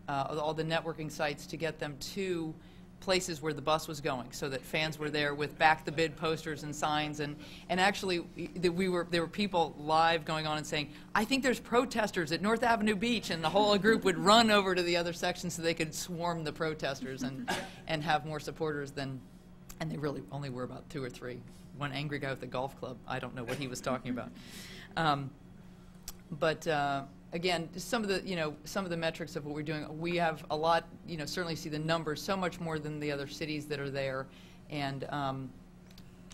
all the networking sites to get them to places where the bus was going, so that fans were there with back the bid posters and signs, and actually there were people live going on and saying, I think there's protesters at North Avenue Beach, and the whole group would run over to the other section so they could swarm the protesters and have more supporters than, and they really only were about 2 or 3. One angry guy with a golf club, I don't know what he was talking about. Again, just some of the metrics of what we're doing. We have a lot, certainly see the numbers so much more than the other cities that are there, and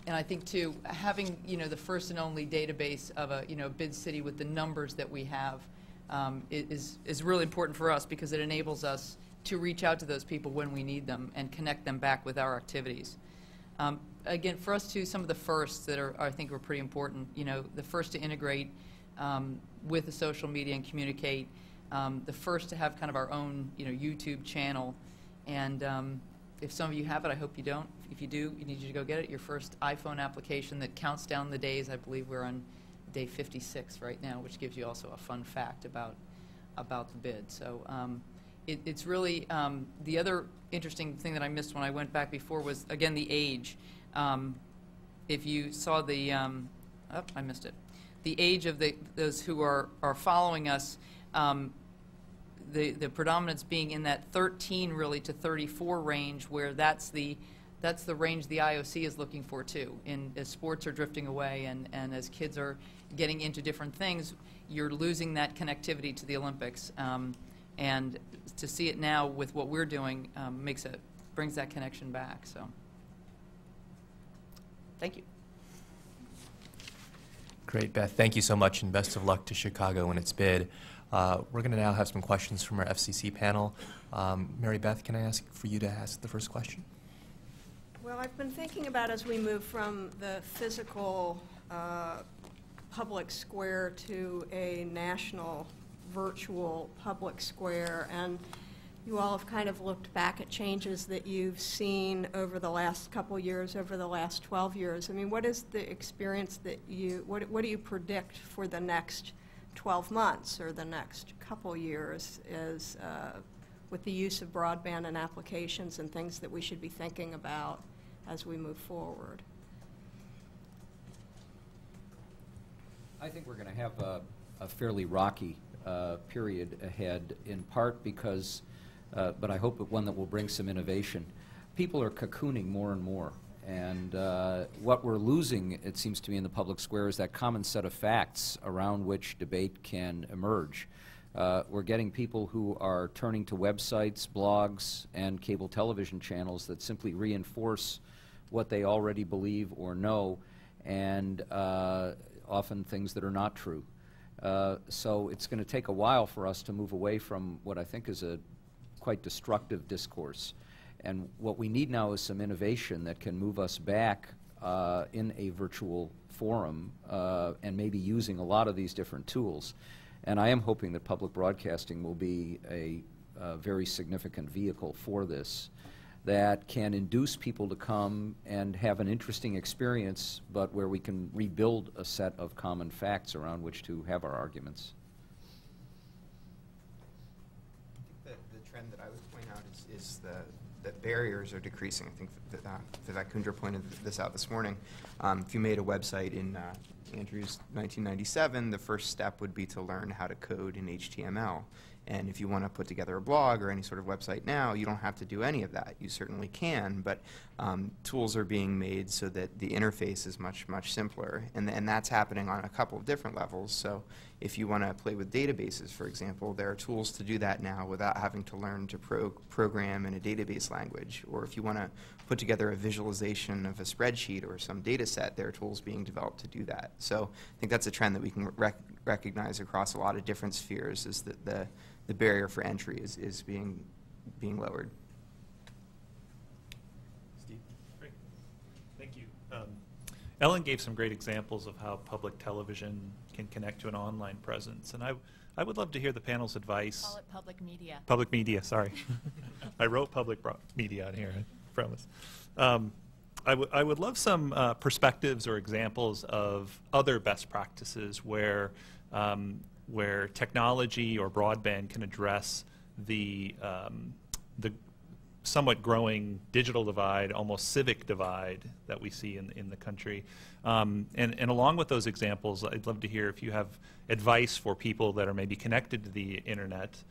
I think too having the first and only database of a bid city with the numbers that we have is really important for us, because it enables us to reach out to those people when we need them and connect them back with our activities. Again, for us too, some of the firsts that I think are pretty important. The first to integrate with the social media and communicate. The first to have kind of our own, YouTube channel. And if some of you have it, I hope you don't. If you do, you need to go get it. Your first iPhone application that counts down the days. I believe we're on day 56 right now, which gives you also a fun fact about the bid. So it's really the other interesting thing that I missed when I went back before was, again, the age. If you saw the, I missed it. The age of those who are following us, the predominance being in that 13 really to 34 range, where that's the range the IOC is looking for too. As sports are drifting away and as kids are getting into different things, you're losing that connectivity to the Olympics. And to see it now with what we're doing brings that connection back. So, thank you. Great, Beth. Thank you so much, and best of luck to Chicago in its bid. We're going to now have some questions from our FCC panel. Mary Beth, can I ask for you to ask the first question? Well, I've been thinking about, as we move from the physical public square to a national virtual public square, and you all have kind of looked back at changes that you've seen over the last couple years, over the last 12 years. I mean, what is the experience that what do you predict for the next 12 months or the next couple years with the use of broadband and applications and things that we should be thinking about as we move forward? I think we're going to have a fairly rocky period ahead, in part because but I hope one that will bring some innovation. People are cocooning more and more, and what we're losing, it seems to me, in the public square is that common set of facts around which debate can emerge. We're getting people who are turning to websites, blogs, and cable television channels that simply reinforce what they already believe or know, and often things that are not true. So it's going to take a while for us to move away from what I think is a quite destructive discourse. And what we need now is some innovation that can move us back in a virtual forum and maybe using a lot of these different tools. And I am hoping that public broadcasting will be a very significant vehicle for this, that can induce people to come and have an interesting experience, but where we can rebuild a set of common facts around which to have our arguments. I think the trend that I would point out is that barriers are decreasing. I think that Vivek Kundra pointed this out this morning. If you made a website in Andrew's 1997, the first step would be to learn how to code in HTML. And if you want to put together a blog or any sort of website now, you don't have to do any of that. You certainly can, but tools are being made so that the interface is much, much simpler. And that's happening on a couple of different levels. So, If you want to play with databases, for example, there are tools to do that now without having to learn to program in a database language. Or if you want to put together a visualization of a spreadsheet or some data set, there are tools being developed to do that. So I think that's a trend that we can recognize across a lot of different spheres, is that the barrier for entry is being lowered. Steve? Great. Thank you. Ellen gave some great examples of how public television can connect to an online presence, and I would love to hear the panel's advice. Call it public media. Public media, sorry. I wrote public media on here, I promise. I would love some perspectives or examples of other best practices where technology or broadband can address the somewhat growing digital divide, almost civic divide that we see in the country. And along with those examples, I'd love to hear if you have advice for people that are maybe connected to the internet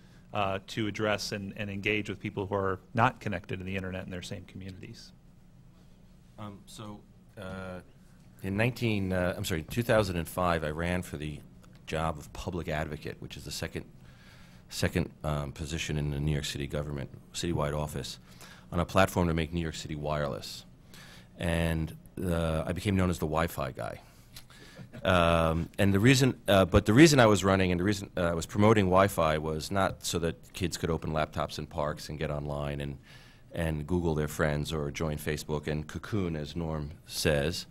to address and engage with people who are not connected to the internet in their same communities. In 2005, I ran for the job of public advocate, which is the second position in the New York City government, citywide office, on a platform to make New York City wireless. And I became known as the Wi-Fi guy. And the reason I was running and the reason I was promoting Wi-Fi was not so that kids could open laptops in parks and get online and Google their friends or join Facebook and cocoon, as Norm says,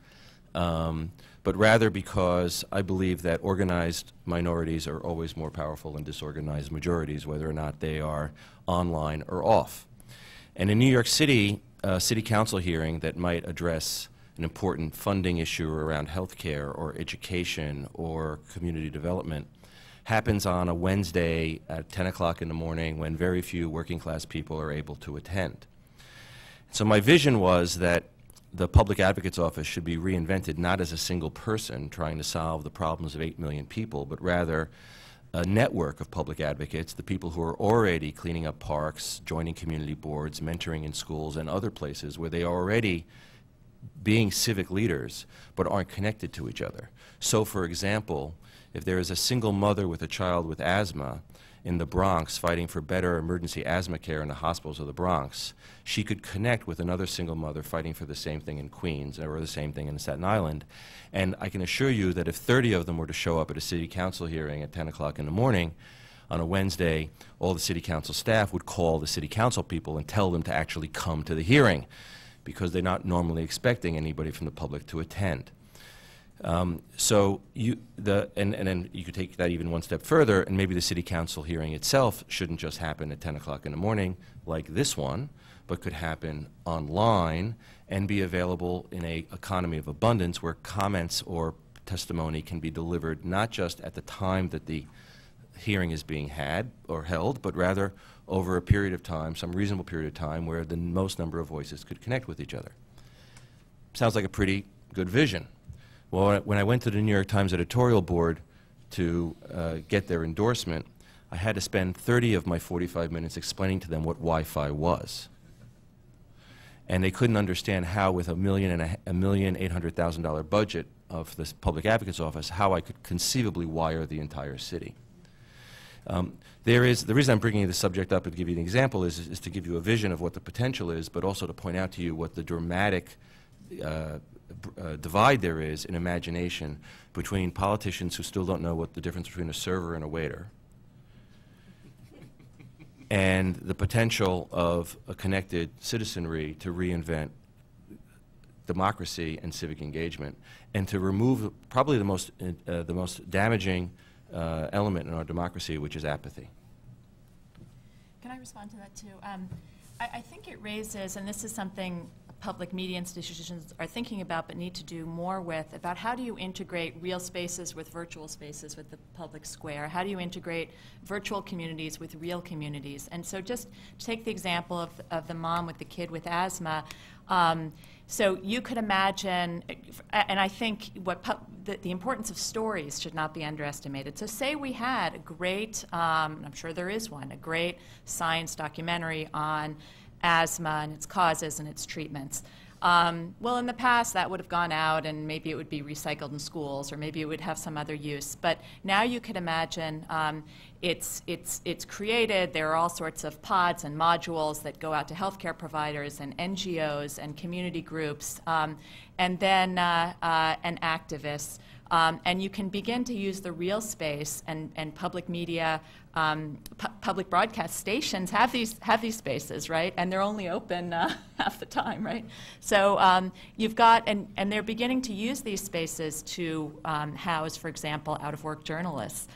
but rather because I believe that organized minorities are always more powerful than disorganized majorities, whether or not they are online or off. And in New York City, a city council hearing that might address an important funding issue around health care or education or community development happens on a Wednesday at 10 o'clock in the morning when very few working class people are able to attend. So my vision was that the Public Advocate's Office should be reinvented not as a single person trying to solve the problems of 8 million people, but rather a network of public advocates, the people who are already cleaning up parks, joining community boards, mentoring in schools and other places where they are already being civic leaders but aren't connected to each other. So, for example, if there is a single mother with a child with asthma in the Bronx fighting for better emergency asthma care in the hospitals of the Bronx, she could connect with another single mother fighting for the same thing in Queens or the same thing in Staten Island. And I can assure you that if 30 of them were to show up at a city council hearing at 10 o'clock in the morning on a Wednesday, all the city council staff would call the city council people and tell them to actually come to the hearing because they're not normally expecting anybody from the public to attend. And then you could take that even one step further, and maybe the city council hearing itself shouldn't just happen at 10 o'clock in the morning like this one, but could happen online and be available in an economy of abundance where comments or testimony can be delivered not just at the time that the hearing is being had or held, but rather over a period of time, some reasonable period of time where the most number of voices could connect with each other. Sounds like a pretty good vision. Well, when I went to the New York Times editorial board to get their endorsement, I had to spend 30 of my 45 minutes explaining to them what Wi-Fi was. And they couldn't understand how, with $1,800,000 budget of the Public Advocate's Office, how I could conceivably wire the entire city. The reason I'm bringing this subject up and to give you an example is to give you a vision of what the potential is, but also to point out to you what the dramatic divide there is in imagination between politicians who still don't know what the difference between a server and a waiter and the potential of a connected citizenry to reinvent democracy and civic engagement and to remove probably the most damaging element in our democracy, which is apathy. Can I respond to that too? I think it raises, and this is something public media institutions are thinking about but need to do more with, about how do you integrate real spaces with virtual spaces with the public square? How do you integrate virtual communities with real communities? And so just to take the example of the mom with the kid with asthma, so you could imagine, and I think the importance of stories should not be underestimated. So say we had a great, I'm sure there is one, a great science documentary on asthma and its causes and its treatments. Well, in the past, that would have gone out, and maybe it would be recycled in schools, or maybe it would have some other use. But now you could imagine it's created. There are all sorts of pods and modules that go out to healthcare providers and NGOs and community groups, and then and activists. And you can begin to use the real space, and public media, public broadcast stations have these spaces, right? And they're only open half the time, right? So you've got, and they're beginning to use these spaces to house, for example, out-of-work journalists.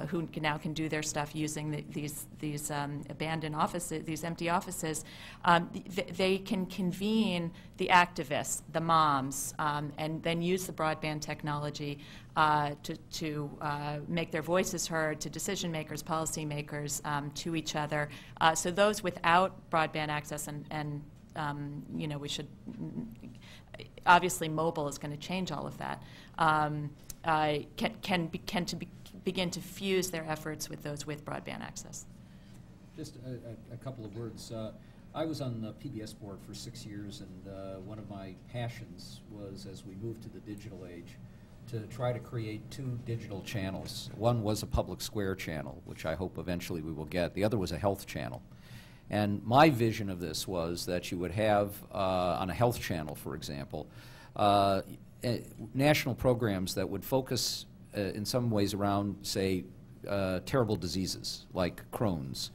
Who now can do their stuff using these abandoned offices, these empty offices. They can convene the activists, the moms, and then use the broadband technology to make their voices heard to decision makers, policy makers, to each other. So those without broadband access, and you know, we should obviously mobile is going to change all of that. Begin to fuse their efforts with those with broadband access. Just a couple of words. I was on the PBS board for 6 years, and one of my passions was, as we moved to the digital age, to try to create 2 digital channels. One was a public square channel, which I hope eventually we will get. The other was a health channel. And my vision of this was that you would have, on a health channel, for example, national programs that would focus in some ways around, say, terrible diseases like Crohn's.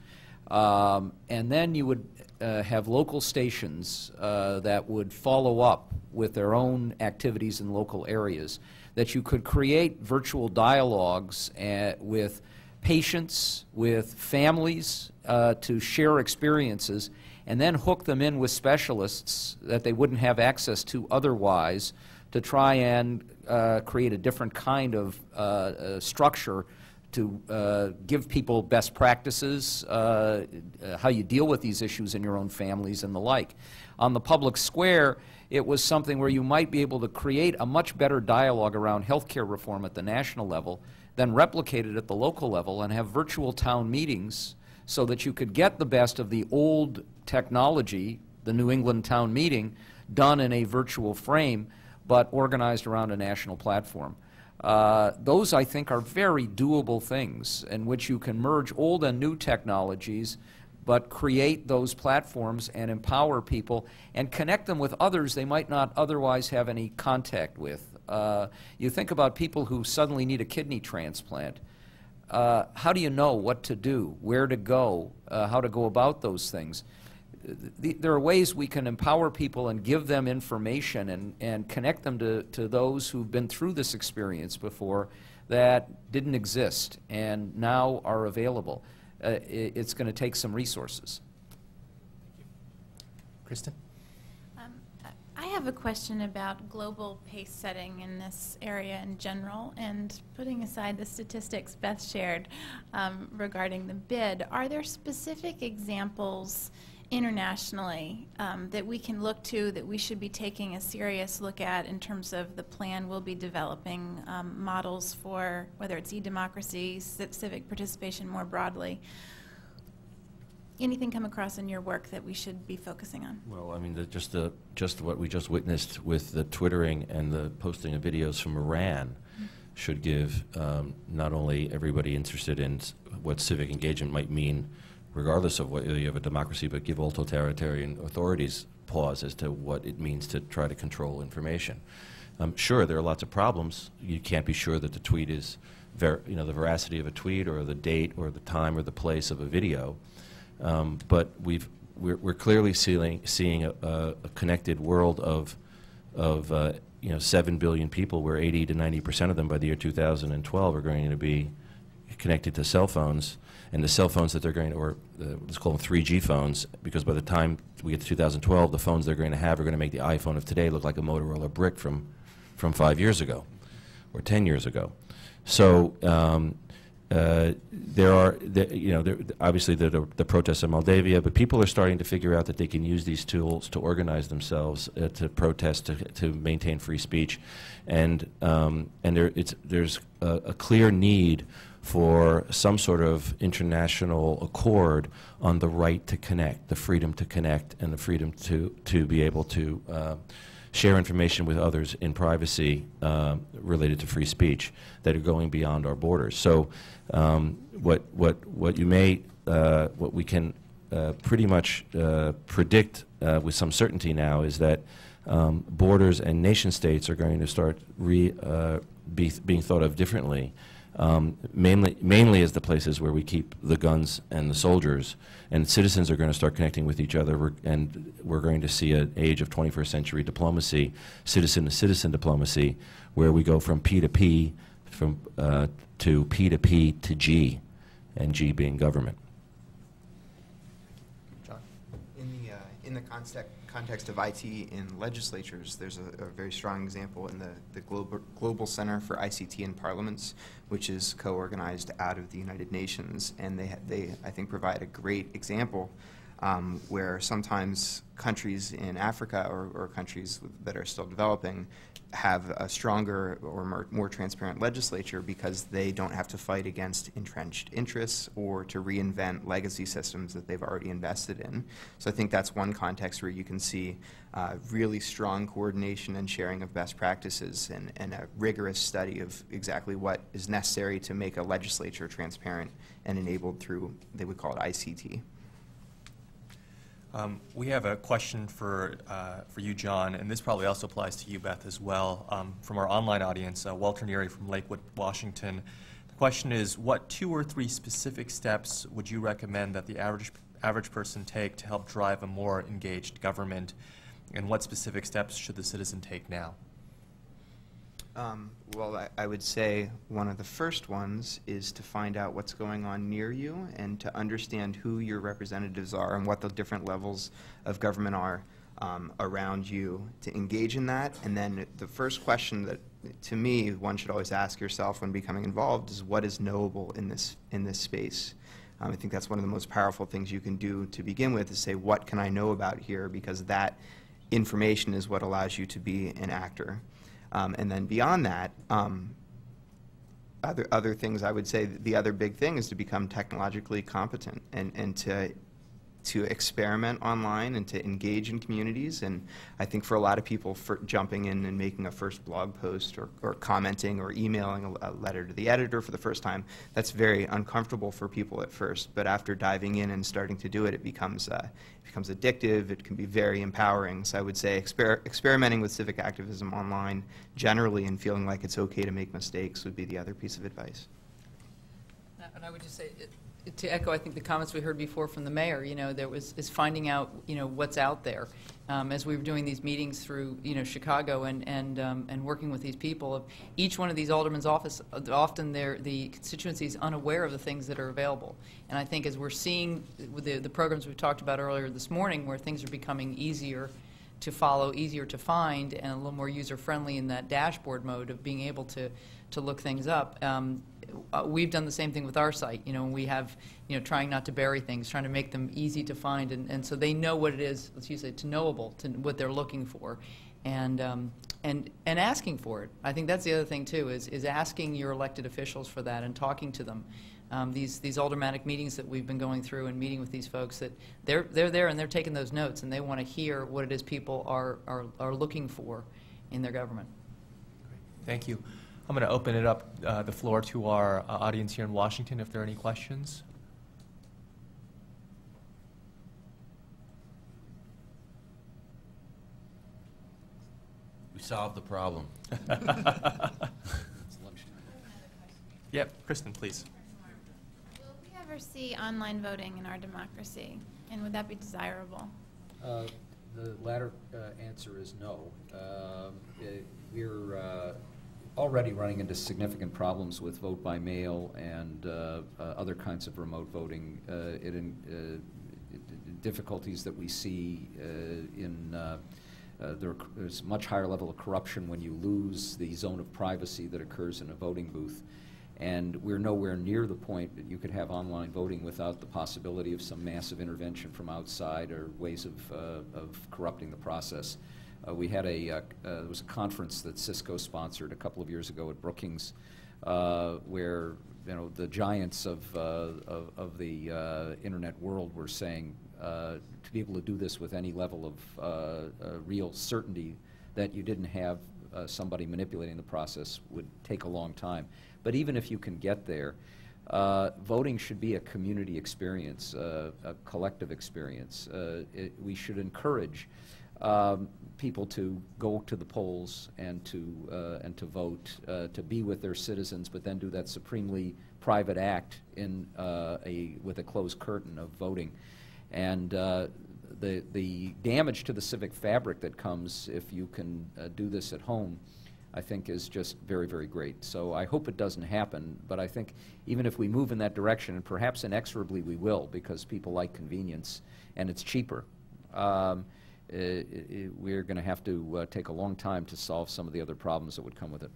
And then you would have local stations that would follow up with their own activities in local areas, that you could create virtual dialogues with patients, with families, to share experiences, and then hook them in with specialists that they wouldn't have access to otherwise, to try and create a different kind of structure to give people best practices, how you deal with these issues in your own families and the like. On the public square, it was something where you might be able to create a much better dialogue around healthcare reform at the national level, then replicate it at the local level and have virtual town meetings so that you could get the best of the old technology, the New England town meeting, done in a virtual frame, but organized around a national platform. Those, I think, are very doable things in which you can merge old and new technologies, but create those platforms and empower people and connect them with others they might not otherwise have any contact with. You think about people who suddenly need a kidney transplant. How do you know what to do, where to go, how to go about those things? There are ways we can empower people and give them information and connect them to those who've been through this experience before that didn't exist and now are available. It's going to take some resources. Kristen? I have a question about global pace setting in this area in general, and putting aside the statistics Beth shared regarding the bid, are there specific examples internationally that we can look to, that we should be taking a serious look at in terms of the plan we'll be developing, models for whether it's e-democracy, civic participation more broadly? Anything come across in your work that we should be focusing on? Well, I mean, just what we just witnessed with the twittering and the posting of videos from Iran should give not only everybody interested in what civic engagement might mean, regardless of whether you have a democracy, but give all totalitarian authorities pause as to what it means to try to control information. Sure, there are lots of problems. You can't be sure that the tweet is, the veracity of a tweet or the date or the time or the place of a video. But we're clearly seeing a connected world of 7 billion people, where 80 to 90% of them by the year 2012 are going to be connected to cell phones, and the cell phones that they're going to, or let's call them 3G phones, because by the time we get to 2012, the phones they're going to have are going to make the iPhone of today look like a Motorola brick from 5 years ago or 10 years ago. So there are, obviously the protests in Moldavia, but people are starting to figure out that they can use these tools to organize themselves, to protest, to maintain free speech, and there's a clear need for some sort of international accord on the right to connect, the freedom to connect, and the freedom to be able to share information with others in privacy related to free speech that are going beyond our borders. So what we can pretty much predict with some certainty now is that borders and nation states are going to start being thought of differently, mainly as the places where we keep the guns and the soldiers, and citizens are going to start connecting with each other, and we're going to see an age of 21st century diplomacy, citizen-to-citizen diplomacy, where we go from P to P, to P to P to G, and G being government. John? In the context of IT in legislatures, there's a very strong example in the Global Center for ICT in Parliaments, which is co-organized out of the United Nations, and they I think provide a great example where sometimes countries in Africa or countries that are still developing have a stronger or more transparent legislature because they don't have to fight against entrenched interests or to reinvent legacy systems that they've already invested in. So I think that's one context where you can see really strong coordination and sharing of best practices and a rigorous study of exactly what is necessary to make a legislature transparent and enabled through, they would call it ICT. We have a question for you, John, and this probably also applies to you, Beth, as well, from our online audience, Walter Neary from Lakewood, Washington. The question is, what 2 or 3 specific steps would you recommend that the average person take to help drive a more engaged government, and what specific steps should the citizen take now? Well, I would say one of the first ones is to find out what's going on near you and to understand who your representatives are and what the different levels of government are around you, to engage in that. And then the first question that, to me, one should always ask yourself when becoming involved is, what is knowable in this space? I think that's one of the most powerful things you can do to begin with, is say, what can I know about here? Because that information is what allows you to be an actor. And then beyond that, other things, I would say the other big thing is to become technologically competent and to experiment online and to engage in communities. And I think for a lot of people, for jumping in and making a first blog post or commenting or emailing a letter to the editor for the first time, that's very uncomfortable for people at first. But after diving in and starting to do it, it becomes addictive. It can be very empowering. So I would say experimenting with civic activism online generally and feeling like it's okay to make mistakes would be the other piece of advice. And I would just say, to echo, I think the comments we heard before from the mayor, is finding out, what's out there. As we were doing these meetings through, Chicago and working with these people, each one of these aldermen's office, often the constituency is unaware of the things that are available. And I think as we're seeing with the programs we talked about earlier this morning, where things are becoming easier to follow, easier to find, and a little more user-friendly in that dashboard mode of being able to look things up. We've done the same thing with our site. We have, trying not to bury things, trying to make them easy to find, and so they know what it is. Let's use it, to knowable, to what they're looking for, and asking for it. I think that's the other thing too, is asking your elected officials for that and talking to them. These aldermanic meetings that we've been going through and meeting with these folks, that they're there and they're taking those notes and they want to hear what it is people are looking for in their government. Thank you. I'm going to open it up, the floor to our audience here in Washington, if there are any questions. We solved the problem. Yep, Kristen, please. Will we ever see online voting in our democracy, and would that be desirable? The latter answer is no. We're already running into significant problems with vote by mail and other kinds of remote voting. Difficulties that we see there's a much higher level of corruption when you lose the zone of privacy that occurs in a voting booth. And we're nowhere near the point that you could have online voting without the possibility of some massive intervention from outside or ways of corrupting the process. We had there was a conference that Cisco sponsored a couple of years ago at Brookings where the giants of the internet world were saying, to be able to do this with any level of real certainty that you didn't have somebody manipulating the process would take a long time. But even if you can get there, voting should be a community experience, a collective experience. We should encourage people to go to the polls and to vote, to be with their citizens, but then do that supremely private act in with a closed curtain of voting. And the damage to the civic fabric that comes if you can do this at home, I think, is just very, very great. So I hope it doesn't happen, but I think even if we move in that direction, and perhaps inexorably we will, because people like convenience and it's cheaper, we're going to have to take a long time to solve some of the other problems that would come with it.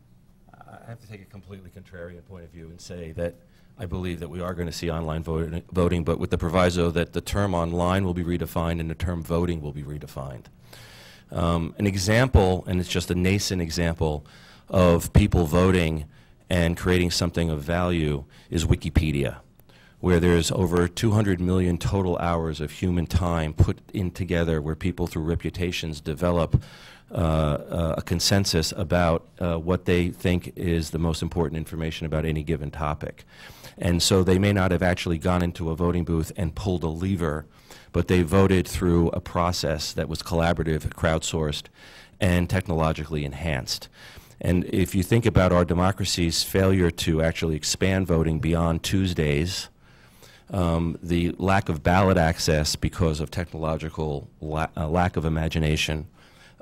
I have to take a completely contrarian point of view and say that I believe that we are going to see online voting, but with the proviso that the term online will be redefined and the term voting will be redefined. An example, and it's just a nascent example, of people voting and creating something of value is Wikipedia, where there's over 200 million total hours of human time put in together, where people through reputations develop a consensus about what they think is the most important information about any given topic. And so they may not have actually gone into a voting booth and pulled a lever, but they voted through a process that was collaborative, crowdsourced, and technologically enhanced. And if you think about our democracy's failure to actually expand voting beyond Tuesdays, the lack of ballot access because of technological lack of imagination,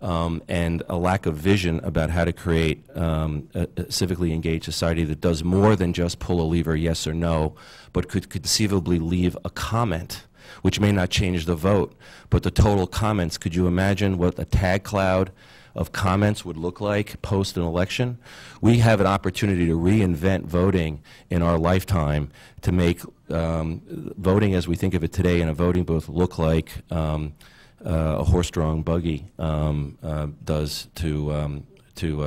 and a lack of vision about how to create a civically engaged society that does more than just pull a lever, yes or no, but could conceivably leave a comment, which may not change the vote, but the total comments. Could you imagine what a tag cloud of comments would look like post an election? We have an opportunity to reinvent voting in our lifetime to make voting as we think of it today in a voting booth look like a horse-drawn buggy does to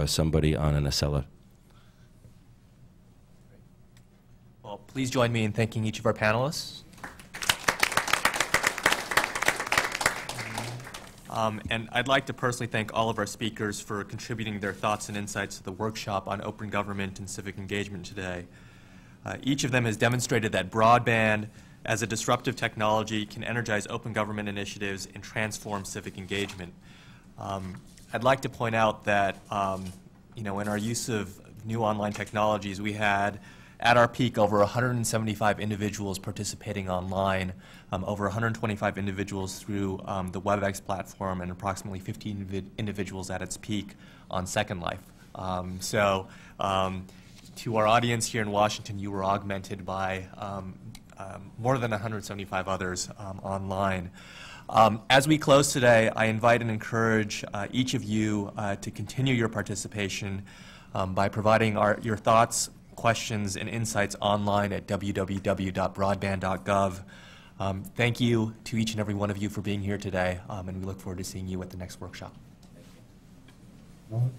somebody on an Acela. Well, please join me in thanking each of our panelists. And I'd like to personally thank all of our speakers for contributing their thoughts and insights to the workshop on open government and civic engagement today. Each of them has demonstrated that broadband, as a disruptive technology, can energize open government initiatives and transform civic engagement. I'd like to point out that, in our use of new online technologies, we had, at our peak, over 175 individuals participating online, over 125 individuals through the WebEx platform, and approximately 15 individuals at its peak on Second Life. To our audience here in Washington, you were augmented by more than 175 others online. As we close today, I invite and encourage each of you to continue your participation by providing your thoughts, questions, and insights online at www.broadband.gov. Thank you to each and every one of you for being here today, and we look forward to seeing you at the next workshop. Thank you.